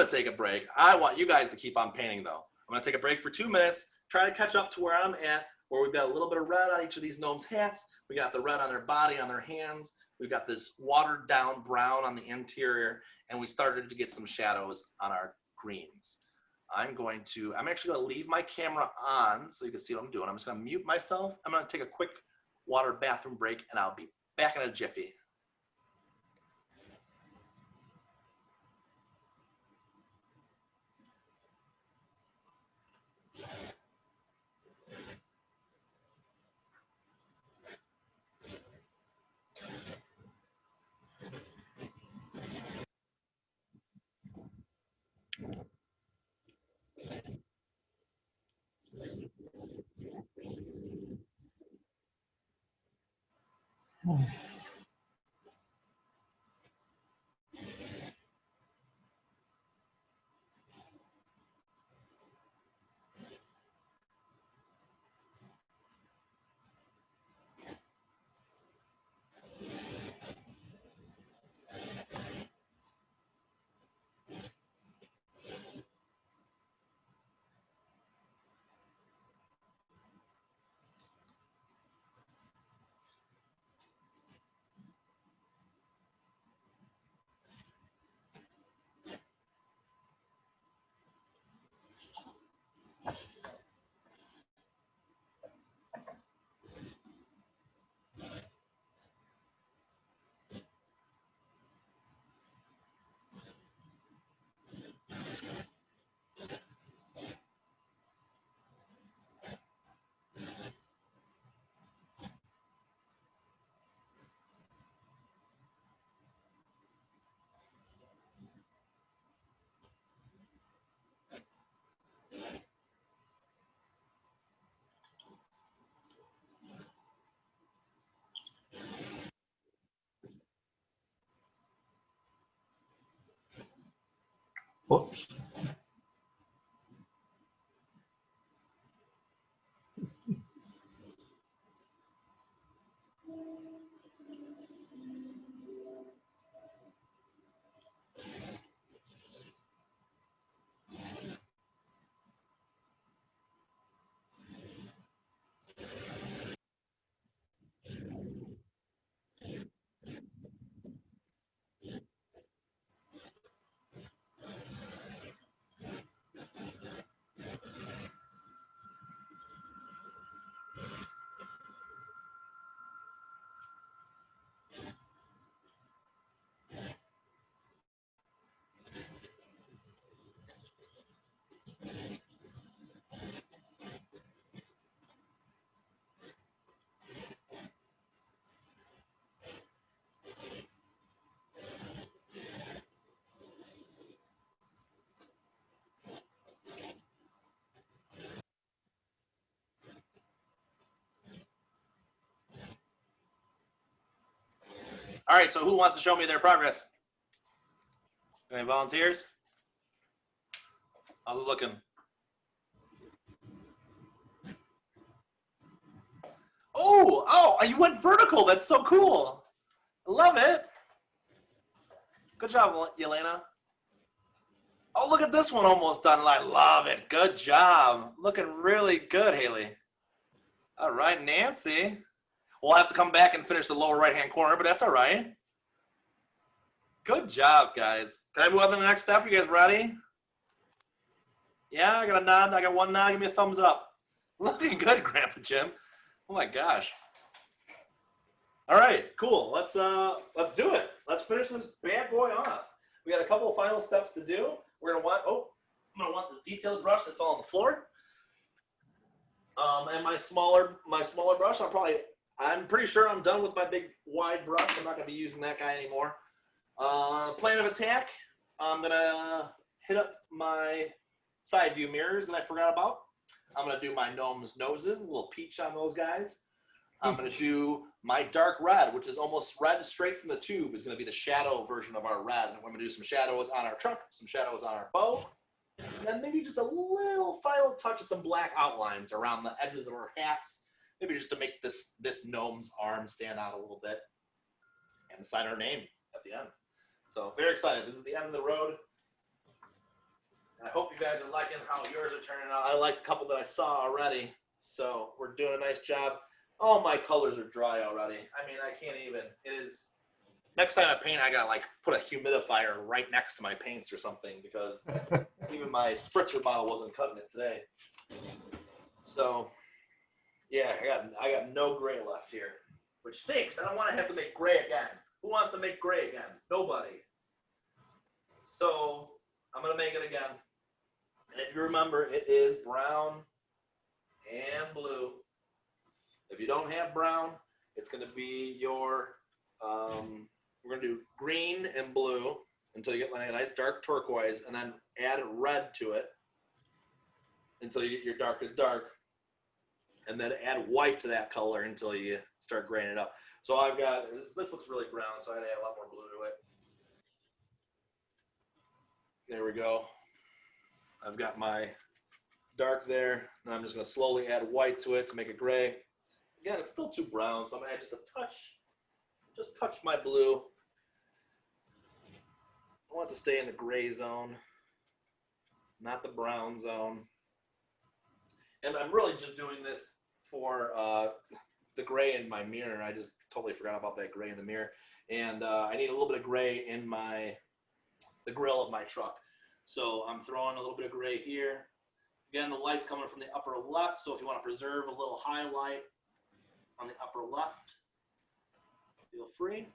take a break. I want you guys to keep on painting though. I'm gonna take a break for 2 minutes, try to catch up to where I'm at, where we've got a little bit of red on each of these gnomes' hats. We got the red on their body, on their hands. We've got this watered down brown on the interior, and we started to get some shadows on our greens. I'm actually gonna leave my camera on so you can see what I'm doing. I'm just gonna mute myself. I'm gonna take a quick water bathroom break, and I'll be back in a jiffy. Oops. All right, so who wants to show me their progress? Any volunteers? How's it looking? Oh, you went vertical. That's so cool. I love it. Good job, Yelena. Oh, look at this one almost done. I love it. Good job. Looking really good, Haley. All right, Nancy. We'll have to come back and finish the lower right-hand corner, but that's all right. Good job, guys. Can I move on to the next step? You guys ready? Yeah, I got a nod. I got one nod. Give me a thumbs up. Looking good, Grandpa Jim. Oh my gosh. All right, cool. Let's do it. Let's finish this bad boy off. We got a couple of final steps to do. I'm gonna want this detailed brush that's all on the floor. And my smaller brush. I'm pretty sure I'm done with my big wide brush. I'm not gonna be using that guy anymore. Plan of attack. I'm gonna hit up my side view mirrors that I forgot about. I'm gonna do my gnome's noses, a little peach on those guys. I'm gonna do my dark red, which is almost red straight from the tube, is gonna be the shadow version of our red. We're gonna do some shadows on our truck, some shadows on our bow, and then maybe just a little final touch of some black outlines around the edges of our hats, maybe just to make this gnome's arm stand out a little bit, and sign our name at the end. So very excited. This is the end of the road. I hope you guys are liking how yours are turning out. I like a couple that I saw already, so we're doing a nice job. All my colors are dry already. I mean, I can't even. It is. Next time I paint, I gotta like put a humidifier right next to my paints or something because even my spritzer bottle wasn't cutting it today. So, yeah, I got no gray left here, which stinks. I don't want to have to make gray again. Who wants to make gray again? Nobody. So I'm gonna make it again. And if you remember, it is brown and blue. If you don't have brown, it's going to be your, we're going to do green and blue until you get like a nice dark turquoise, and then add red to it until you get your darkest dark, and then add white to that color until you start graying it up. So I've got, this looks really brown, so I had to add a lot more blue to it. There we go. I've got my dark there, and I'm just going to slowly add white to it to make it gray. Again, it's still too brown, so I'm going to add just touch my blue. I want it to stay in the gray zone, not the brown zone. And I'm really just doing this for the gray in my mirror. I just totally forgot about that gray in the mirror. And I need a little bit of gray in the grill of my truck. So I'm throwing a little bit of gray here. Again, the light's coming from the upper left, so if you want to preserve a little highlight on the upper left, feel free.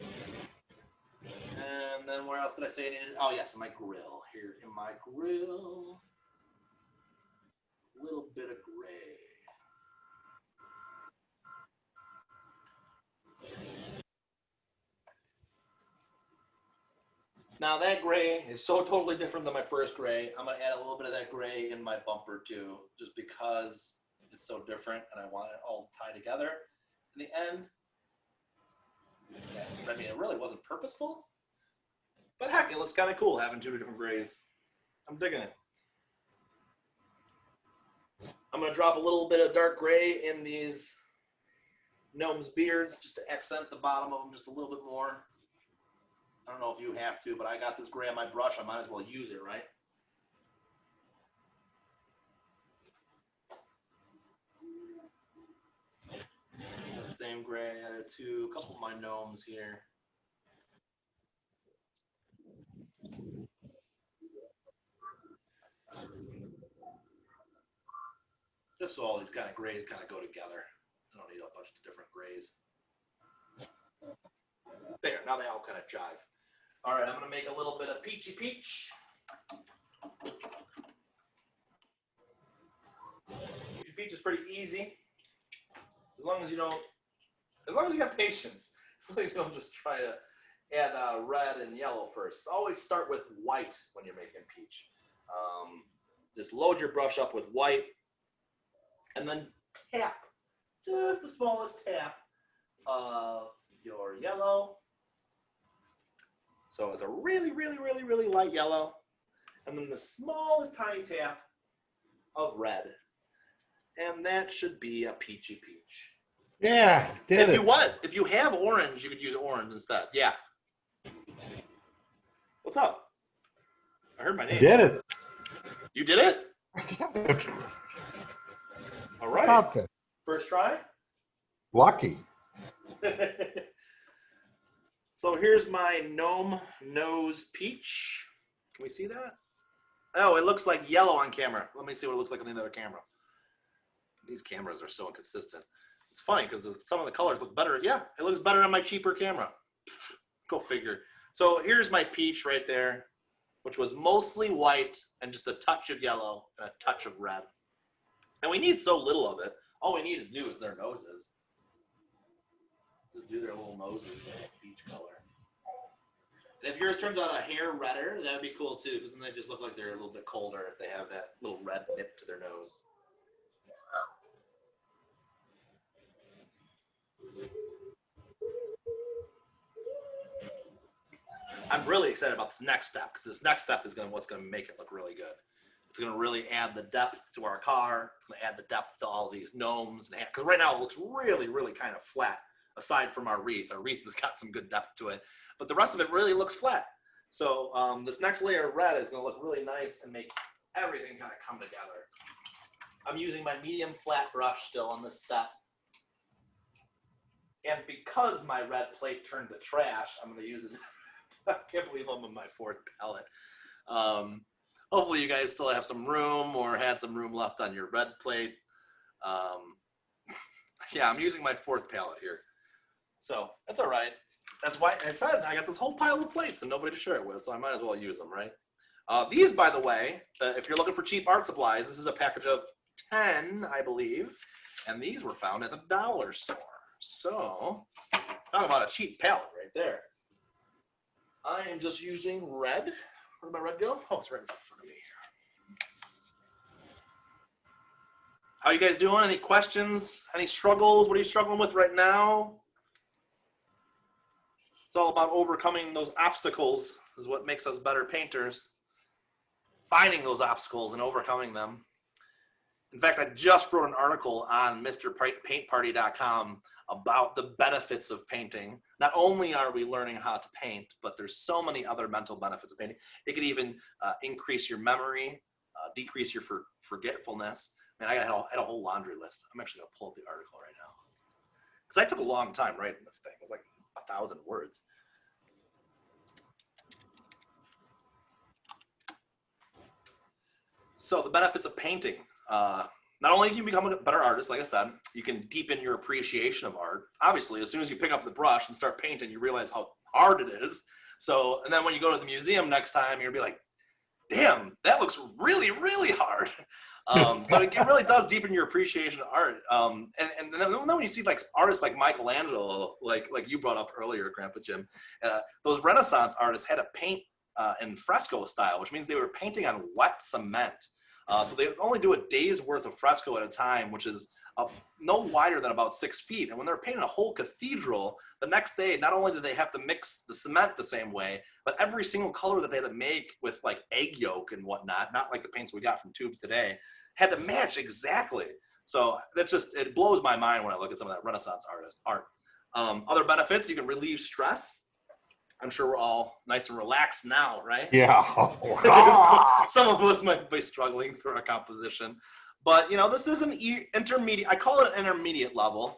And then where else did I say I needed? Oh yes, in my grill. Here in my grill, a little bit of gray. Now that gray is so totally different than my first gray. I'm gonna add a little bit of that gray in my bumper too, just because it's so different and I want it all to tie together. In the end, yeah, I mean, it really wasn't purposeful, But heck, it looks kind of cool having 2 different grays. I'm digging it. I'm going to drop a little bit of dark gray in these Gnomes beards just to accent the bottom of them just a little bit more. I don't know if you have to, but I got this gray on my brush. I might as well use it, right? The same gray I added to a couple of my Gnomes here. Just so all these kind of grays kind of go together. I don't need a bunch of different grays. There, now they all kind of jive. All right, I'm going to make a little bit of peachy peach. Peachy peach is pretty easy. As long as you have patience. As long as you don't just try to add red and yellow first. Always start with white when you're making peach. Just load your brush up with white and then tap, just the smallest tap of your yellow. So it's a really, really, really, really light yellow. And then the smallest tiny tap of red. And that should be a peachy peach. Yeah, did If it. you want, if you have orange, you could use orange instead. Yeah. What's up? I heard my I name. did it. You did it? All right. About that. First try. Lucky. So here's my gnome nose peach. Can we see that? Oh, it looks like yellow on camera. Let me see what it looks like on the other camera. These cameras are so inconsistent. It's funny because some of the colors look better. Yeah, it looks better on my cheaper camera. Go figure. So here's my peach right there, which was mostly white and just a touch of yellow and a touch of red. And we need so little of it. All we need to do is their noses. Just do their little noses with peach color. And if yours turns out a hair redder, that would be cool too, because then they just look like they're a little bit colder if they have that little red nip to their nose. I'm really excited about this next step because this next step is what's going to make it look really good. It's going to really add the depth to our car. It's going to add the depth to all these gnomes. Because right now it looks really, really kind of flat, aside from our wreath. Our wreath has got some good depth to it, but the rest of it really looks flat. So this next layer of red is going to look really nice and make everything kind of come together. I'm using my medium flat brush still on this step. And because my red plate turned to trash, I'm going to use it. I can't believe I'm on my 4th palette. Hopefully you guys still have some room or had some room left on your red plate. Yeah, I'm using my 4th palette here. So that's all right. That's why I said I got this whole pile of plates and nobody to share it with, so I might as well use them, right? These, by the way, if you're looking for cheap art supplies, this is a package of 10, I believe. And these were found at the dollar store. So, talk about a cheap palette right there. I am just using red. Where did my red go? Oh, it's right in front of me. How you guys doing? Any questions? Any struggles? What are you struggling with right now? It's all about overcoming those obstacles is what makes us better painters. Finding those obstacles and overcoming them. In fact, I just wrote an article on MrPaintParty.com about the benefits of painting. Not only are we learning how to paint, but there's so many other mental benefits of painting. It could even increase your memory, decrease your forgetfulness. Man, I had a whole laundry list. I'm actually gonna pull up the article right now. Because I took a long time writing this thing. It was like 1,000 words. So the benefits of painting. Not only can you become a better artist, like I said, you can deepen your appreciation of art. Obviously, as soon as you pick up the brush and start painting, you realize how hard it is. So, and then when you go to the museum next time, you'll be like, damn, that looks really, really hard. So it really does deepen your appreciation of art. And then when you see like artists like Michelangelo, like you brought up earlier, Grandpa Jim, those Renaissance artists had to paint in fresco style, which means they were painting on wet cement. So they only do a day's worth of fresco at a time, which is no wider than about 6 feet. And when they're painting a whole cathedral, the next day, not only did they have to mix the cement the same way, but every single color that they had to make with like egg yolk and whatnot, not like the paints we got from tubes today, had to match exactly. So that's just, it blows my mind when I look at some of that Renaissance art. Other benefits, you can relieve stress. I'm sure we're all nice and relaxed now, right? Yeah. Some of us might be struggling through our composition, but you know, this is an intermediate. I call it an intermediate level.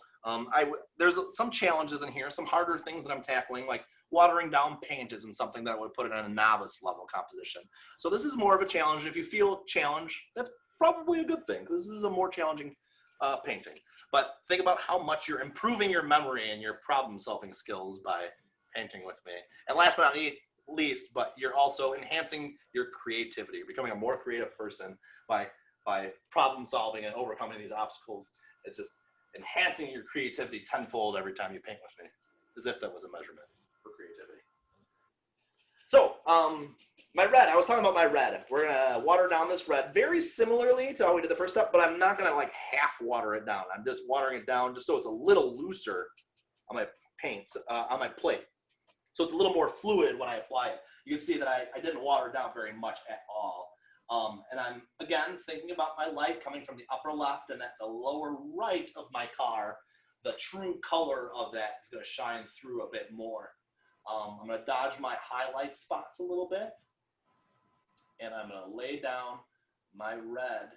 There's some challenges in here, some harder things that I'm tackling, like watering down paint isn't something that I would put it in a novice level composition. So this is more of a challenge. If you feel challenged, that's probably a good thing, because this is a more challenging painting. But think about how much you're improving your memory and your problem-solving skills by painting with me. And last but not least, but you're also enhancing your creativity. You're becoming a more creative person by problem solving and overcoming these obstacles. It's just enhancing your creativity tenfold every time you paint with me, as if that was a measurement for creativity. So my red, I was talking about my red. We're gonna water down this red very similarly to how we did the first step, but I'm not gonna like half water it down. I'm just watering it down just so it's a little looser on my paints, on my plate. So it's a little more fluid when I apply it. You can see that I didn't water it down very much at all. And I'm, again, thinking about my light coming from the upper left and at the lower right of my car, the true color of that is gonna shine through a bit more. I'm gonna dodge my highlight spots a little bit, and I'm gonna lay down my red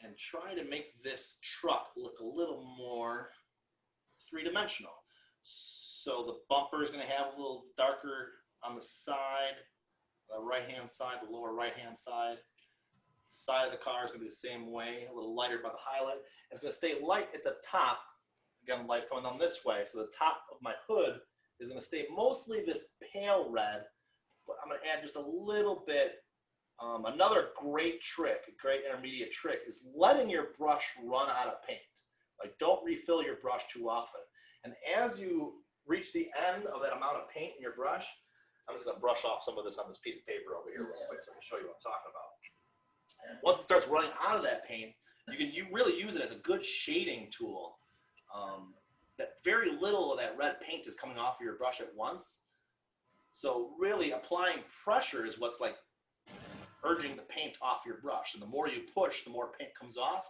and try to make this truck look a little more three-dimensional. So the bumper is going to have a little darker on the side, the right-hand side, the lower right-hand side. The side of the car is going to be the same way, a little lighter by the highlight. It's going to stay light at the top. Again, the light's coming down this way, so the top of my hood is going to stay mostly this pale red, but I'm going to add just a little bit. Another great trick, a great intermediate trick, is letting your brush run out of paint. Like, don't refill your brush too often. And as you reach the end of that amount of paint in your brush, I'm just going to brush off some of this on this piece of paper over here real quick so I can show you what I'm talking about. Once it starts running out of that paint, you really use it as a good shading tool. That very little of that red paint is coming off of your brush at once. So really applying pressure is what's like urging the paint off your brush. And the more you push, the more paint comes off,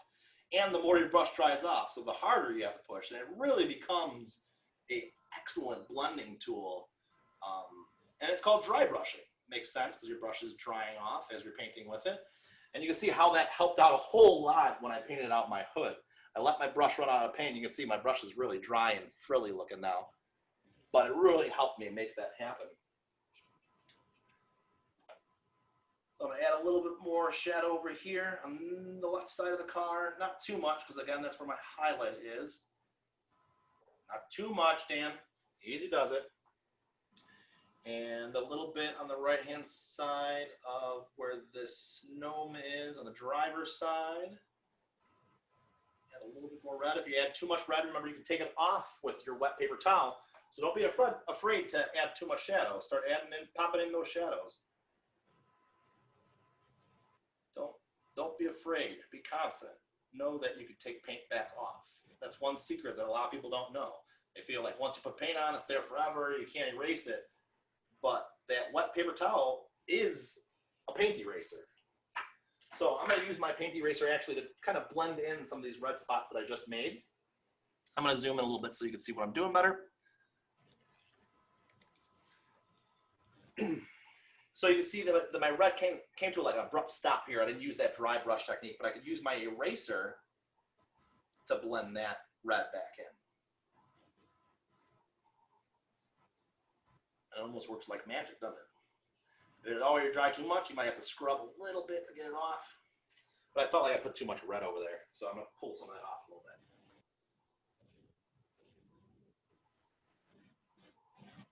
and the more your brush dries off. So the harder you have to push, and it really becomes an excellent blending tool. And it's called dry brushing. Makes sense because your brush is drying off as you're painting with it. And you can see how that helped out a whole lot when I painted out my hood. I let my brush run out of paint. You can see my brush is really dry and frilly looking now. But it really helped me make that happen. So I'm going to add a little bit more shadow over here on the left side of the car. Not too much, because again, that's where my highlight is. Not too much, Dan. Easy does it. And a little bit on the right-hand side of where this gnome is, on the driver's side. Add a little bit more red. If you add too much red, remember you can take it off with your wet paper towel. So don't be afraid to add too much shadow. Start adding in, popping in those shadows. Don't be afraid. Be confident. Know that you can take paint back off. That's one secret that a lot of people don't know. They feel like once you put paint on, it's there forever. You can't erase it. But that wet paper towel is a paint eraser. So I'm going to use my paint eraser actually to kind of blend in some of these red spots that I just made. I'm going to zoom in a little bit so you can see what I'm doing better. So you can see that my red came to like an abrupt stop here. I didn't use that dry brush technique, but I could use my eraser to blend that red back in. It almost works like magic, doesn't it? If it's already dry too much, you might have to scrub a little bit to get it off. But I felt like I put too much red over there, so I'm going to pull some of that off a little bit.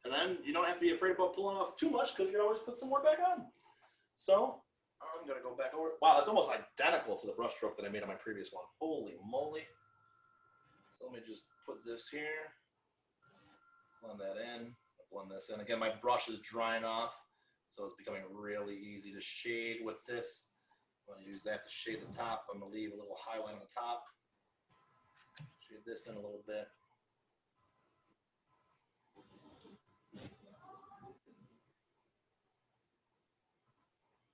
And then you don't have to be afraid about pulling off too much because you can always put some more back on. So I'm going to go back over. Wow, that's almost identical to the brush stroke that I made on my previous one. Holy moly. So let me just put this here. Blend that in. Blend this in. Again, my brush is drying off, so it's becoming really easy to shade with this. I'm going to use that to shade the top. I'm going to leave a little highlight on the top. Fade this in a little bit.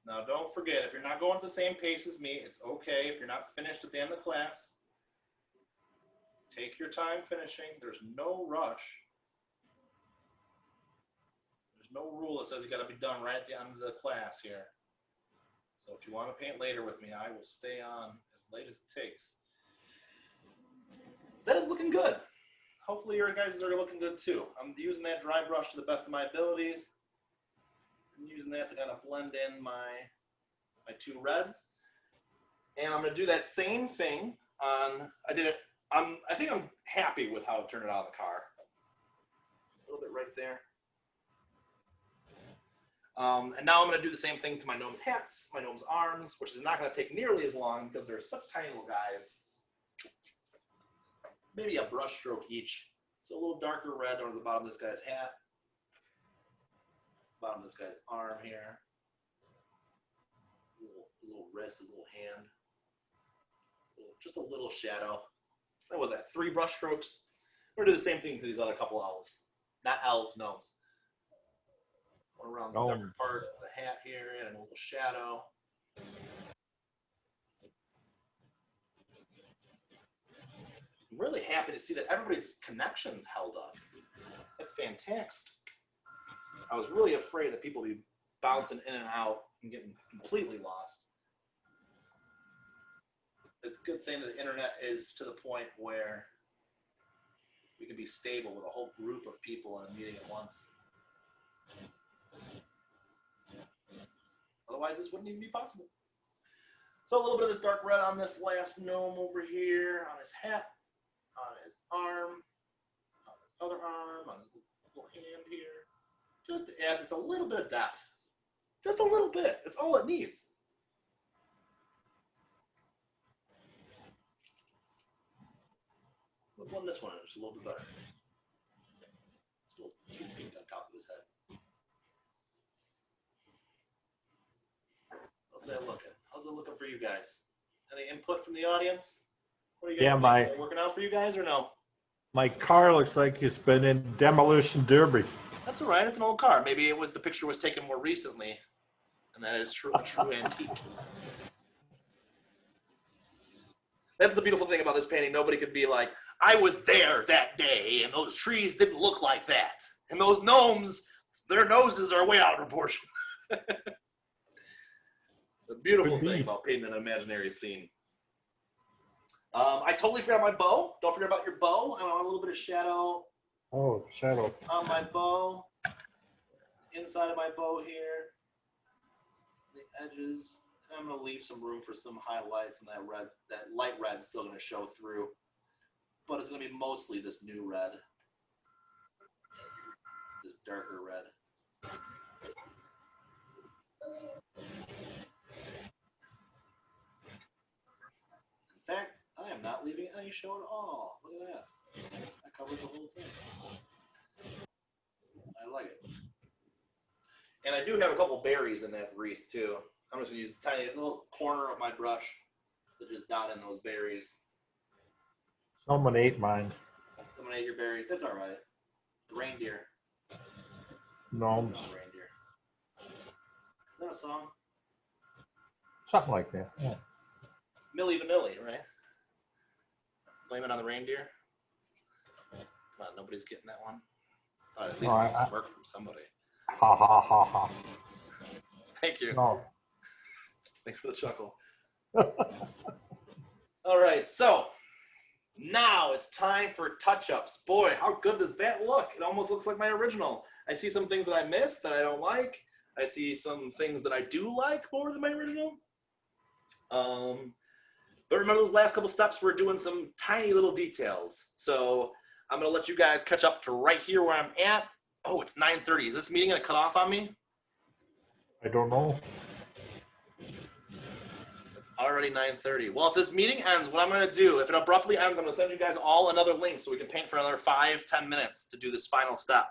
Now, don't forget, if you're not going at the same pace as me, it's okay if you're not finished at the end of class. Take your time finishing. There's no rush. There's no rule that says you got to be done right at the end of the class here. So if you want to paint later with me, I will stay on as late as it takes. That is looking good. Hopefully your guys are looking good too. I'm using that dry brush to the best of my abilities. I'm using that to kind of blend in my two reds. And I'm going to do that same thing on, I think I'm happy with how it turned out of the car. A little bit right there. And now I'm going to do the same thing to my gnome's hats, my gnome's arms, which is not going to take nearly as long because they're such tiny little guys. Maybe a brush stroke each. So a little darker red over the bottom of this guy's hat. Bottom of this guy's arm here. His little wrist, his little hand. Just a little shadow. What was that? 3 brush strokes. We're going to do the same thing to these other couple elves. Not elves, gnomes. One around the darker part of the hat here and a little shadow. I'm really happy to see that everybody's connections held up. That's fantastic. I was really afraid that people would be bouncing in and out and getting completely lost. It's a good thing that the internet is to the point where we can be stable with a whole group of people in a meeting at once. Otherwise, this wouldn't even be possible. So a little bit of this dark red on this last gnome over here, on his hat, on his arm, on his other arm, on his little hand here. Just to add just a little bit of depth. Just a little bit. It's all it needs. We'll blend this one in just a little bit better. Just a little too pink on top of his head. How's that looking? How's it looking for you guys? Any input from the audience? What do you guys think? Is it working out for you guys or no? My car looks like it's been in demolition derby. That's all right. It's an old car. Maybe it was the picture was taken more recently, and that is a true antique. That's the beautiful thing about this painting. Nobody could be like, I was there that day, and those trees didn't look like that. And those gnomes, their noses are way out of proportion. The beautiful thing about painting an imaginary scene. I totally forgot my bow. Don't forget about your bow. I want a little bit of shadow. Oh, shadow. On my bow. Inside of my bow here. The edges. I'm going to leave some room for some highlights, and that red, that light red is still going to show through. But it's going to be mostly this new red. This darker red. In fact, I am not leaving any show at all. Look at that. I covered the whole thing. I like it. And I do have a couple berries in that wreath too. I'm just going to use the tiny little corner of my brush to just dot in those berries. Someone ate mine. Someone ate your berries. That's all right. The reindeer. Gnomes. No, reindeer. Is that a song? Something like that. Yeah. Milli Vanilli, right? Blame it on the reindeer. Come on, nobody's getting that one. I thought at least it was work from somebody. Ha ha ha ha. Thank you. No. Thanks for the chuckle. All right, so now it's time for touch-ups. Boy, how good does that look? It almost looks like my original. I see some things that I missed that I don't like. I see some things that I do like more than my original. But remember those last couple steps, we're doing some tiny little details. So I'm going to let you guys catch up to right here where I'm at. Oh, it's 9:30. Is this meeting going to cut off on me? I don't know. It's already 9:30. Well, if this meeting ends, what I'm going to do, if it abruptly ends, I'm going to send you guys all another link so we can paint for another 5-10 minutes to do this final step.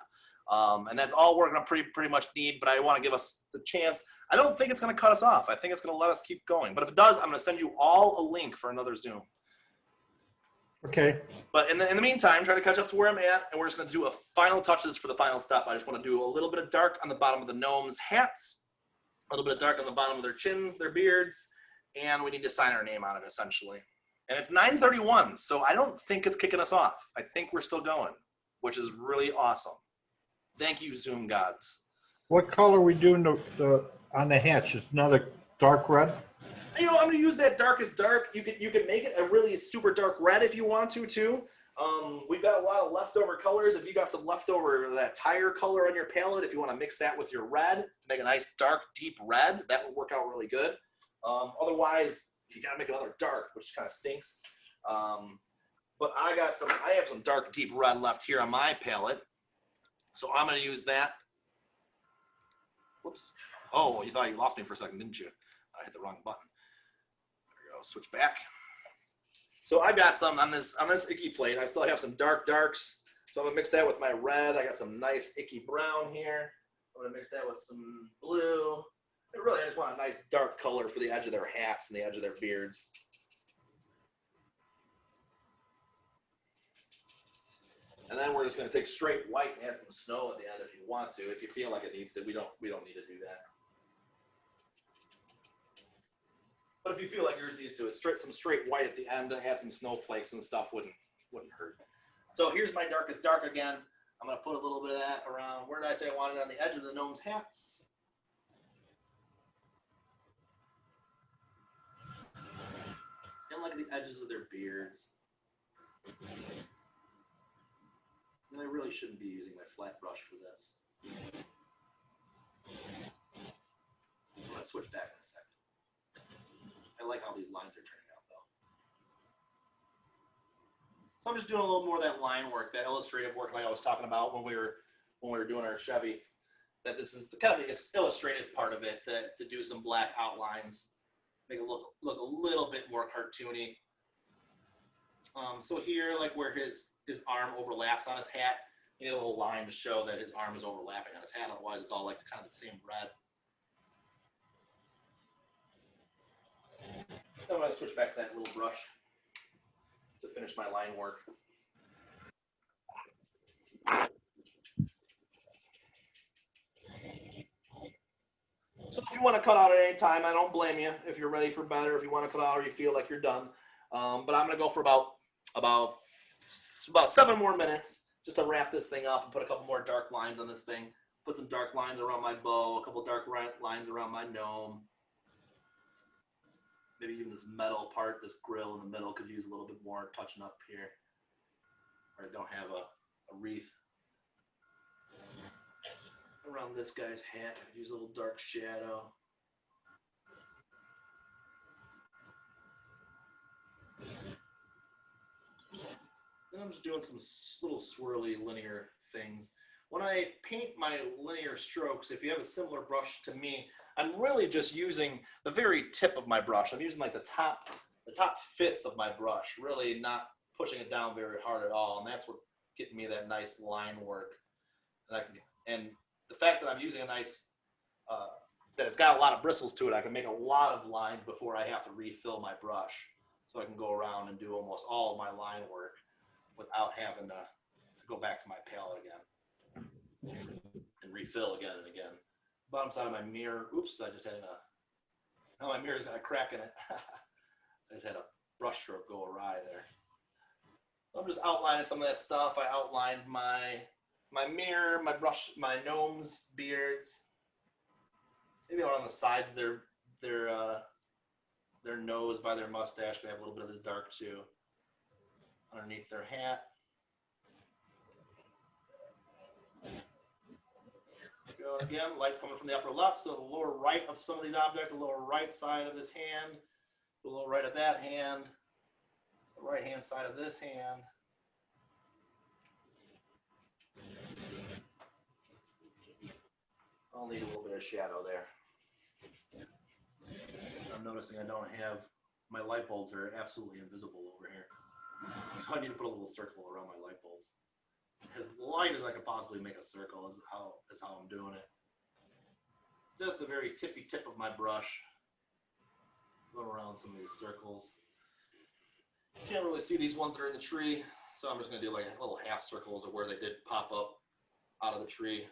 And that's all we're going to pretty much need, but I want to give us the chance. I don't think it's going to cut us off. I think it's going to let us keep going. But if it does, I'm going to send you all a link for another Zoom. Okay. But in the meantime, try to catch up to where I'm at, and we're just going to do a final touches for the final step. I just want to do a little bit of dark on the bottom of the gnomes' hats, a little bit of dark on the bottom of their chins, their beards, and we need to sign our name on it, essentially. And it's 9:31, so I don't think it's kicking us off. I think we're still going, which is really awesome. Thank you, Zoom gods. What color are we doing on the hats? It's another dark red? You know, I'm going to use that darkest dark. You could make it a really super dark red if you want to, too. We've got a lot of leftover colors. If you got some leftover that tire color on your palette, if you want to mix that with your red to make a nice dark, deep red, that would work out really good. Otherwise, you got to make another dark, which kind of stinks. But I have some dark, deep red left here on my palette. So I'm going to use that. Whoops. Oh, you thought you lost me for a second, didn't you? I hit the wrong button. There we go. Switch back. So I got some on this icky plate. I still have some dark darks. So I'm going to mix that with my red. I got some nice icky brown here. I'm going to mix that with some blue. I just want a nice dark color for the edge of their hats and the edge of their beards. And then we're just going to take straight white and add some snow at the end if you want to. If you feel like it needs to, we don't need to do that. But if you feel like yours needs to, some straight white at the end to add some snowflakes and stuff wouldn't hurt. So here's my darkest dark again. I'm going to put a little bit of that around, where did I say I wanted it? On the edge of the gnomes' hats. And like the edges of their beards. And I really shouldn't be using my flat brush for this. I'm going to switch back in a second. I like how these lines are turning out, though. So I'm just doing a little more of that line work, that illustrative work like I was talking about when we were doing our Chevy. That this is the kind of the illustrative part of it, to do some black outlines, make it look a little bit more cartoony. So here, like where his arm overlaps on his hat, you need a little line to show that his arm is overlapping on his hat. Otherwise, it's all like kind of the same red. Then I'm going to switch back to that little brush to finish my line work. So if you want to cut out at any time, I don't blame you. If you're ready for bed, or if you want to cut out or you feel like you're done. But I'm going to go for about 7 more minutes just to wrap this thing up and put a couple more dark lines on this thing. Put some dark lines around my bow, a couple dark lines around my gnome. Maybe even this metal part, this grill in the middle, could use a little bit more touching up here. Or I don't have a wreath. Around this guy's hat, I could use a little dark shadow. Then I'm just doing some little swirly linear things. When I paint my linear strokes, if you have a similar brush to me, I'm really just using the very tip of my brush. I'm using like the top fifth of my brush, really not pushing it down very hard at all. And that's what's getting me that nice line work. And the fact that I'm using a nice, that it's got a lot of bristles to it, I can make a lot of lines before I have to refill my brush. So I can go around and do almost all of my line work without having to go back to my palette again and refill again and again. Bottom side of my mirror, oops, I just had my mirror's got a crack in it. I just had a brush stroke go awry there. I'm just outlining some of that stuff. I outlined my mirror, my brush, my gnomes' beards. Maybe on the sides of their nose by their mustache. They have a little bit of this dark too. Underneath their hat. Go again, light's coming from the upper left, so the lower right of some of these objects, the lower right side of this hand, the lower right of that hand, the right hand side of this hand. I'll need a little bit of shadow there. I'm noticing I don't have, my light bulbs are absolutely invisible over here. So I need to put a little circle around my light bulbs. As light as I could possibly make a circle is how I'm doing it. Just the very tippy tip of my brush. Going around some of these circles. Can't really see these ones that are in the tree, so I'm just gonna do like little half circles of where they did pop up out of the tree,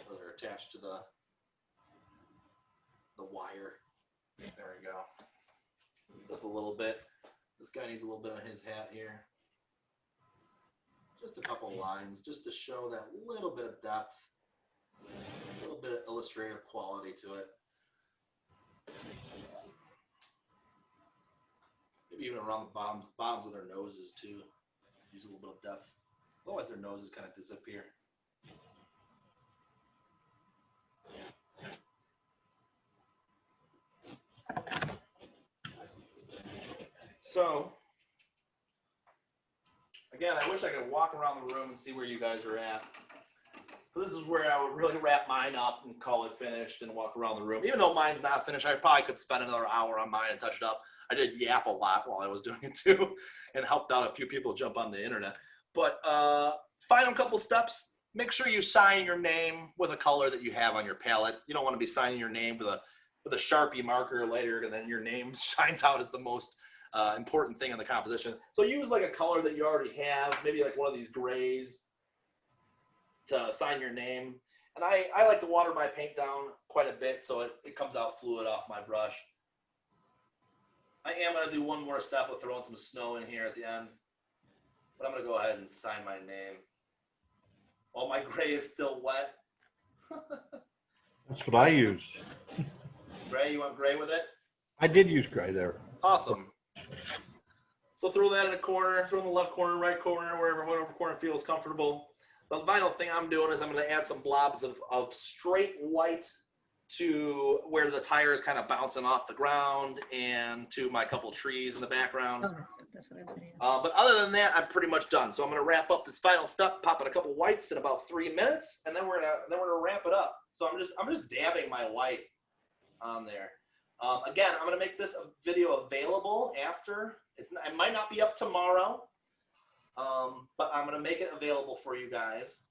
where they're attached to the wire. There we go. Just a little bit. This guy needs a little bit on his hat here. Just a couple lines, just to show that little bit of depth, a little bit of illustrative quality to it. Maybe even around the bottoms of their noses too. Use a little bit of depth. Otherwise their noses kind of disappear. So, again, I wish I could walk around the room and see where you guys are at. So this is where I would really wrap mine up and call it finished and walk around the room. Even though mine's not finished, I probably could spend another hour on mine and touch it up. I did yap a lot while I was doing it too, and helped out a few people jump on the internet. But final couple steps, make sure you sign your name with a color that you have on your palette. You don't want to be signing your name with a Sharpie marker later, and then your name shines out as the most important thing in the composition. So use like a color that you already have, maybe like one of these grays to sign your name. And I like to water my paint down quite a bit so it comes out fluid off my brush. I am going to do one more step of throwing some snow in here at the end. But I'm going to go ahead and sign my name. While my gray is still wet. That's what I use. Gray, you want gray with it? I did use gray there. Awesome. So throw that in a corner, throw in the left corner, right corner, whatever corner feels comfortable. The final thing I'm doing is I'm going to add some blobs of straight white to where the tire is kind of bouncing off the ground and to my couple trees in the background. Oh, that's what I was going to ask. But other than that, I'm pretty much done. So I'm going to wrap up this final step, popping a couple whites in about 3 minutes, and then we're gonna wrap it up. So I'm just dabbing my white on there. Again, I'm going to make this a video available after. It might not be up tomorrow, but I'm going to make it available for you guys,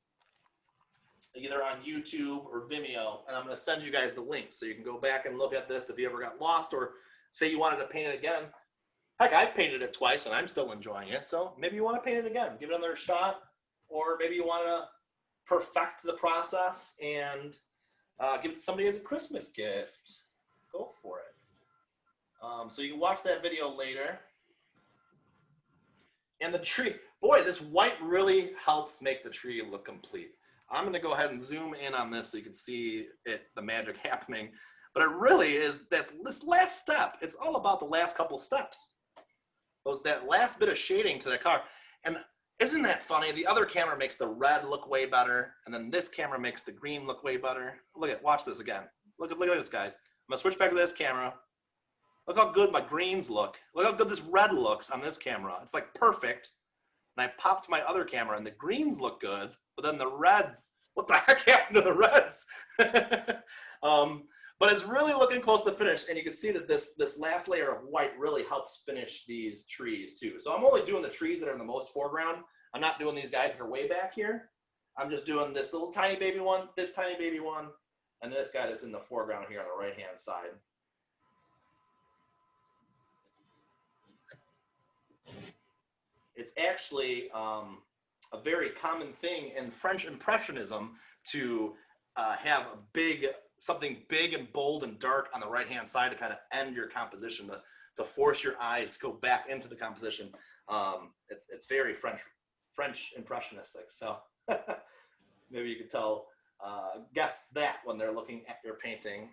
either on YouTube or Vimeo, and I'm going to send you guys the link so you can go back and look at this if you ever got lost, or say you wanted to paint it again. Heck, I've painted it twice and I'm still enjoying it, so maybe you want to paint it again, give it another shot, or maybe you want to perfect the process and give it to somebody as a Christmas gift. Go for it. So you can watch that video later. And the tree, boy, this white really helps make the tree look complete. I'm going to go ahead and zoom in on this so you can see the magic happening. But it really is this last step. It's all about the last couple steps. That last bit of shading to the car. And isn't that funny? The other camera makes the red look way better, and then this camera makes the green look way better. Watch this again. Look at this, guys. I'm going to switch back to this camera. Look how good my greens look. Look how good this red looks on this camera. It's like perfect. And I popped my other camera, and the greens look good, but then the reds, what the heck happened to the reds? But it's really looking close to finish, and you can see that this last layer of white really helps finish these trees too. So I'm only doing the trees that are in the most foreground. I'm not doing these guys that are way back here. I'm just doing this little tiny baby one, this tiny baby one, and this guy that's in the foreground here on the right-hand side. It's actually a very common thing in French Impressionism to have something big and bold and dark on the right-hand side to kind of end your composition, to force your eyes to go back into the composition. It's very French Impressionistic. So maybe you could guess that when they're looking at your painting.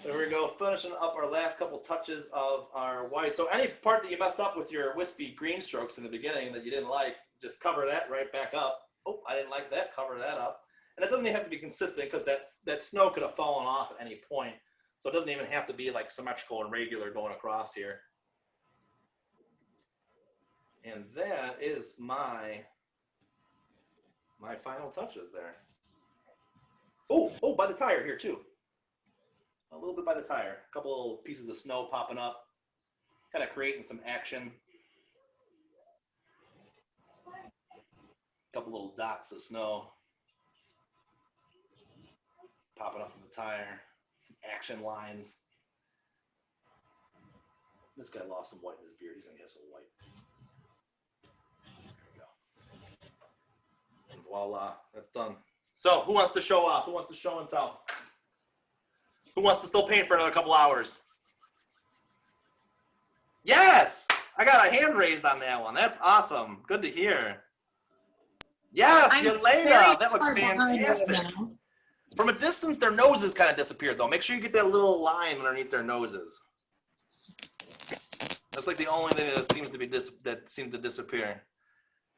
There we go, finishing up our last couple touches of our white. So any part that you messed up with your wispy green strokes in the beginning that you didn't like, just cover that right back up. Oh, I didn't like that, cover that up. And it doesn't even have to be consistent because that snow could have fallen off at any point. So it doesn't even have to be like symmetrical and regular going across here. And that is my final touches there. Oh, by the tire here too. A little bit by the tire. A couple little pieces of snow popping up, kind of creating some action. A couple little dots of snow popping up from the tire. Some action lines. This guy lost some white in his beard. He's gonna get some white. There we go. And voila, that's done. So, who wants to show off? Who wants to show and tell? Who wants to still paint for another couple hours? Yes! I got a hand raised on that one. That's awesome. Good to hear. Yes, I'm Yelena. very That looks far behind you fantastic. now. From a distance, their noses kind of disappeared, though. Make sure you get that little line underneath their noses. That's like the only thing that seems to be to disappear.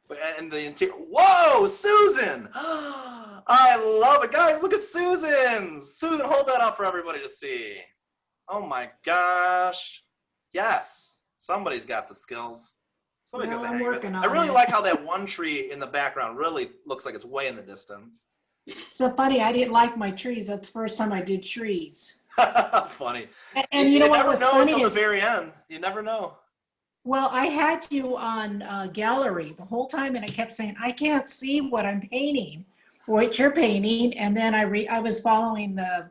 But and the interior. Whoa, Susan! I love it, guys. Look at Susan. Susan, hold that up for everybody to see. Oh my gosh. Yes, somebody's got the skills. Somebody's Well, got the I'm hang of it. working I on really it. like how that one tree in the background really looks like it's way in the distance. So funny, I didn't like my trees. That's the first time I did trees. Funny. And you know what never was know funny until is, the very end. You never know. well, I had you on gallery the whole time, and I kept saying, I can't see what I'm painting, what you're painting. And then I was following the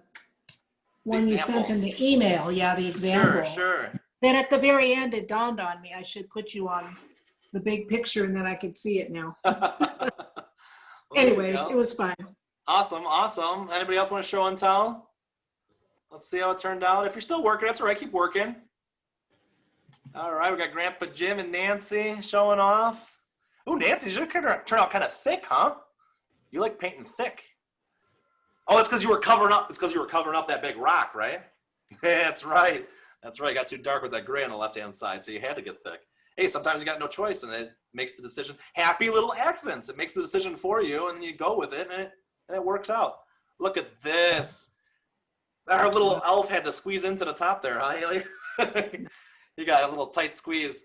one you sent in the email. Yeah, the example. Sure. Then at the very end, it dawned on me, I should put you on the big picture, and then I could see it now. Anyways, it was fun. Awesome. Anybody else want to show and tell? Let's see how it turned out. If you're still working, that's all right. Keep working. All right, we got Grandpa Jim and Nancy showing off. Ooh, Nancy's going to turn out kind of thick, huh? You like painting thick. Oh, it's because you were covering up. It's because you were covering up that big rock, right? That's right. It got too dark with that gray on the left-hand side, so you had to get thick. Hey, sometimes you got no choice, and it makes the decision. Happy little accidents. It makes the decision for you, and then you go with it, and it works out. Look at this. Our little elf had to squeeze into the top there, huh, Haley? You got a little tight squeeze.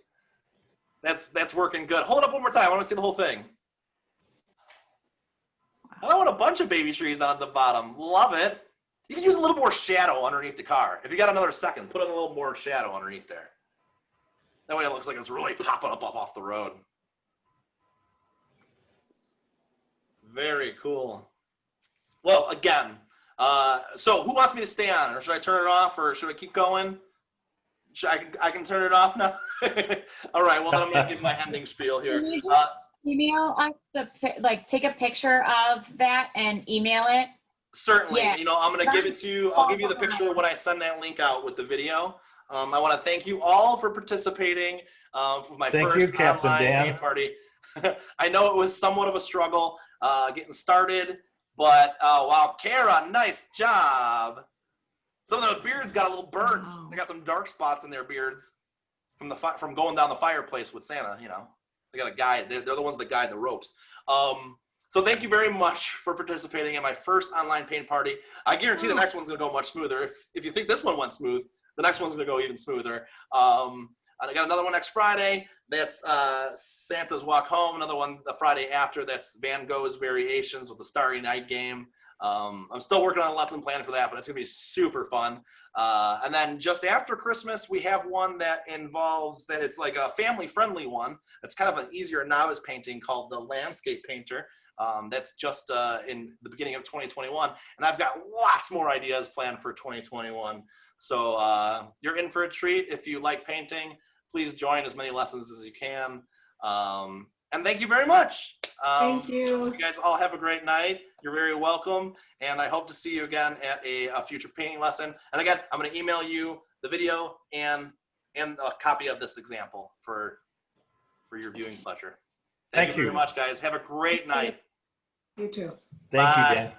That's working good. Hold it up one more time. I want to see the whole thing. I want a bunch of baby trees down at the bottom. Love it. You can use a little more shadow underneath the car. If you got another second, put in a little more shadow underneath there. That way it looks like it's really popping up off the road. Very cool. Well, again, so who wants me to stay on? Or should I turn it off, or should I keep going? I can turn it off now? All right, well, then I'm going to give my ending spiel here. Can you just email us take a picture of that and email it? Certainly. Yeah. You know, I'm going to give it to you. I'll give you the picture when I send that link out with the video. I want to thank you all for participating for my first Captain online Dan. paint party. I know it was somewhat of a struggle getting started, but wow, Kara, nice job. Some of the beards got a little burnt. Wow. They got some dark spots in their beards from going down the fireplace with Santa. You know, they got a guide. They're the ones that guide the ropes. So thank you very much for participating in my first online paint party. I guarantee the next one's going to go much smoother. If you think this one went smooth, the next one's going to go even smoother. I got another one next Friday. That's Santa's Walk Home. Another one the Friday after. That's Van Gogh's Variations with the Starry Night game. I'm still working on a lesson plan for that, but it's going to be super fun. And then just after Christmas, we have one that involves that it's like a family-friendly one. It's kind of an easier novice painting called the Landscape Painter. That's just in the beginning of 2021. And I've got lots more ideas planned for 2021. So you're in for a treat. If you like painting, please join as many lessons as you can. And thank you very much. Thank you. You guys all have a great night. You're very welcome. And I hope to see you again at a future painting lesson. And again, I'm going to email you the video and a copy of this example for your viewing pleasure. Thank you very much, guys. Have a great night. You too. Thank Bye. you, Dan.